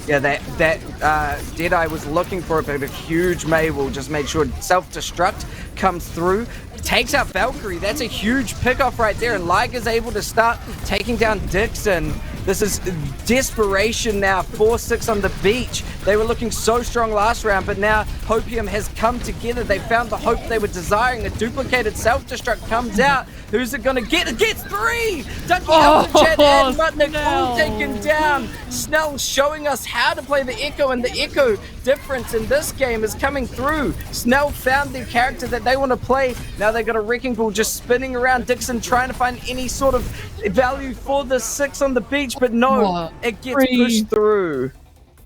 S6: Yeah, that Deadeye was looking for it, but a huge May wall just made sure self-destruct comes through. Takes out Valkyrie. That's a huge pickoff right there, and Liger's able to start taking down Dixon. This is desperation now. 4-6 on the beach. They were looking so strong last round, but now Hopium has come together. They found the hope they were desiring. A duplicated self-destruct comes out. Who's it gonna get? It gets 3! Ducky Alpha and Mutnik all taken down. Snell showing us how to play the Echo, and the Echo difference in this game is coming through. Snell found the character that they want to play. Now they got a Wrecking Ball just spinning around Dixon, trying to find any sort of value for the 6 on the beach, but no, it gets pushed through.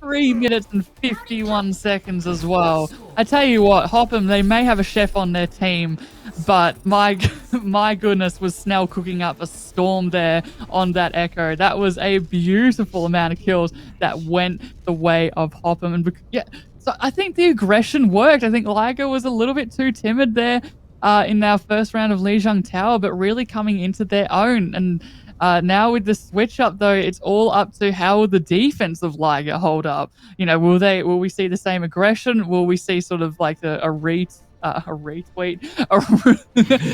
S7: 3 minutes and 51 seconds as well. I tell you what, Hopham, they may have a chef on their team, but my goodness, was Snell cooking up a storm there on that Echo. That was a beautiful amount of kills that went the way of Hopham. And yeah, so I think the aggression worked. I think Liger was a little bit too timid there in our first round of Lijiang Tower, but really coming into their own. And now with the switch up, though, it's all up to how will the defense of Liger hold up. You know, will we see the same aggression? Will we see sort of like a retweet,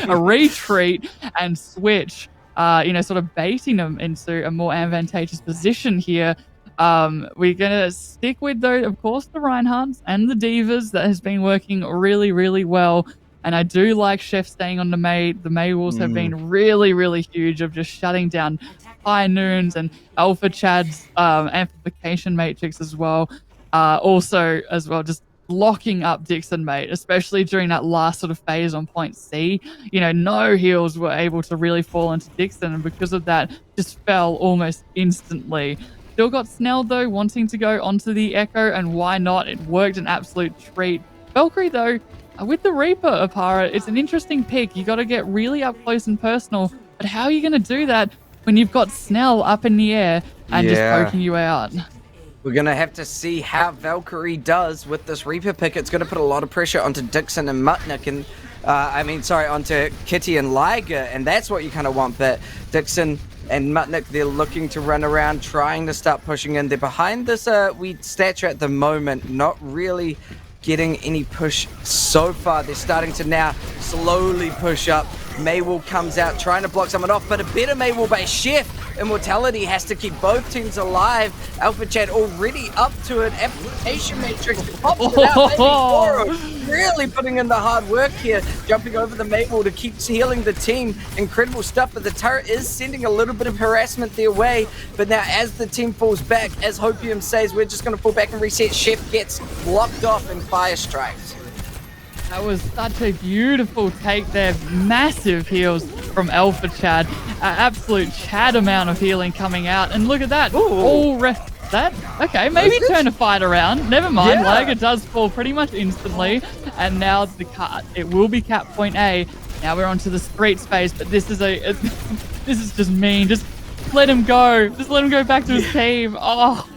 S7: a retreat and switch? You know, sort of baiting them into a more advantageous position here. We're gonna stick with, though, of course, the Reinhardts and the Divas. That has been working really, really well. And I do like Chef staying on the May. The May walls have been really, really huge of just shutting down High Noons and Alpha Chad's amplification matrix as well. Also, as well, just locking up Dixon, mate, especially during that last sort of phase on point C. You know, no heals were able to really fall into Dixon, and because of that, just fell almost instantly. Still got Snell, though, wanting to go onto the Echo, and why not? It worked an absolute treat. Valkyrie, though, with the Reaper, Oparer, it's an interesting pick. You got to get really up close and personal, but how are you going to do that when you've got Snell up in the air and just poking you out?
S6: We're going to have to see how Valkyrie does with this Reaper pick. It's going to put a lot of pressure onto Dixon and Mutnik, and onto Kitty and Liger, and that's what you kind of want. But Dixon and Mutnik, they're looking to run around, trying to start pushing in. They're behind this weed statue at the moment, not really getting any push so far. They're starting to now slowly push up. Maywall comes out trying to block someone off, but a better Maywall by Chef. Immortality has to keep both teams alive. Alpha Chad already up to an application matrix. Pops it out. Really putting in the hard work here, jumping over the Maywall to keep healing the team. Incredible stuff, but the turret is sending a little bit of harassment their way. But now as the team falls back, as Hopium says, we're just going to fall back and reset. Chef gets blocked off and fire strikes.
S7: That was such a beautiful take there. Massive heals from Alpha Chad. Absolute Chad amount of healing coming out. And look at that. All rest. That? Okay, maybe turn a fight around. Never mind. Yeah. Liger does fall pretty much instantly. And now it will be cap point A. Now we're onto the streets phase. But this is this is just mean. Just let him go. Just let him go back to his team. Oh.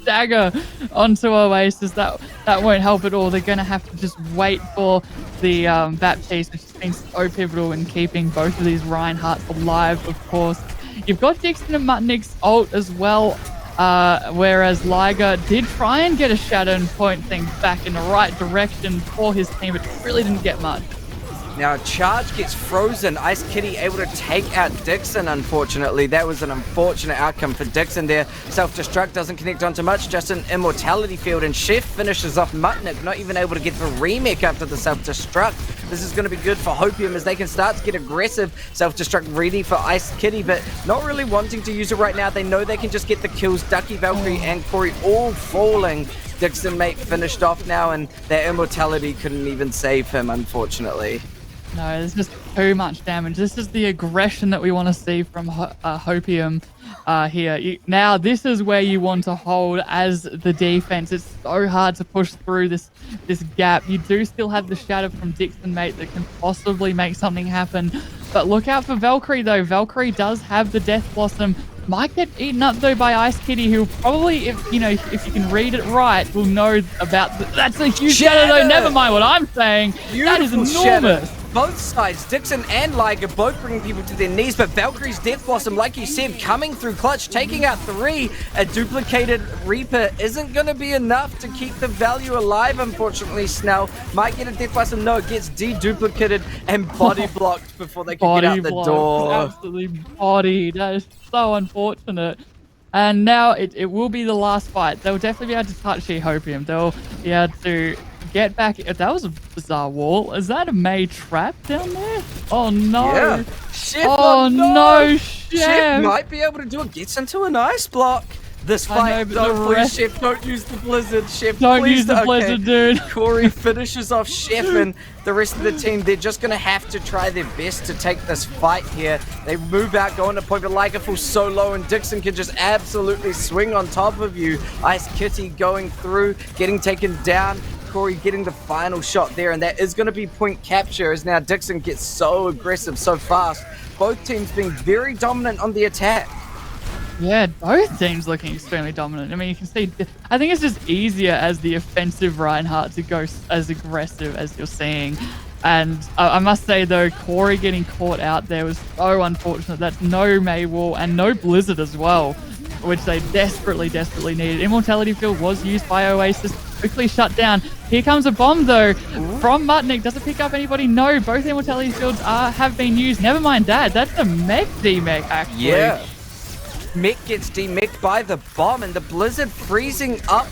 S7: Dagger onto Oasis. That won't help at all. They're going to have to just wait for the Baptiste, which has been so pivotal in keeping both of these Reinhardts alive, of course. You've got Dixon and Mutnik's ult as well, whereas Liger did try and get a shadow and point things back in the right direction for his team, but really didn't get much.
S6: Now, charge gets frozen. Ice Kitty able to take out Dixon, unfortunately. That was an unfortunate outcome for Dixon there. Self-destruct doesn't connect onto much, just an immortality field, and Chef finishes off Mutnik, not even able to get the remake after the self-destruct. This is going to be good for Hopium as they can start to get aggressive. Self-destruct ready for Ice Kitty, but not really wanting to use it right now. They know they can just get the kills. Ducky, Valkyrie, and Corey all falling. Dixon mate finished off now, and that immortality couldn't even save him, unfortunately.
S7: No, there's just too much damage. This is the aggression that we want to see from Hopium here. Now, this is where you want to hold as the defense. It's so hard to push through this gap. You do still have the shadow from Dixon, mate, that can possibly make something happen. But look out for Valkyrie, though. Valkyrie does have the Death Blossom. Might get eaten up, though, by Ice Kitty, who probably, if you can read it right, will know about... That's a huge shadow, though. Never mind what I'm saying. That is enormous.
S6: Shadow. Both sides, Dixon and Liger, both bringing people to their knees, but Valkyrie's Death Blossom, like you said, coming through clutch, taking out 3. A duplicated Reaper isn't going to be enough to keep the value alive, unfortunately. Snell might get a Death Blossom. No, it gets deduplicated and body blocked before they can get out the door.
S7: Absolutely bodied. That is so unfortunate. And now it will be the last fight. They'll definitely be able to touch here, Hopium. They'll be able to get back. That was a bizarre wall. Is that a May trap down there? Oh no.
S6: Yeah. Chef,
S7: oh no, Chef.
S6: Chef might be able to do it. Gets into an ice block. This fight, Chef, don't use the blizzard. Chef,
S7: don't use the blizzard, dude.
S6: Corey finishes off Chef, and the rest of the team, they're just going to have to try their best to take this fight here. They move out, go into point, but Liger falls so low, and Dixon can just absolutely swing on top of you. Ice Kitty going through, getting taken down. Corey getting the final shot there, and that is going to be point capture as now Dixon gets so aggressive so fast. Both teams being very dominant on the attack.
S7: Yeah, both teams looking extremely dominant. I mean, you can see, I think it's just easier as the offensive Reinhardt to go as aggressive as you're seeing. And I must say, though, Corey getting caught out there was so unfortunate. That's no May Wall and no Blizzard as well, which they desperately, desperately needed. Immortality Field was used by Oasis, quickly shut down. Here comes a bomb, though, from Mutnik. Does it pick up anybody? No, both Immortality Fields have been used. Never mind that. That's a mech D-mech, actually.
S6: Yeah. Mech gets demeched by the bomb, and the Blizzard freezing up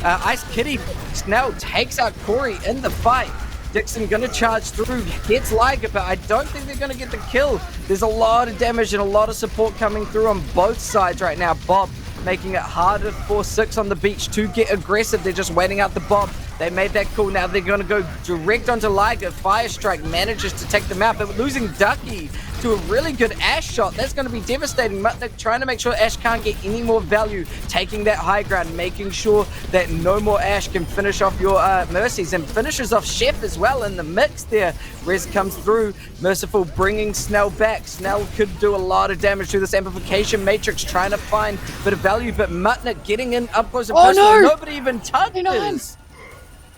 S6: Ice Kitty now takes out Corey in the fight. Dixon gonna charge through, gets Liger, but I don't think they're gonna get the kill. There's a lot of damage and a lot of support coming through on both sides right now. Bob making it harder for 6 on the beach to get aggressive. They're just waiting out the bomb. They made that call. Now they're going to go direct onto Liger. Fire Strike manages to take them out, but losing Ducky to a really good Ash shot. That's going to be devastating. Mutnik trying to make sure Ash can't get any more value, taking that high ground, making sure that no more Ash can finish off your Mercies, and finishes off Chef as well in the mix there. Rez comes through. Merciful bringing Snell back. Snell could do a lot of damage through this amplification matrix, trying to find a bit of value, but Mutnik getting in up close and personal.
S7: No!
S6: Nobody even touches.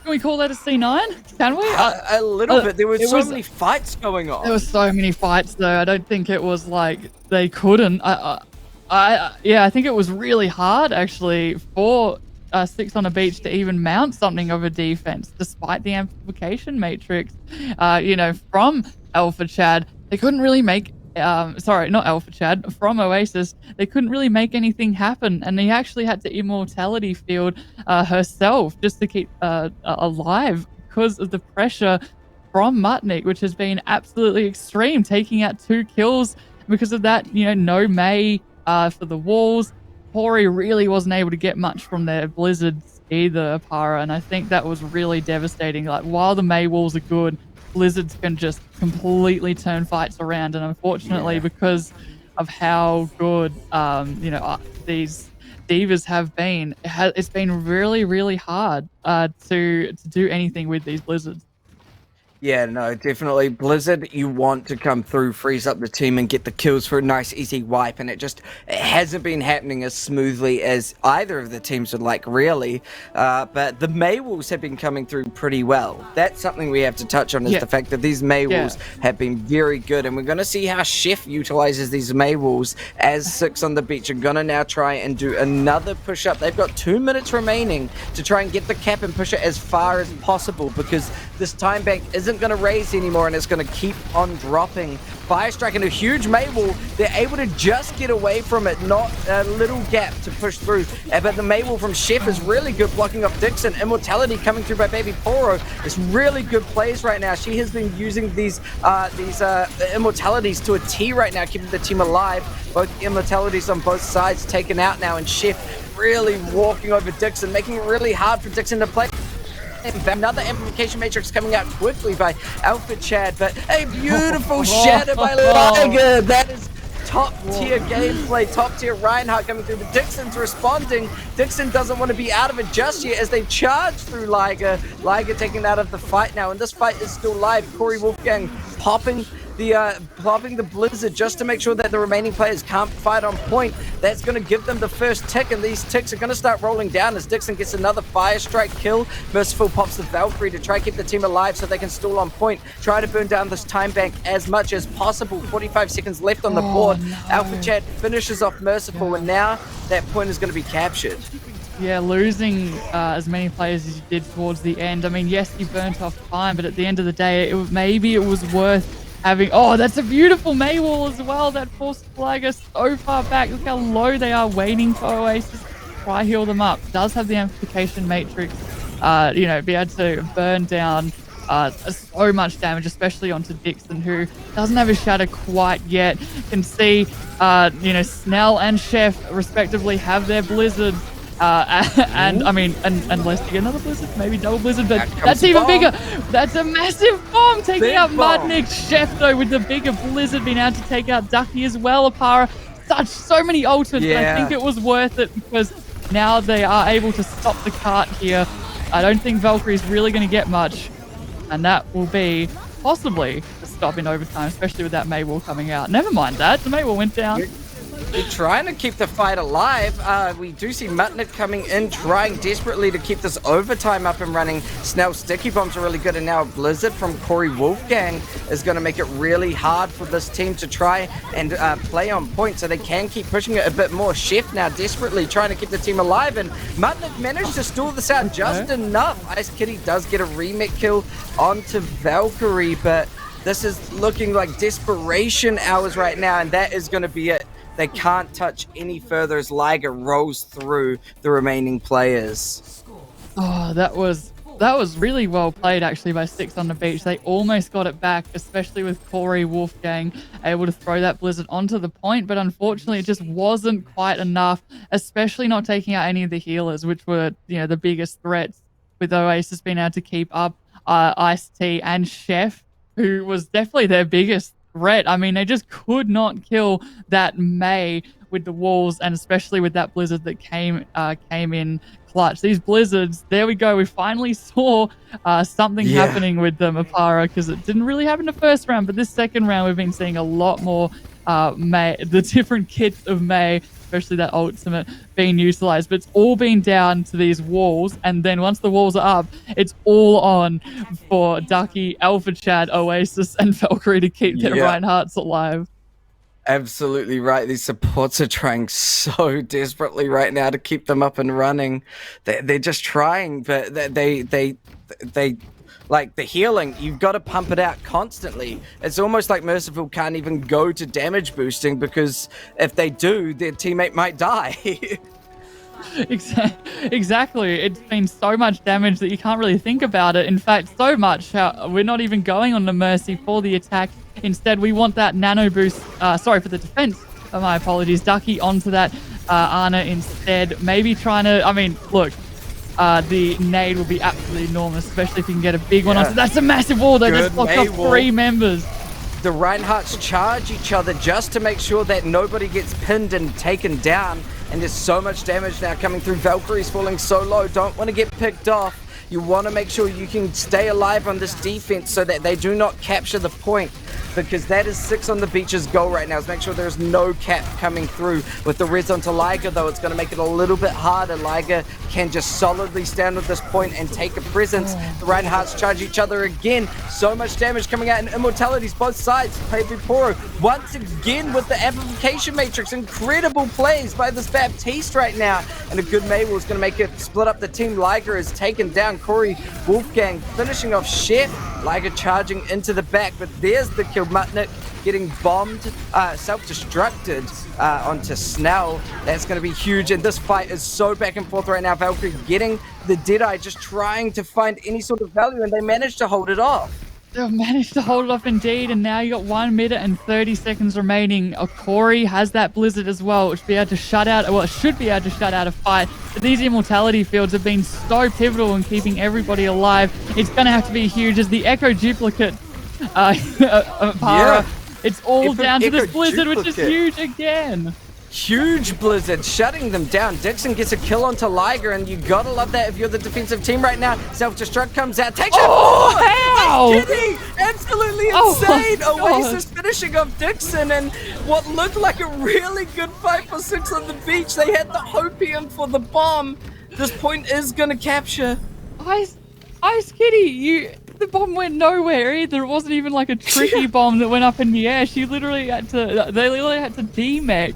S7: Can we call that a C9? Can we?
S6: A little bit. There were so many fights going on.
S7: There were so many fights, though. I don't think it was like they couldn't. Yeah, I think it was really hard, actually, for 6 on a beach to even mount something of a defense, despite the amplification matrix. From Alpha Chad, they couldn't really make. Sorry, not Alpha Chad, from Oasis, they couldn't really make anything happen, and they actually had to Immortality Field herself just to keep alive because of the pressure from Mutnik, which has been absolutely extreme, taking out 2 kills. Because of that, no May for the walls. Corey really wasn't able to get much from their Blizzards either, Oparer, and I think that was really devastating. Like, while the May walls are good, Blizzards can just completely turn fights around, and unfortunately, because of how good these divas have been, it's been really, really hard to do anything with these Blizzards.
S6: Yeah, no, definitely. Blizzard, you want to come through, freeze up the team, and get the kills for a nice, easy wipe, and it hasn't been happening as smoothly as either of the teams would like, really. But the Maywolves have been coming through pretty well. That's something we have to touch on, is the fact that these Maywolves have been very good, and we're going to see how Chef utilizes these Maywolves as 6 on the beach. Are going to now try and do another push-up. They've got 2 minutes remaining to try and get the cap and push it as far as possible, because this time bank isn't isn't going to raise anymore, and it's going to keep on dropping. Fire Strike and a huge Maywall. They're able to just get away from it, not a little gap to push through. But the Maywall from Chef is really good, blocking off Dixon. Immortality coming through by Baby Poro. It's really good plays right now. She has been using these Immortalities to a T right now, keeping the team alive. Both Immortalities on both sides taken out now, and Chef really walking over Dixon, making it really hard for Dixon to play. Another amplification matrix coming out quickly by Alpha Chad, but a beautiful shatter by Liger. That is top tier gameplay, top tier Reinhardt coming through, but Dixon's responding. Dixon doesn't want to be out of it just yet as they charge through Liger. Liger taken out of the fight now, and this fight is still live. Corey Wolfgang popping the blizzard just to make sure that the remaining players can't fight on point. That's going to give them the first tick, and these ticks are going to start rolling down as Dixon gets another Fire Strike kill. Merciful pops the Valkyrie to try and keep the team alive so they can stall on point. Try to burn down this time bank as much as possible. 45 seconds left on the board.
S7: No.
S6: Alpha Chad finishes off Merciful, and now that point is going to be captured.
S7: Yeah, losing as many players as you did towards the end. I mean, yes, you burnt off time, but at the end of the day, maybe it was worth having... Oh, that's a beautiful Maywall as well. That forced Flagger so far back. Look how low they are, waiting for Oasis to try heal them up. Does have the amplification matrix, be able to burn down so much damage, especially onto Dixon, who doesn't have a shatter quite yet. Can see, Snell and Chef respectively have their blizzards. And unless you get another blizzard, maybe double blizzard, but that's even bigger. That's a massive bomb taking out Mudnik. Chef though with the bigger blizzard being able to take out Ducky as well. Oparer, so many ultimates. Yeah. But I think it was worth it because now they are able to stop the cart here. I don't think Valkyrie's really going to get much, and that will be possibly a stop in overtime, especially with that Maywall coming out. Never mind that, the Maywall went down.
S6: They're trying to keep the fight alive. We do see Mutnik coming in, trying desperately to keep this overtime up and running. Snell's sticky bombs are really good, and now a blizzard from Corey Wolfgang is going to make it really hard for this team to try and play on point, so they can keep pushing it a bit more. Chef now desperately trying to keep the team alive, and Mutnik managed to stall this out just enough. Ice Kitty does get a remake kill onto Valkyrie, but this is looking like desperation hours right now, and that is going to be it. They can't touch any further as Liger rolls through the remaining players.
S7: Oh, that was really well played actually by Six on the Beach. They almost got it back, especially with Corey Wolfgang able to throw that blizzard onto the point, but unfortunately it just wasn't quite enough, especially not taking out any of the healers, which were the biggest threats, with Oasis being able to keep up Ice-T and Chef, who was definitely their biggest threat. I mean, they just could not kill that Mei with the walls, and especially with that blizzard that came in clutch. These blizzards, there we go. We finally saw something happening with them, Oparer, because it didn't really happen the first round, but this second round we've been seeing a lot more the different kits of Mei, especially that ultimate being utilized, but it's all been down to these walls, and then once the walls are up, it's all on for Ducky, Alpha Chad, Oasis, and Valkyrie to keep their Reinhardts alive.
S6: Absolutely right. These supports are trying so desperately right now to keep them up and running. They're just trying, but they like the healing, you've got to pump it out constantly. It's almost like Merciful can't even go to damage boosting, because if they do, their teammate might die.
S7: Exactly. It's been so much damage that you can't really think about it. In fact, so much we're not even going on the Mercy for the attack. Instead, we want that nano boost, for the defense. My apologies. Ducky onto that Ana instead. Maybe trying to, look, the nade will be absolutely enormous, especially if you can get a big one onto. That's a massive wall. They just blocked off 3 members.
S6: The Reinhardts charge each other just to make sure that nobody gets pinned and taken down. And there's so much damage now coming through. Valkyrie's falling so low. Don't want to get picked off. You want to make sure you can stay alive on this defense so that they do not capture the point, because that is Six on the Beach's goal right now, is make sure there's no cap coming through. With the res onto Liger, though, it's going to make it a little bit harder. Liger can just solidly stand with this point and take a presence. The Reinhardts charge each other again. So much damage coming out in immortalities both sides. Poro once again with the amplification matrix. Incredible plays by this Baptiste right now. And a good Mabel is going to make it split up the team. Liger is taken down. Corey Wolfgang finishing off Chef. Liger charging into the back, but there's the kill. Mutnik getting bombed, self-destructed onto Snell. That's going to be huge, and this fight is so back and forth right now. Valkyrie getting the Deadeye, just trying to find any sort of value, and they managed to hold it off.
S7: They've managed to hold it off indeed, and now you got 1 minute and 30 seconds remaining. Corey has that Blizzard as well, which should be able to shut out a fight. But these immortality fields have been so pivotal in keeping everybody alive. It's going to have to be huge as the Echo duplicate, Para. It's all down to this Blizzard, which is huge again.
S6: Huge Blizzard shutting them down. Dixon gets a kill onto Liger, and you gotta love that if you're the defensive team right now. Self-destruct comes out, takes it forward!
S7: How?
S6: I'm kidding! Absolutely insane! Oasis finishing off Dixon, and what looked like a really good 5-for-6 on the beach. They had the hopium for the bomb. This point is gonna capture.
S7: Ice Kitty, the bomb went nowhere either. It wasn't even like a tricky bomb that went up in the air. They literally had to demech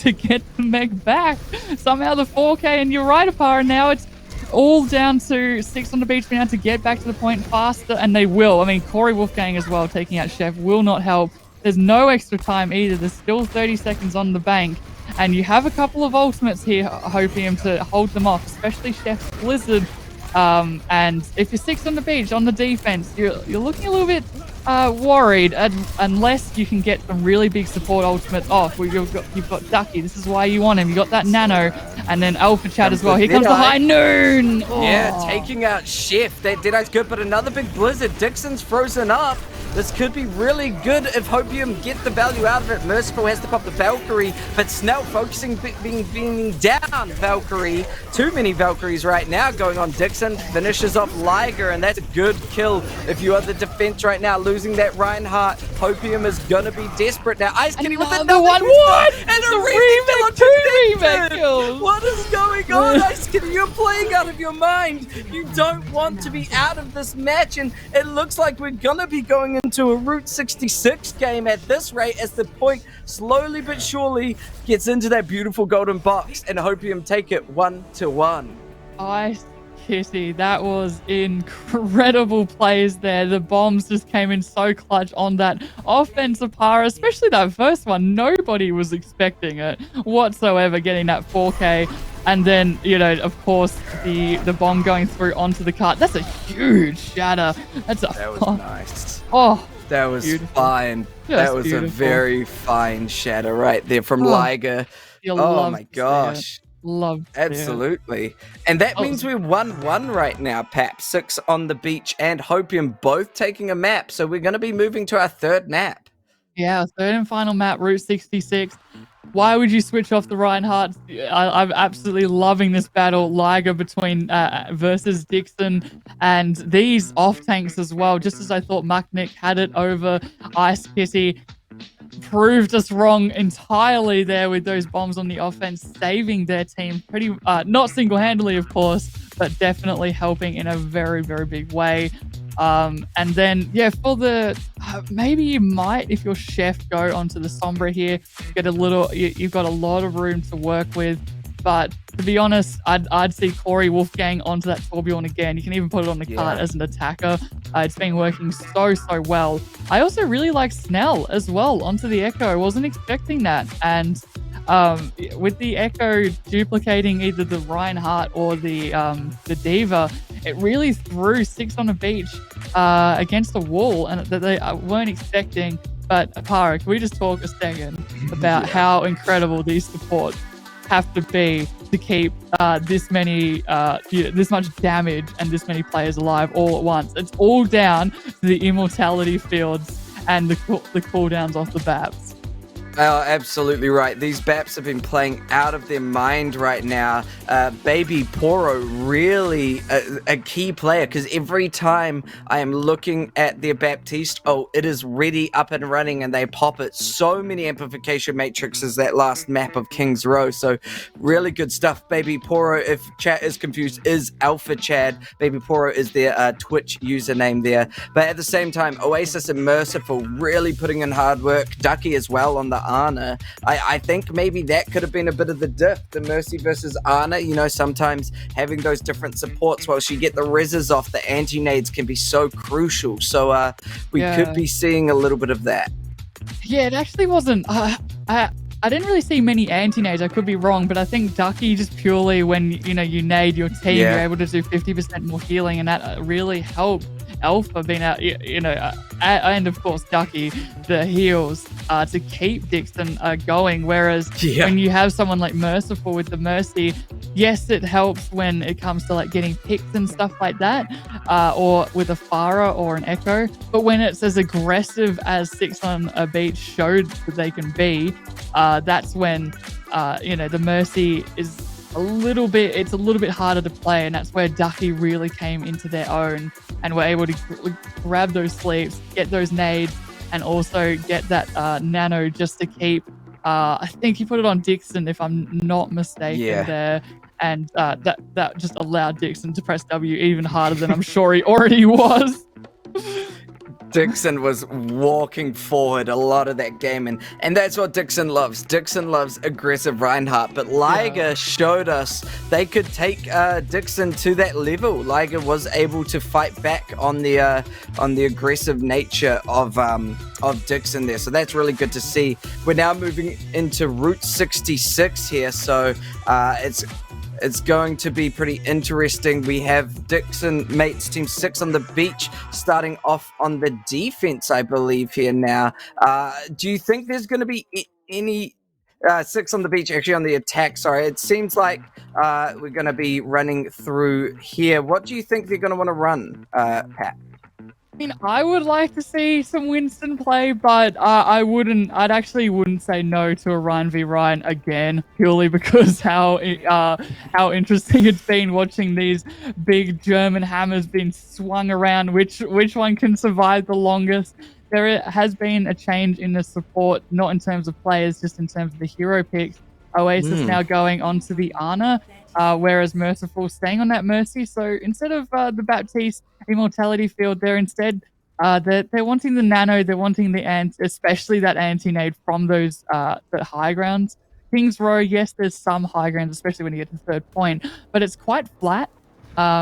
S7: to get the mech back. Somehow the 4K, and you're right, Oparer, now it's all down to 6 on the beach being able to get back to the point faster, and they will. I mean, Corey Wolfgang as well taking out Chef will not help. There's no extra time either. There's still 30 seconds on the bank, and you have a couple of ultimates here, Hopium, to hold them off, especially Chef's Blizzard. And if you're 6 on the beach on the defense, you're looking a little bit worried, unless you can get some really big support ultimates off. You've got Ducky. This is why you want him. You got that Nano, and then Alpha Chat as well. Here comes the High Noon.
S6: Yeah, taking out Chef. That Deadeye's good, but another big Blizzard. Dixon's frozen up. This could be really good if Hopium get the value out of it. Merciful has to pop the Valkyrie, but Snell focusing being down Valkyrie. Too many Valkyries right now going on Dixon. Finishes off Liger, and that's a good kill if you are the defense right now. Losing that Reinhardt, Hopium is gonna be desperate now. Ice Kitty with another one.
S7: What?
S6: And
S7: It's
S6: a
S7: remake, two remake kills.
S6: What is going on, Ice Kitty? You're playing out of your mind. You don't want to be out of this match, and it looks like we're gonna be going into a Route 66 game at this rate as the point slowly but surely gets into that beautiful golden box, and Hopium take it 1-1.
S7: Ice Kitty, that was incredible plays there. The bombs just came in so clutch on that offensive Para, especially that first one. Nobody was expecting it whatsoever, getting that 4K. And then, of course, the bomb going through onto the cart. That's a huge shatter. That
S6: was nice.
S7: Oh,
S6: that was
S7: beautiful.
S6: Fine. That was beautiful. A very fine shatter right there from Liger. Oh my gosh.
S7: Love
S6: absolutely. And that means we're 1-1 right now, Pap. 6 on the beach and Hopium both taking a map. So we're going to be moving to our third map.
S7: Yeah, third and final map, Route 66. Why would you switch off the Reinhardt? I'm absolutely loving this battle. Liger versus Dixon, and these off tanks as well. Just as I thought Mutnik had it over Ice Kitty, proved us wrong entirely there with those bombs on the offense, saving their team pretty, not single-handedly, of course, but definitely helping in a very, very big way. And then, yeah, for the, maybe you might, if your Chef, go onto the Sombra here, get a little, you've got a lot of room to work with. But to be honest, I'd see Corey Wolfgang onto that Torbjorn again. You can even put it on the cart as an attacker. It's been working so well. I also really like Snell as well onto the Echo. I wasn't expecting that. And with the Echo duplicating either the Reinhardt or the Diva, it really threw 6 on a beach against the wall, and that they weren't expecting. But Para, can we just talk a second about how incredible these supports have to be to keep this much damage and this many players alive all at once? It's all down to the immortality fields and the cooldowns off the Babs.
S6: Oh, absolutely right. These Baps have been playing out of their mind right now. Baby Poro, really a key player, because every time I am looking at their Baptiste, it is ready, up and running, and they pop it. So many amplification matrices, that last map of King's Row. So really good stuff. Baby Poro, if chat is confused, is Alpha Chad. Baby Poro is their Twitch username there. But at the same time, Oasis and Merciful really putting in hard work. Ducky as well on the Ana. I think maybe that could have been a bit of the diff, the Mercy versus Ana. You know, sometimes having those different supports whilst you get the reses off, the anti-nades can be so crucial. So we could be seeing a little bit of that.
S7: Yeah, it actually wasn't. I didn't really see many anti-nades. I could be wrong, but I think Ducky just purely when you nade your team, you're able to do 50% more healing, and that really helped Alpha being out, and of course Ducky, the heals to keep Dixon going. Whereas when you have someone like Merciful with the Mercy, yes, it helps when it comes to like getting picks and stuff like that, or with a Farah or an Echo. But when it's as aggressive as Six on a Beach showed that they can be, that's when the Mercy is a little bit harder to play, and that's where Ducky really came into their own and were able to grab those sleeps, get those nades, and also get that nano just to keep. I think he put it on Dixon, if I'm not mistaken, there, and that just allowed Dixon to press W even harder than I'm sure he already was.
S6: Dixon was walking forward a lot of that game, and that's what Dixon loves. Dixon loves aggressive Reinhardt, but Liger showed us they could take Dixon to that level. Liger was able to fight back on the aggressive nature of Dixon there, so that's really good to see. We're now moving into Route 66 here, so it's going to be pretty interesting. We have Dixon mates team 6 on the beach starting off on the defense, I believe, here now. Do you think there's going to be any 6 on the beach actually on the attack? Sorry, it seems like we're going to be running through here. What do you think they're going to want to run, Pat?
S7: I mean, I would like to see some Winston play, but I actually wouldn't say no to a Ryan v Ryan again, purely because how interesting it's been watching these big German hammers being swung around. Which one can survive the longest? There has been a change in the support, not in terms of players, just in terms of the hero picks. Oasis now going on to the Ana, whereas Merciful staying on that Mercy. So instead of the Baptiste Immortality field, they're wanting the Nano, they're wanting the especially that anti-nade from those the high grounds. King's Row, yes, there's some high grounds, especially when you get to third point, but it's quite flat.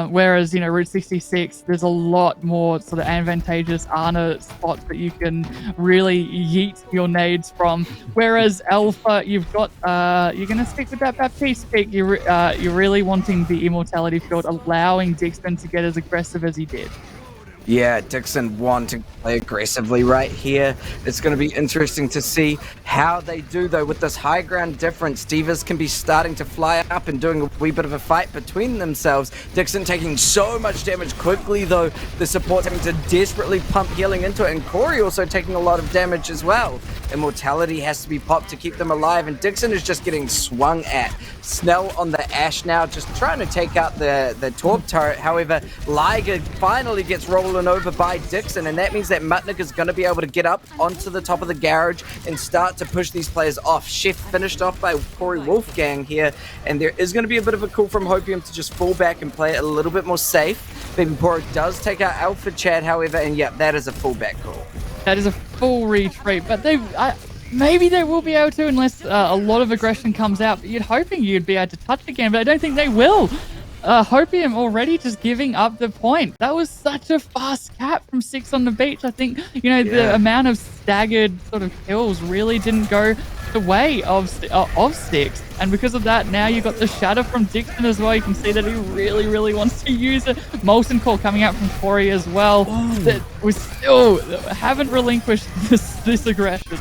S7: Whereas, Route 66, there's a lot more sort of advantageous Ana spots that you can really yeet your nades from. Whereas Alpha, you've got, you're going to stick with that Baptiste pick. You're really wanting the Immortality field, allowing Dixon to get as aggressive as he did.
S6: Yeah, Dixon wanting to play aggressively right here. It's going to be interesting to see how they do, though, with this high ground difference. Divas can be starting to fly up and doing a wee bit of a fight between themselves. Dixon taking so much damage quickly, though. The support having to desperately pump healing into it, and Corey also taking a lot of damage as well. Immortality has to be popped to keep them alive, and Dixon is just getting swung at. Snell on the Ash now, just trying to take out the Torp turret. However, Liger finally gets rolling over by Dixon, and that means that Mutnik is going to be able to get up onto the top of the garage and start to push these players off. Chef finished off by Corey Wolfgang here, and there is going to be a bit of a call from Hopium to just fall back and play it a little bit more safe. Baby Poro does take out Alpha Chad, however, and yeah, that is a fullback call.
S7: That is a full retreat, but maybe they will be able to, unless a lot of aggression comes out. But you're hoping you'd be able to touch again, but I don't think they will. Hopium already just giving up the point. That was such a fast cap from 6 on the beach. I think, the amount of staggered sort of kills really didn't go the way of 6. And because of that, now you've got the shatter from Dixon as well. You can see that he really, really wants to use it. Molten Core coming out from Corey as well. That we still haven't relinquished this aggression.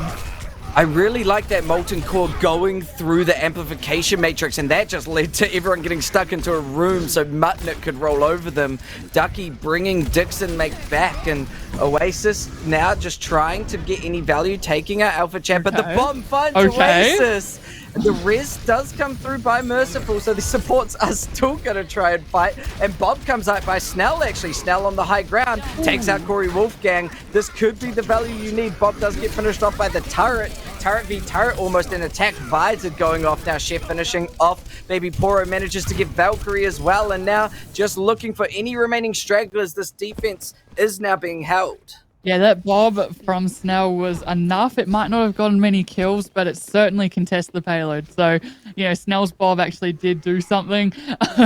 S6: I really like that Molten Core going through the amplification matrix, and that just led to everyone getting stuck into a room so Mutnik could roll over them. Ducky bringing Dixon Make back, and Oasis now just trying to get any value, taking out Alpha Champ, but the bomb finds Oasis. The res does come through by Merciful, so the supports are still going to try and fight. And Bob comes out by Snell, actually. Snell on the high ground, takes out Corey Wolfgang. This could be the value you need. Bob does get finished off by the turret. Turret v turret, almost an attack. Visor going off now. Chef finishing off. Baby Poro manages to get Valkyrie as well. And now just looking for any remaining stragglers. This defense is now being held.
S7: Yeah, that Bob from Snell was enough. It might not have gotten many kills, but it certainly contested the payload. So, you know, Snell's Bob actually did do something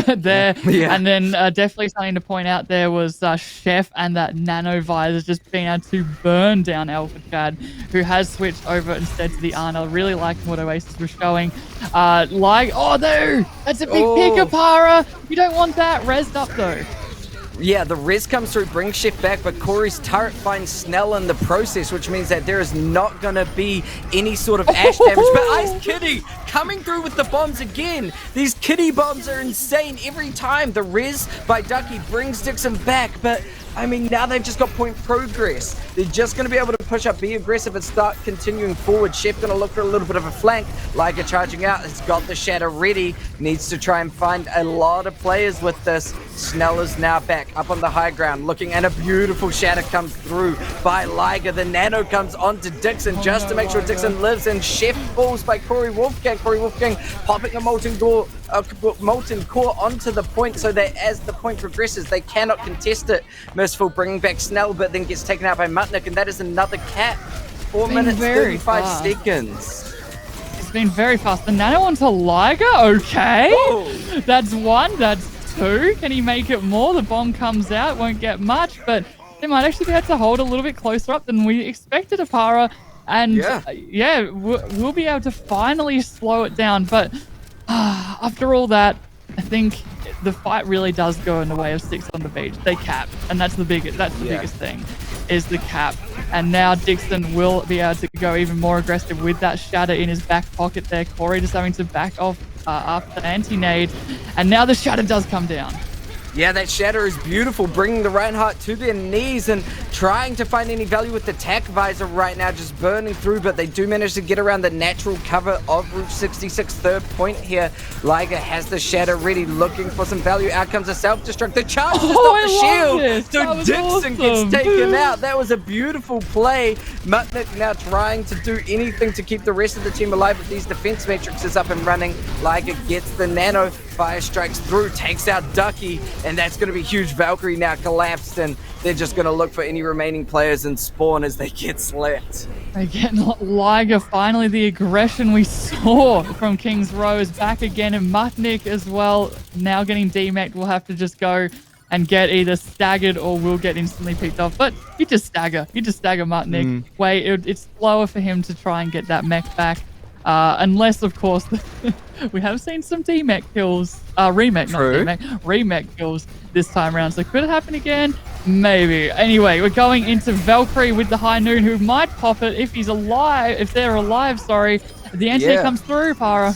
S7: there. Yeah. And then definitely something to point out there was Chef and that Nano Visor just being able to burn down Alpha Chad, who has switched over instead to the Arna. Really liking what Oasis was showing. Oh no! That's a big pick, Oparer! You don't want that. Rezzed up though.
S6: Yeah, the res comes through, brings Chef back, but Corey's turret finds Snell in the process, which means that there is not going to be any sort of Ash damage. But Ice Kitty coming through with the bombs again. These kitty bombs are insane every time. The res by Ducky brings Dixon back, but I mean, now they've just got point progress. They're just going to be able to push up, be aggressive, and start continuing forward. Chef going to look for a little bit of a flank. Liger charging out. Has got the shatter ready. Needs to try and find a lot of players with this. Snell is now back up on the high ground, looking at a beautiful shatter comes through by Liger. The nano comes onto Dixon just to make sure Dixon lives, and Chef falls by Corey Wolfgang. Corey Wolfgang popping a Molten Core onto the point so that as the point progresses, they cannot contest it. Merciful bringing back Snell, but then gets taken out by Mutnik, and that is another cap. 4 minutes, 35 seconds.
S7: It's been very fast. The nano onto Liger, okay. Ooh. That's one, that's two. Can he make it more? The bomb comes out, won't get much, but they might actually be able to hold a little bit closer up than we expected, Oparer. And yeah, we'll be able to finally slow it down. But after all that, I think the fight really does go in the way of 6 on the beach. They cap, and that's the biggest thing, is the cap. And now Dixon will be able to go even more aggressive with that shatter in his back pocket there. Corey just having to back off after the anti-nade, and now the shatter does come down.
S6: Yeah, that shatter is beautiful, bringing the Reinhardt to their knees and trying to find any value with the tack visor right now, just burning through, but they do manage to get around the natural cover of Route 66, third point here. Liger has the shatter ready, looking for some value. Out comes a self-destruct. The charge to stop the shield, so Dixon gets taken out. That was a beautiful play. Mutnik now trying to do anything to keep the rest of the team alive, but these defense matrices up and running. Liger gets the nano, fire strikes through, takes out Ducky, and that's going to be huge. Valkyrie now collapsed, and they're just going to look for any remaining players and spawn as they get slapped.
S7: Again, Liger, finally the aggression we saw from King's Row is back again, and Mutnik as well, now getting demeched. We'll have to just go and get either staggered or we'll get instantly picked off. But you just stagger Mutnik. It's slower for him to try and get that mech back. Unless, of course, we have seen some demech kills, remech kills this time around. So could it happen again? Maybe. Anyway, we're going into Valkyrie with the High Noon, who might pop it if he's alive. If they're alive, sorry. The anti comes through, Para.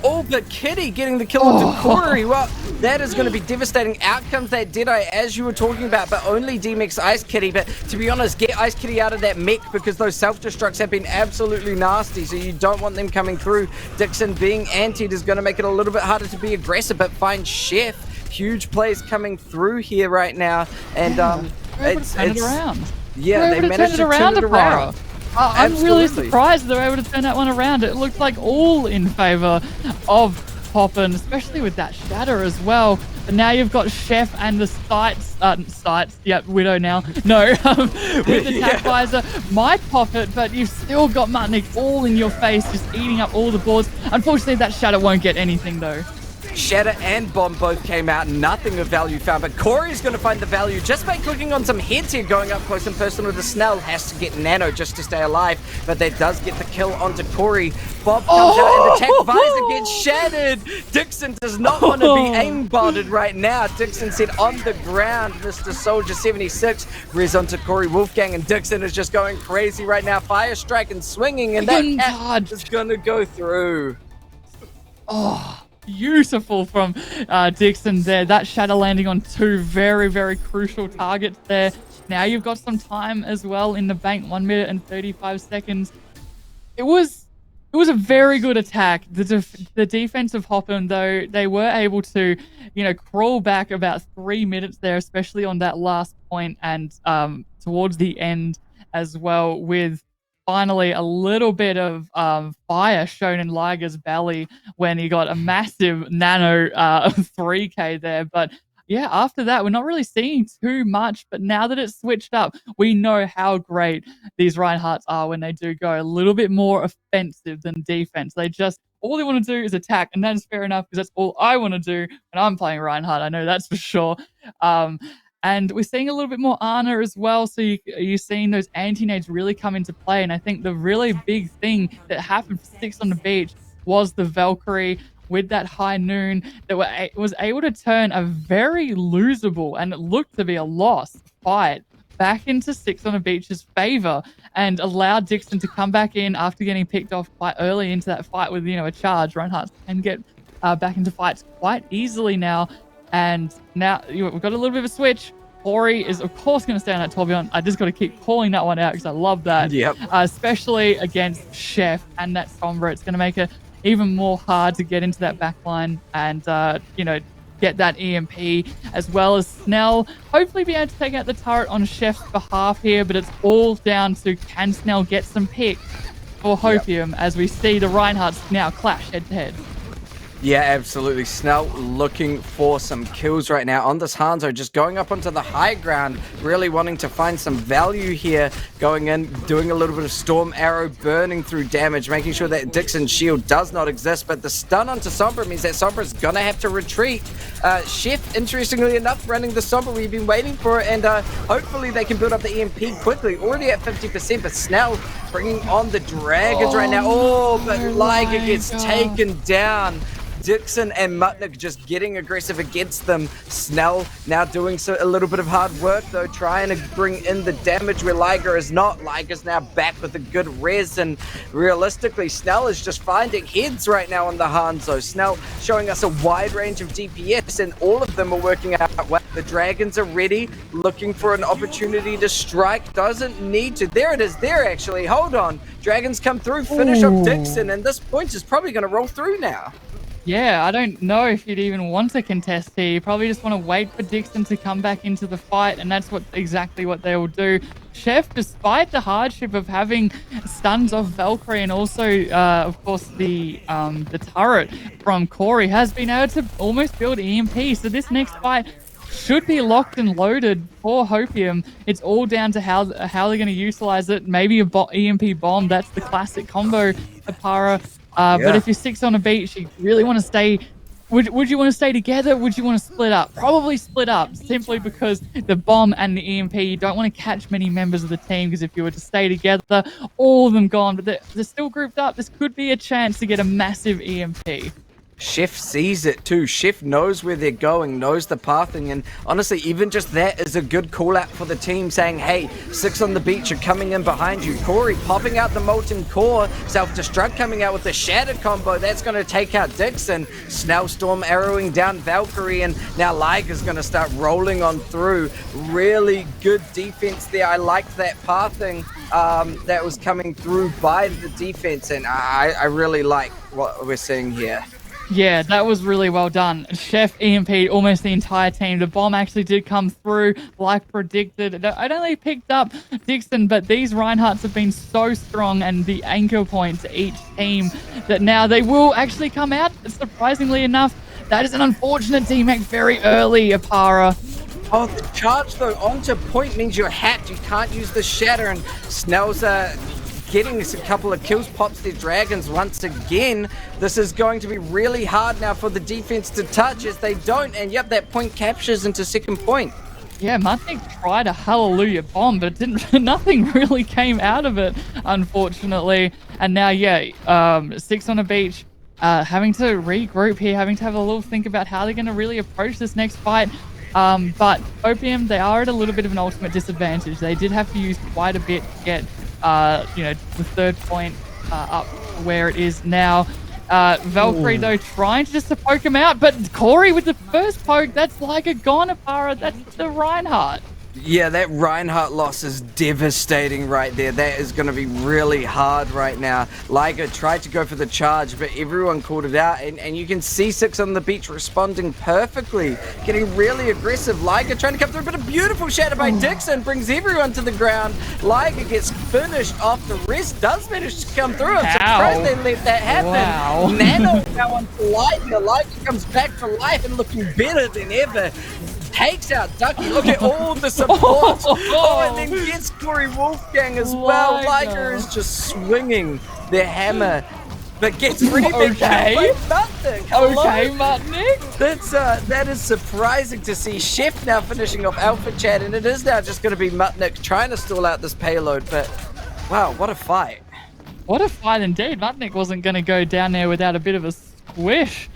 S6: Oh, but Kitty getting the kill onto Corey. Well, that is going to be devastating. Out comes that Deadeye, as you were talking about, but only demechs Ice Kitty. But to be honest, get Ice Kitty out of that mech, because those self-destructs have been absolutely nasty, so you don't want them coming through. Dixon being antied is going to make it a little bit harder to be aggressive, but find Chef. Huge plays coming through here right now. And it's
S7: around.
S6: Yeah, they managed to turn it around.
S7: I'm really surprised they were able to turn that one around. It looked like all in favor of Poppin, especially with that shatter as well. But now you've got Chef and the sights, Widow now. No, with the tap visor, might pop it, but you've still got Mutnik all in your face, just eating up all the boards. Unfortunately, that shatter won't get anything though.
S6: Shatter and Bomb both came out, nothing of value found, but Corey's going to find the value just by clicking on some heads here, going up close and personal to Snell, has to get Nano just to stay alive, but that does get the kill onto Corey. Bob comes out and the tech visor gets shattered. Dixon does not want to be aimbotted right now. Dixon said on the ground, Mr. Soldier 76, res onto Corey Wolfgang, and Dixon is just going crazy right now, fire strike and swinging, and that cat is going to go through.
S7: Oh, beautiful from Dixon there. That shatter landing on two very, very crucial targets there. Now you've got some time as well in the bank, 1 minute and 35 seconds. It was a very good attack. The defense of Hoppen, though, they were able to, crawl back about 3 minutes there, especially on that last point and towards the end as well, with finally a little bit of fire shown in Liger's belly when he got a massive nano 3k there. But yeah, after that, we're not really seeing too much, but now that it's switched up, we know how great these Reinhardts are when they do go a little bit more offensive than defense. All they want to do is attack, and that's fair enough because that's all I want to do when I'm playing Reinhardt. I know that's for sure. And we're seeing a little bit more Ana as well, so you're seeing those anti-nades really come into play. And I think the really big thing that happened for Six on the Beach was the Valkyrie with that high noon that was able to turn a very losable, and it looked to be a lost fight, back into Six on the Beach's favor and allowed Dixon to come back in after getting picked off quite early into that fight with, a charge. Reinhardt can get back into fights quite easily now. And now we've got a little bit of a switch. Corey is, of course, going to stay on that tourbillon. I just got to keep calling that one out because I love that.
S6: Yep.
S7: Especially against Chef and that Sombra. It's going to make it even more hard to get into that backline and, get that EMP, as well as Snell hopefully be able to take out the turret on Chef's behalf here. But it's all down to, can Snell get some picks for Hopium as we see the Reinhardts now clash head-to-head.
S6: Yeah, absolutely. Snell looking for some kills right now on this Hanzo, just going up onto the high ground, really wanting to find some value here, going in, doing a little bit of Storm Arrow, burning through damage, making sure that Dixon's shield does not exist, but the stun onto Sombra means that Sombra's gonna have to retreat. Chef, interestingly enough, running the Sombra we've been waiting for, and hopefully they can build up the EMP quickly, already at 50%, but Snell bringing on the Dragons right now. Oh, but Liger gets taken down. Dixon and Mutnik just getting aggressive against them. Snell now doing a little bit of hard work, though, trying to bring in the damage where Liger is not. Liger's now back with a good res, and realistically, Snell is just finding heads right now on the Hanzo. Snell showing us a wide range of DPS, and all of them are working out well. The Dragons are ready, looking for an opportunity to strike. Doesn't need to. There it is, there actually. Hold on. Dragons come through, finish off Dixon, and this point is probably going to roll through now.
S7: Yeah, I don't know if you'd even want to contest here. You probably just want to wait for Dixon to come back into the fight, and that's exactly what they will do. Chef, despite the hardship of having stuns off Valkyrie and also, of course, the turret from Corey, has been able to almost build EMP. So this next fight should be locked and loaded for Hopium. It's all down to how they're going to utilize it. Maybe a EMP bomb. That's the classic combo, Oparer. But if you're Six on a Beach, you really want to stay. Would you want to stay together? Would you want to split up? Probably split up, simply because the bomb and the EMP, you don't want to catch many members of the team, because if you were to stay together, all of them gone, but they're still grouped up. This could be a chance to get a massive EMP.
S6: Chef sees it too. Chef knows where they're going, knows the pathing, and honestly, even just that is a good call out for the team, saying, hey, Six on the Beach are coming in behind you. Corey popping out the Molten Core, self-destruct coming out with the Shattered combo. That's going to take out Dixon. Snell Storm arrowing down Valkyrie, and now Liger's going to start rolling on through. Really good defense there. I liked that pathing that was coming through by the defense, and I really like what we're seeing here.
S7: Yeah, that was really well done. Chef EMP'd almost the entire team. The bomb actually did come through like predicted. It only picked up Dixon, but these Reinhardts have been so strong and the anchor point to each team that now they will actually come out, surprisingly enough. That is an unfortunate teammate very early, Oparer.
S6: Oh, the charge though onto point means you're hacked. You can't use the shatter, and Snell's getting a couple of kills, pops their dragons once again. This is going to be really hard now for the defense to touch as they don't, and yep, that point captures into second point.
S7: Yeah, Mutnik tried a hallelujah bomb, but nothing really came out of it, unfortunately. And now, yeah, 6 on a beach, having to regroup here, having to have a little think about how they're going to really approach this next fight. But Opium, they are at a little bit of an ultimate disadvantage. They did have to use quite a bit to get, the third point up where it is now. Valkyrie, though, trying just to poke him out, but Corey with the first poke, that's like a gone Oparer. That's the Reinhardt.
S6: Yeah, that Reinhardt loss is devastating right there. That is going to be really hard right now. Liger tried to go for the charge, but everyone called it out. And you can see 6 on the beach responding perfectly, getting really aggressive. Liger trying to come through, but a beautiful shatter by Dixon brings everyone to the ground. Liger gets finished off. The rest does manage to come through. I'm surprised they let that happen.
S7: Wow.
S6: Nano now onto Liger. Liger comes back to life and looking better than ever. Takes out Ducky. Look at all the support. And then gets Corey Wolfgang as well. Liger is just swinging their hammer, but gets really big by Mutnik.
S7: Okay, Mutnik.
S6: That is surprising to see. Chef now finishing off Alpha Chat, and it is now just going to be Mutnik trying to stall out this payload. But wow, what a fight!
S7: What a fight indeed. Mutnik wasn't going to go down there without a bit of a squish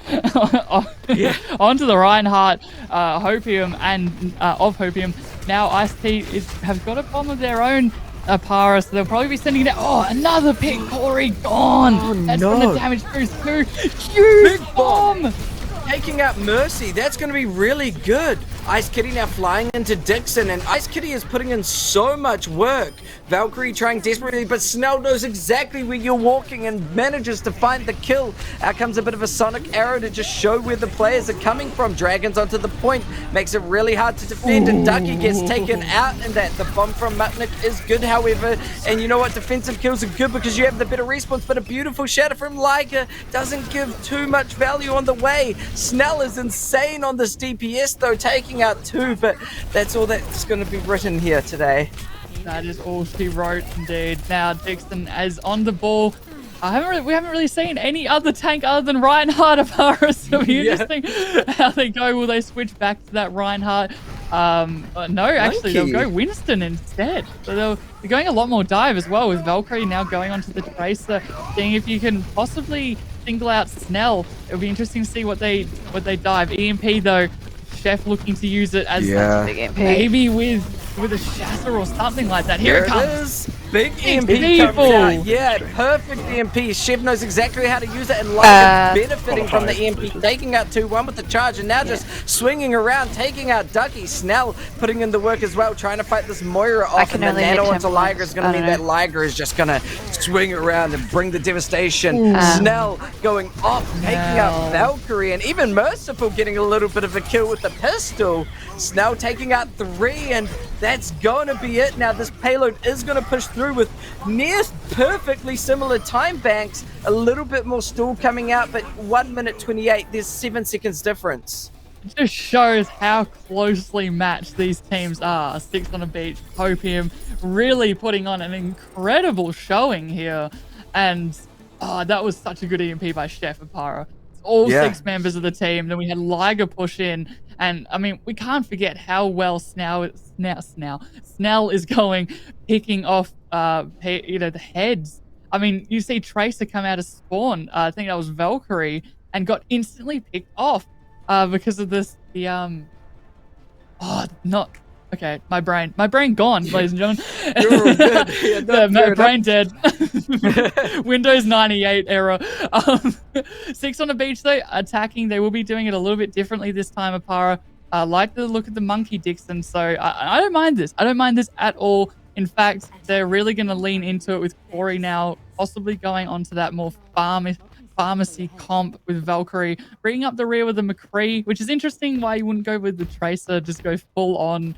S7: onto the Reinhardt. Hopium and of Hopium. Now Ice-T have got a bomb of their own, Oparer, so they'll probably be sending it out. Oh, another pick. Corey gone. That's from the damage boost too. Huge bomb.
S6: Taking out Mercy, that's going to be really good. Ice Kitty now flying into Dixon, and Ice Kitty is putting in so much work. Valkyrie trying desperately, but Snell knows exactly where you're walking and manages to find the kill. Out comes a bit of a sonic arrow to just show where the players are coming from. Dragons onto the point, makes it really hard to defend, and Ducky gets taken out in that. The bomb from Mutnik is good, however, and you know what? Defensive kills are good because you have the better respawns, but a beautiful shatter from Liger doesn't give too much value on the way. Snell is insane on this DPS though, taking out 2, but that's all that's going to be written here today.
S7: That is all she wrote indeed. Now Dixon is on the ball. We haven't really seen any other tank other than Reinhardt Oparer, so it'll be interesting how they go. Will they switch back to that Reinhardt? No, actually, they'll go Winston instead. So they're going a lot more dive as well, with Valkyrie now going onto the Tracer, seeing if you can possibly single out Snell. It'll be interesting to see what they dive. EMP though, Chef looking to use it as maybe with a shatter or something like that. Here it comes.
S6: Big EMP comes out. Yeah, perfect EMP. Chef knows exactly how to use it, and Liger benefiting from the EMP, taking out 2-1 with the charge, and now just swinging around, taking out Ducky. Snell putting in the work as well, trying to fight this Moira off, and the nano onto Liger is going to mean that Liger is just going to swing around and bring the devastation. Snell going off, taking out Valkyrie, and even Merciful getting a little bit of a kill with the pistol. Snell taking out 3, and that's going to be it. Now this payload is going to push through with near perfectly similar time banks. A little bit more stall coming out, but 1 minute 28, there's 7 seconds difference.
S7: It just shows how closely matched these teams are. 6 on a beach, Hopium really putting on an incredible showing here. And that was such a good EMP by Chef Oparer. All 6 members of the team. Then we had Liger push in, and I mean, we can't forget how well Snell is going, picking off the heads. I mean, you see Tracer come out of spawn. I think that was Valkyrie, and got instantly picked off because of this. Okay, my brain gone, ladies and gentlemen.
S6: You're good.
S7: My brain dead. Windows 98 error. 6 on the beach though, attacking. They will be doing it a little bit differently this time, Oparer. I like the look of the monkey Dixon, so I don't mind this. I don't mind this at all. In fact, they're really going to lean into it with Corey now, possibly going onto that more pharmacy comp with Valkyrie, bringing up the rear with the McCree, which is interesting why you wouldn't go with the Tracer, just go full on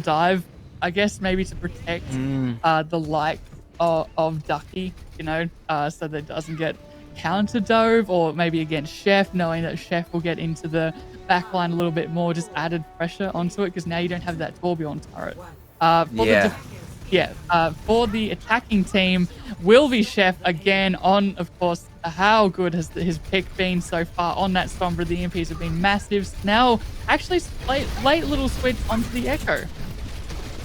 S7: dive. I guess maybe to protect the light of Ducky, so that it doesn't get counter dove, or maybe against Chef, knowing that Chef will get into the backline a little bit more, just added pressure onto it, because now you don't have that Torbjorn turret. for the attacking team will be Chef again on, of course, how good has his pick been so far on that Sombra? The EMPs have been massive. Now, actually, late little switch onto the Echo.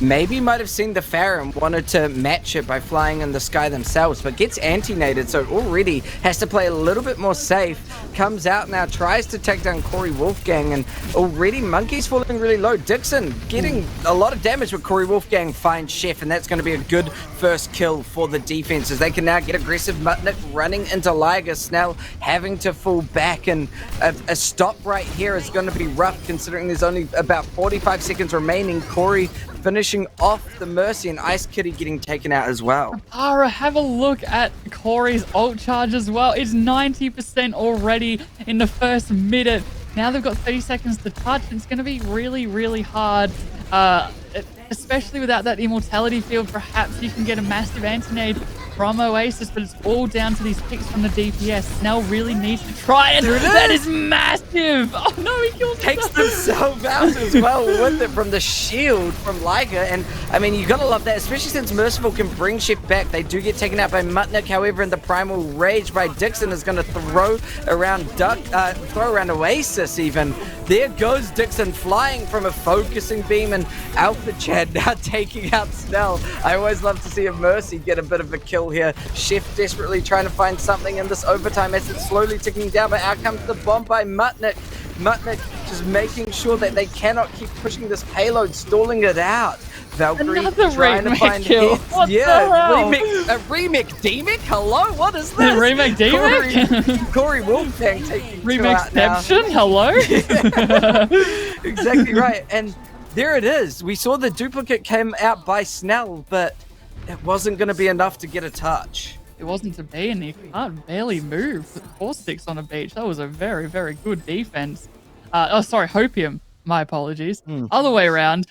S6: Maybe might have seen the Pharah, wanted to match it by flying in the sky themselves, but gets anti-nated, so already has to play a little bit more safe. Comes out now, tries to take down Corey Wolfgang, and already Monkey's falling really low. Dixon getting a lot of damage, but Corey Wolfgang finds Chef, and that's going to be a good first kill for the defenses. They can now get aggressive. Mutnik running into Liger, Snell having to fall back, and a stop right here is going to be rough considering there's only about 45 seconds remaining. Corey finishing off the Mercy, and Ice Kitty getting taken out as well.
S7: Oparer, have a look at Corey's ult charge as well. It's 90% already in the first minute. Now they've got 30 seconds to touch, and it's going to be really, really hard. Especially without that immortality field. Perhaps you can get a massive anti-nade from Oasis, but it's all down to these picks from the DPS. Snell really needs to try, and that is massive. Oh no, he kills
S6: Takes himself out as well with it from the shield from Liger, and I mean, you gotta love that, especially since Merciful can bring Chef back. They do get taken out by Mutnik, however, and the Primal Rage by Dixon is gonna throw around Oasis even. There goes Dixon flying from a focusing beam, and Alpha Chad now taking out Snell. I always love to see a Mercy get a bit of a kill here. Chef desperately trying to find something in this overtime as it's slowly ticking down, but out comes the bomb by Mutnik. Mutnik just making sure that they cannot keep pushing this payload, stalling it out. Valkyrie
S7: Another
S6: trying to find
S7: kill.
S6: hits.
S7: What the hell?
S6: Remake D-Mic? Hello? What is this?
S7: Remake D-Mic?
S6: Corey Wolfgang taking
S7: Remake Steption? Hello?
S6: Exactly right. And there it is. We saw the duplicate came out by Snell, but it wasn't going to be enough to get a touch.
S7: It wasn't to be, and he can't barely move. 4-6 on a beach. That was a very, very good defense. Oh, sorry, Hopium. My apologies. Other way around.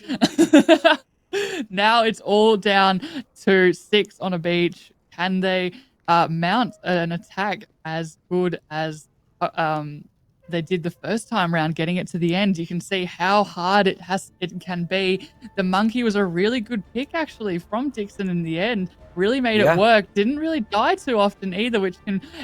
S7: Now it's all down to 6 on a beach. Can they mount an attack as good as they did the first time round, getting it to the end? You can see how hard it can be. The Monkey was a really good pick actually from Dixon in the end. Really made it work. Didn't really die too often either, which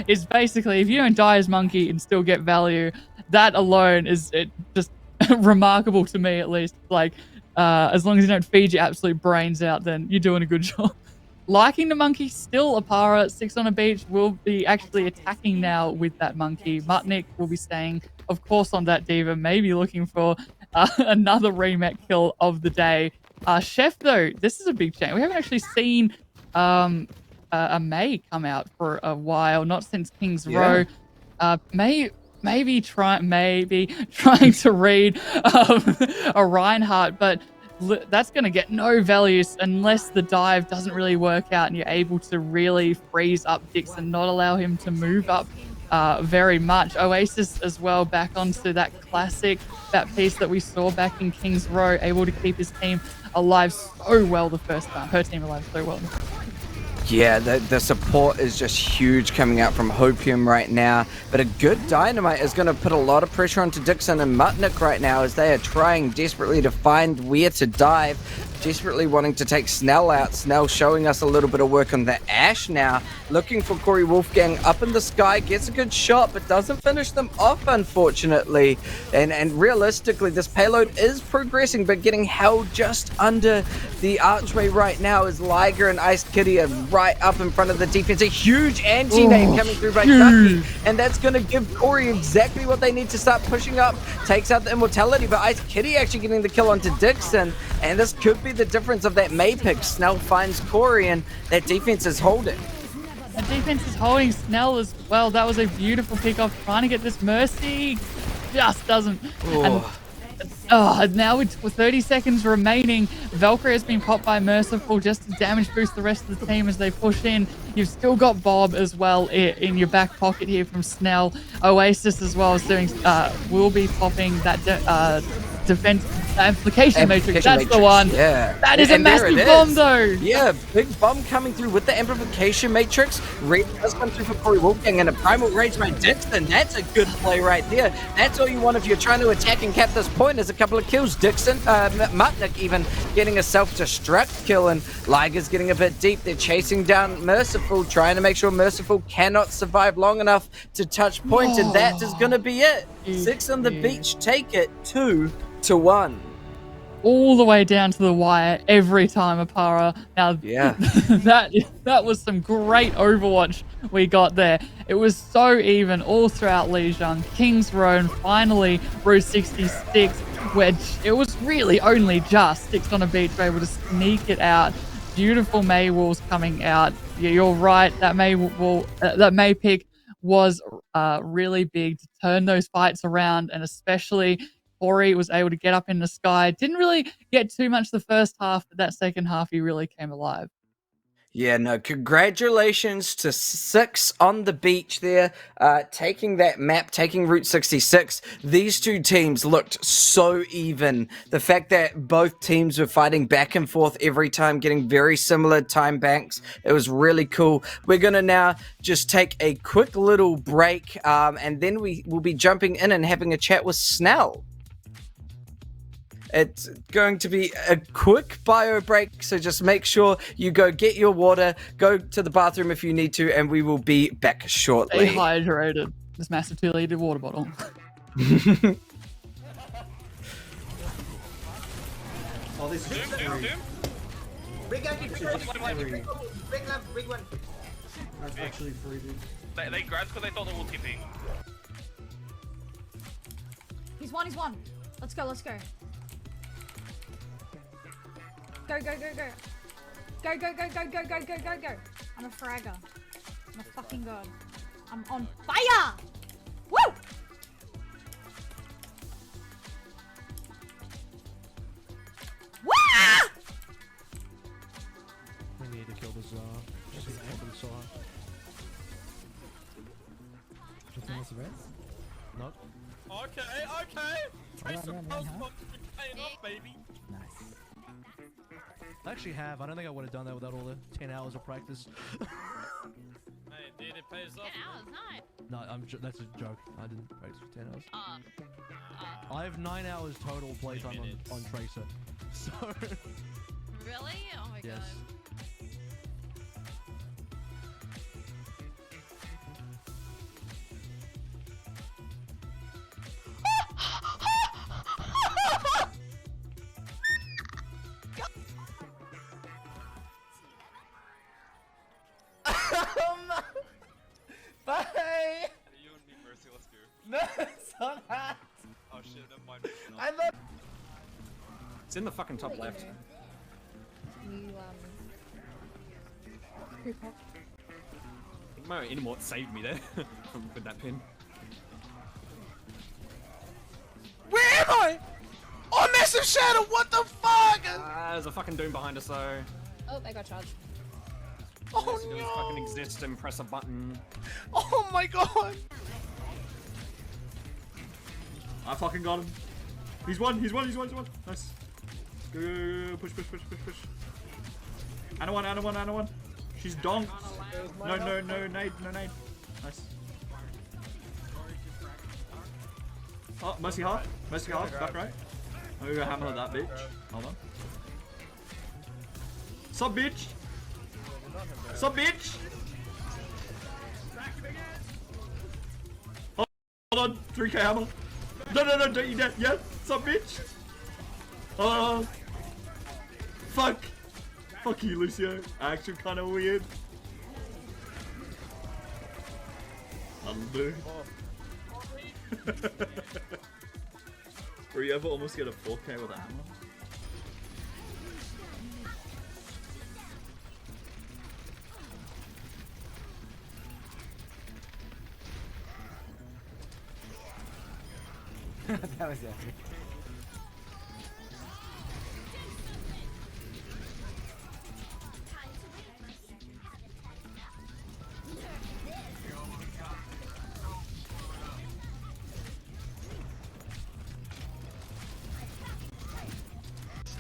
S7: is basically, if you don't die as Monkey and still get value, that alone is just remarkable to me, at least. Like, as long as you don't feed your absolute brains out, then you're doing a good job. Liking the Monkey still. Oparer, 6 on a beach, will be actually attacking now with that Monkey. Mutnik will be staying, of course, on that Diva, maybe looking for another rematch kill of the day. Chef, though, this is a big change. We haven't actually seen a May come out for a while, not since King's Row. Maybe trying to read a Reinhardt, but that's going to get no values unless the dive doesn't really work out and you're able to really freeze up Dixon, not allow him to move up very much. Oasis as well, back onto that classic, that piece that we saw back in King's Row, able to keep his team alive so well the first time. Her team alive so well.
S6: Yeah, the support is just huge coming out from Hopium right now, but a good Dynamite is going to put a lot of pressure onto Dixon and Mutnik right now as they are trying desperately to find where to dive, desperately wanting to take Snell out. Snell showing us a little bit of work on the Ash now, looking for Corey Wolfgang up in the sky, gets a good shot, but doesn't finish them off, unfortunately. And realistically, this payload is progressing, but getting held just under the archway right now as Liger and Ice Kitty are right up in front of the defense. A huge anti-nade coming through by Ducky, and that's going to give Corey exactly what they need to start pushing up. Takes out the immortality, but Ice Kitty actually getting the kill onto Dixon, and this could be the difference of that May pick. Snell finds Corey, and that defense is holding.
S7: The defense is holding Snell as well. That was a beautiful pick off, trying to get this Mercy. Just doesn't. And now with 30 seconds remaining, Valkyrie has been popped by Merciful just to damage boost the rest of the team as they push in. You've still got Bob as well in your back pocket here from Snell. Oasis as well is doing, will be popping that defense Amplification Matrix, that's the one.
S6: Yeah.
S7: That is a
S6: And there
S7: massive
S6: it
S7: bomb
S6: is.
S7: though.
S6: Yeah, big bomb coming through with the amplification matrix. Red does come through for Corey Wolfgang and a primal rage by Dixon. That's a good play right there. That's all you want if you're trying to attack and cap this point is a couple of kills. Dixon, Mutnik even getting a self-destruct kill, and Liger's getting a bit deep. They're chasing down Merciful, trying to make sure Merciful cannot survive long enough to touch point, and that is going to be it. 6 on the beach, take it 2-1.
S7: All the way down to the wire every time, Oparer. Now,
S6: yeah,
S7: that was some great Overwatch we got there. It was so even all throughout Lijiang, King's Row, and finally Route 66, where it was really only just 6 on a beach were able to sneak it out. Beautiful May walls coming out. Yeah, you're right. That May pick was really big to turn those fights around, and especially Corey was able to get up in the sky. Didn't really get too much the first half, but that second half he really came alive.
S6: Yeah, no, congratulations to 6 on the beach there, taking that map, taking Route 66. These two teams looked so even. The fact that both teams were fighting back and forth every time, getting very similar time banks, it was really cool. We're going to now just take a quick little break, and then we will be jumping in and having a chat with Snell. It's going to be a quick bio break, so just make sure you go get your water, go to the bathroom if you need to, and we will be back shortly.
S7: Stay hydrated. This massive 2-liter water bottle.
S11: Oh, this is free.
S13: Big one.
S11: That's actually free, dude.
S13: They grabbed because they thought they were tipping.
S5: He's one. Let's go. Go. Go. I'm a fragger. I'm a fucking god. I'm on fire! Woo! Wah!
S12: We need to kill the Czar. Just kill the Czar. Nope.
S13: Okay. Tracer pulse box paying off, baby.
S12: I actually have. I don't think I would have done that without all the 10 hours of practice.
S13: Hey, dude, it pays off.
S5: 10 hours, nice.
S12: No, that's a joke. I didn't practice for 10 hours. I have 9 hours total playtime on Tracer. So.
S5: Really? Oh my
S12: yes.
S5: god.
S6: Bye!
S4: You and me, Mercy, let's go.
S6: No, it's not that.
S4: Oh shit, never mind.
S6: I love.
S3: It's in the fucking top left. My Inamort saved me there with that pin.
S6: Where am I? Oh, massive shadow! What the fuck?
S3: There's a fucking Doom behind us though.
S5: Oh, they got charged.
S6: Oh
S3: no! Fucking exist and press a button.
S6: Oh my god!
S2: I fucking got him. He's one. Nice. Go. Push. Anna one. She's donked. No nade. Nice. Oh, Mercy half, back right. I'm gonna hammer that bitch. Hold on. Sup, bitch? Hold on, 3k hammer. No, don't eat that yet. Sup, bitch? Fuck you, Lucio. Action kinda weird. Undo. Were you ever almost get a 4k with a hammer?
S6: That was epic.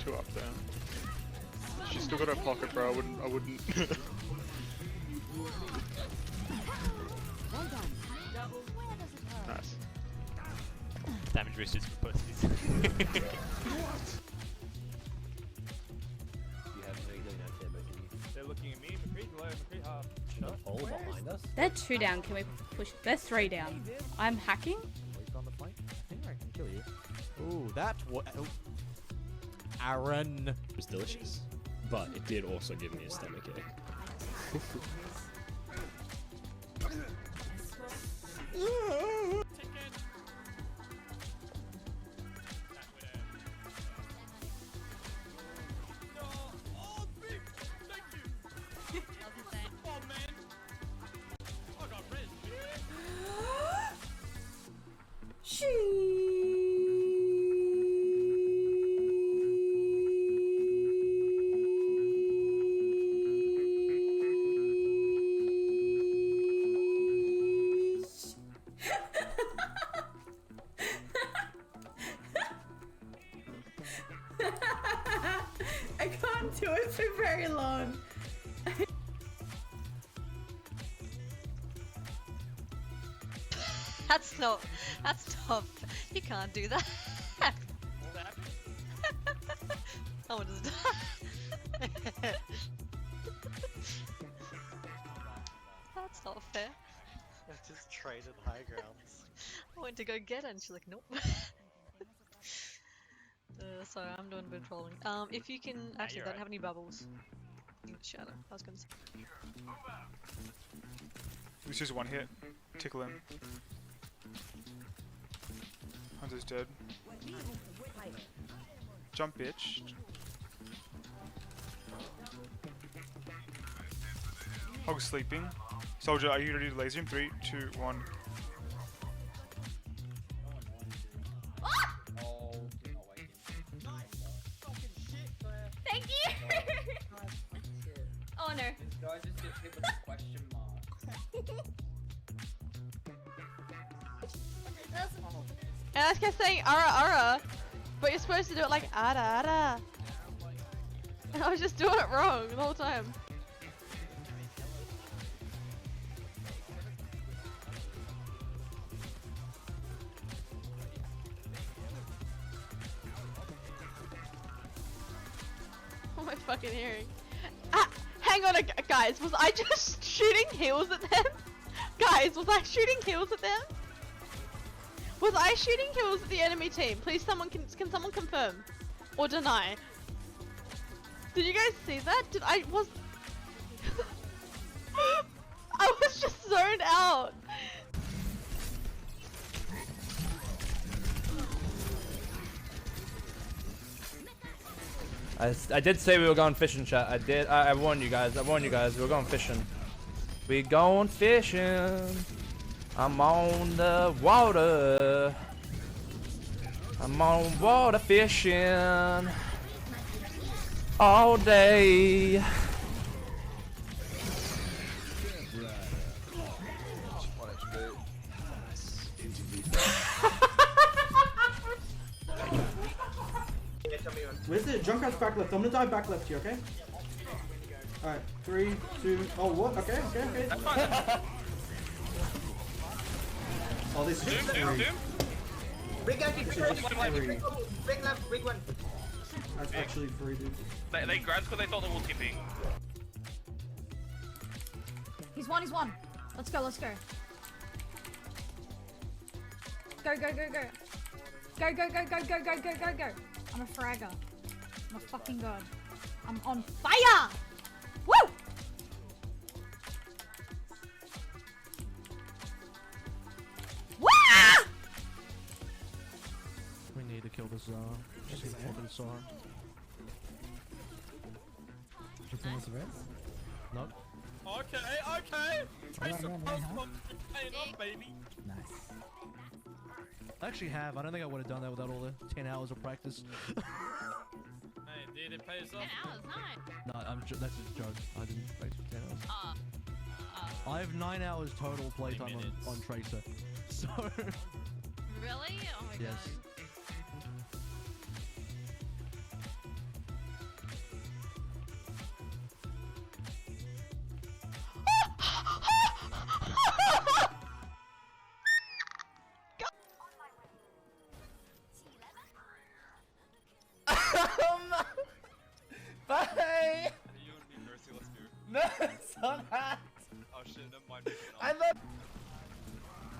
S1: two up there. She's still got her pocket, bro. I wouldn't. Nice.
S13: Damage boosters for pussies. They're looking at me. McCree's low. McCree half. Shut.
S3: All behind us.
S8: They're 2 down. Can we push? They're 3 down. I'm hacking.
S3: Wait on the flank. I think I can kill you. Ooh, that was. Oh. Aaron. It was delicious, but it did also give me a stomach ache.
S5: I can't do it for very long.
S8: That's tough. You can't do that. Oh, it is. That's not fair.
S14: I just traded high grounds.
S8: I went to go get it and she's like, nope. Sorry, I'm doing a bit of trolling. If you can, actually, don't have any bubbles. Shadow, I was gonna say.
S9: This is one hit. Tickle him. Hunter's dead. Jump, bitch. Hog's sleeping. Soldier, are you ready to laser him? 3, 2, 1.
S5: Thank you! Oh no.
S10: This guy just gets hit with a question mark.
S8: And I kept saying ara, but you're supposed to do it like ara. And I was just doing it wrong the whole time. What am I fucking hearing? Ah, hang on, guys. Was I just shooting heals at them? Guys, was I shooting heals at them? Was I shooting heals at the enemy team? Please, someone can someone confirm or deny? Did you guys see that? Did I was? I was just zoned out.
S10: I did say we were going fishing, chat. I did. I warned you guys. We were going fishing. We going fishing. I'm on the water. I'm on water fishing all day.
S11: Where's the Junkrat's back left? I'm gonna dive back left here, okay? Alright, 3, 2, oh what? Okay. Oh, this is just free.
S14: Big guy, big one.
S11: That's actually free, dude.
S13: They grabbed because they thought they were tipping.
S5: He's one. Let's go. Go. Go. I'm a fragger. I'm a fucking god. I'm on fire! Woo! Wah!
S12: We need to kill this just get over the Zara. Nope.
S13: Okay. Trace the pulse bomb paying off, baby.
S12: Nice. I actually have. I don't think I would have done that without all the 10 hours of practice.
S13: Hey, dude, it pays off.
S8: 10 hours, nice.
S12: No, that's a joke. I didn't practice for 10 hours. I have 9 hours total playtime on Tracer. So.
S8: Really? Oh my
S12: yes.
S8: god.
S10: Bye!
S4: You and me, Mercy, let's go.
S10: No, it's not that.
S4: Oh shit, never mind.
S10: I love.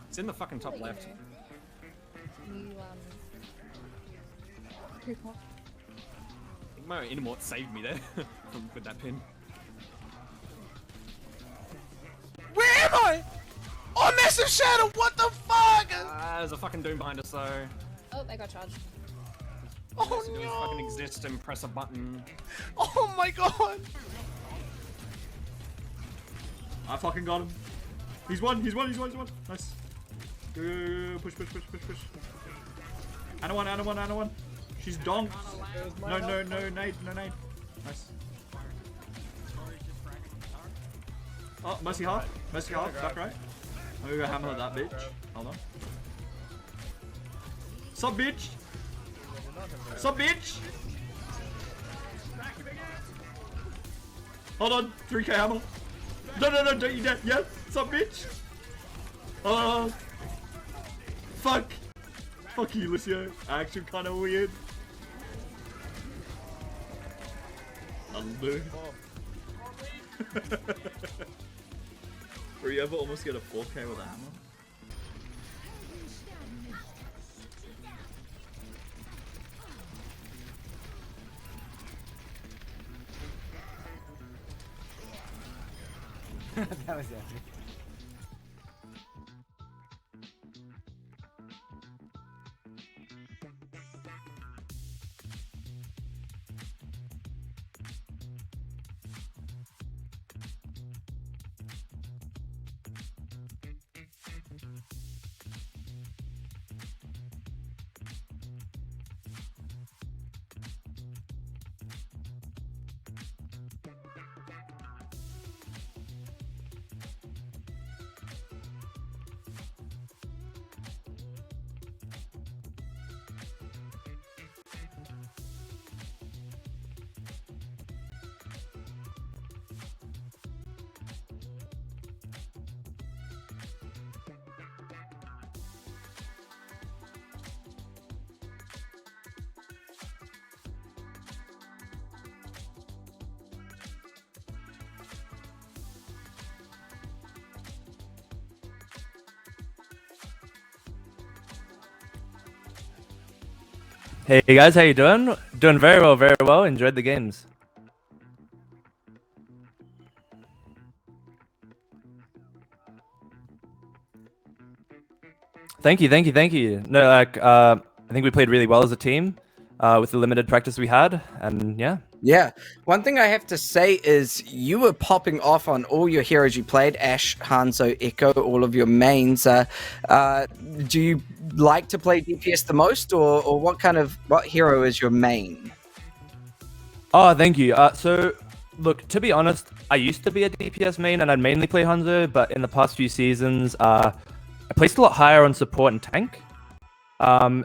S3: It's in the fucking top left. My Inamort saved me there with that pin.
S10: Where am I? Oh, massive shadow! What the fuck?
S3: There's a fucking Doom behind us, though.
S5: Oh, they got charged.
S10: Oh
S3: Yes, it does
S10: no!
S3: fucking exist and press a button.
S10: Oh my god!
S2: I fucking got him. He's one. Nice. Go, push. Ana one. She's donked. No, nade. Nice. Oh, Mercy half, back right. I'm gonna go hammer that bitch. Hold on. Sup, bitch? Hold on, 3k hammer. No, don't you dare. Yes, sup, bitch? Fuck. Fuck you, Lucio. Action kinda weird. Undo. Were you ever almost get a 4k with a hammer?
S6: That was epic.
S10: Hey guys, how you doing? Doing very well. Enjoyed the games. Thank you. No, like, I think we played really well as a team, with the limited practice we had, and yeah.
S6: Yeah. One thing I have to say is you were popping off on all your heroes you played, Ashe, Hanzo, Echo, all of your mains. Do you like to play DPS the most, or what hero is your main?
S10: Oh, thank you. So, look, to be honest, I used to be a DPS main, and I'd mainly play Hanzo, but in the past few seasons, I placed a lot higher on support and tank.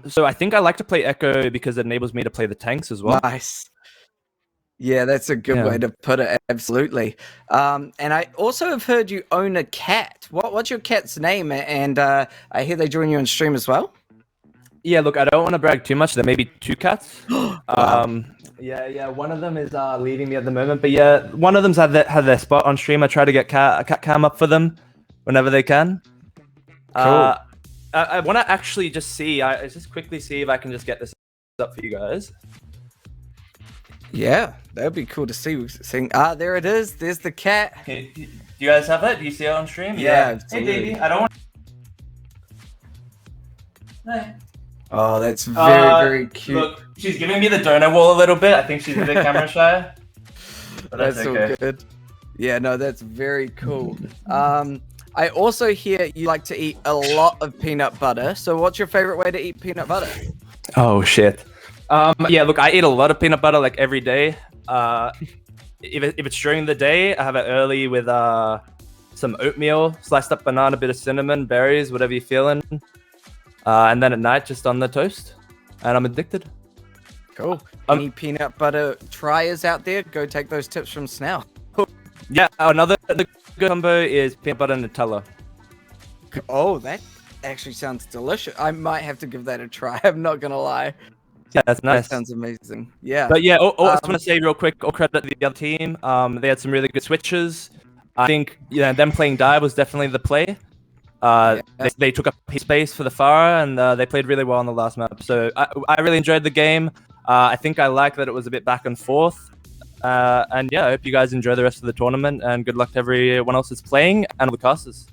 S10: So I think I like to play Echo because it enables me to play the tanks as well.
S6: Nice. Yeah, that's a good way to put it. Absolutely. And I also have heard you own a cat. What's your cat's name? And I hear they join you on stream as well.
S10: Yeah, look, I don't want to brag too much. There may be 2 cats.
S6: Wow.
S10: Yeah. One of them is leaving me at the moment, but yeah, one of them's had their spot on stream. I try to get cat cam up for them whenever they can.
S6: Cool.
S10: I want to actually just quickly see if I can just get this up for you guys.
S6: Yeah, that would be cool to see. There it is. There's the cat.
S10: Okay, do you guys have it? Do you see it on stream?
S6: Yeah.
S10: Hey, baby. I don't want. Hey.
S6: Oh, that's very cute.
S10: Look, she's giving me the donut wall a little bit. I think she's a bit camera shy. But
S6: that's
S10: okay.
S6: all good. Yeah, no, that's very cool. I also hear you like to eat a lot of peanut butter. So what's your favorite way to eat peanut butter?
S10: Oh, shit. Yeah, look, I eat a lot of peanut butter like every day. If it's during the day, I have it early with some oatmeal, sliced up banana, bit of cinnamon, berries, whatever you're feeling. And then at night, just on the toast. And I'm addicted.
S6: Cool. Any peanut butter triers out there? Go take those tips from Snell.
S10: Yeah, another good combo is peanut butter and Nutella.
S6: Oh, that actually sounds delicious. I might have to give that a try. I'm not gonna lie.
S10: Yeah, that's nice.
S6: That sounds amazing. Yeah.
S10: But yeah, I just want to say real quick, all credit to the other team. They had some really good switches. I think them playing dive was definitely the play. They took up space for the Farah, and they played really well on the last map. So I really enjoyed the game. I think I like that it was a bit back and forth. And yeah, I hope you guys enjoy the rest of the tournament, and good luck to everyone else that's playing and all the casters.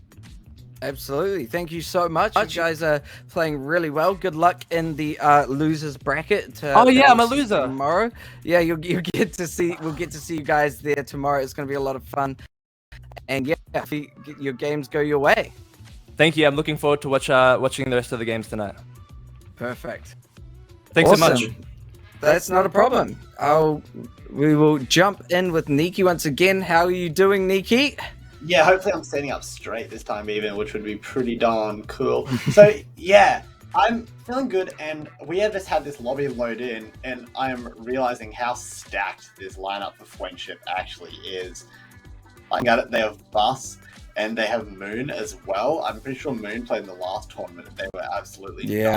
S6: Absolutely. Thank you so much. You guys are playing really well. Good luck in the losers bracket.
S10: Oh yeah, I'm a loser.
S6: Tomorrow. Yeah, you'll get to see. We'll get to see you guys there tomorrow. It's going to be a lot of fun. And yeah, if your games go your way.
S10: Thank you. I'm looking forward to watching the rest of the games tonight.
S6: Perfect.
S10: Thanks so much.
S6: That's not a problem. We will jump in with Neeke once again. How are you doing, Neeke?
S15: Yeah, hopefully I'm standing up straight this time even, which would be pretty darn cool. So yeah, I'm feeling good, and we have just had this lobby load in, and I'm realizing how stacked this lineup for Friendship actually is. Looking at it, they have Bus, and they have Moon as well. I'm pretty sure Moon played in the last tournament, and they were absolutely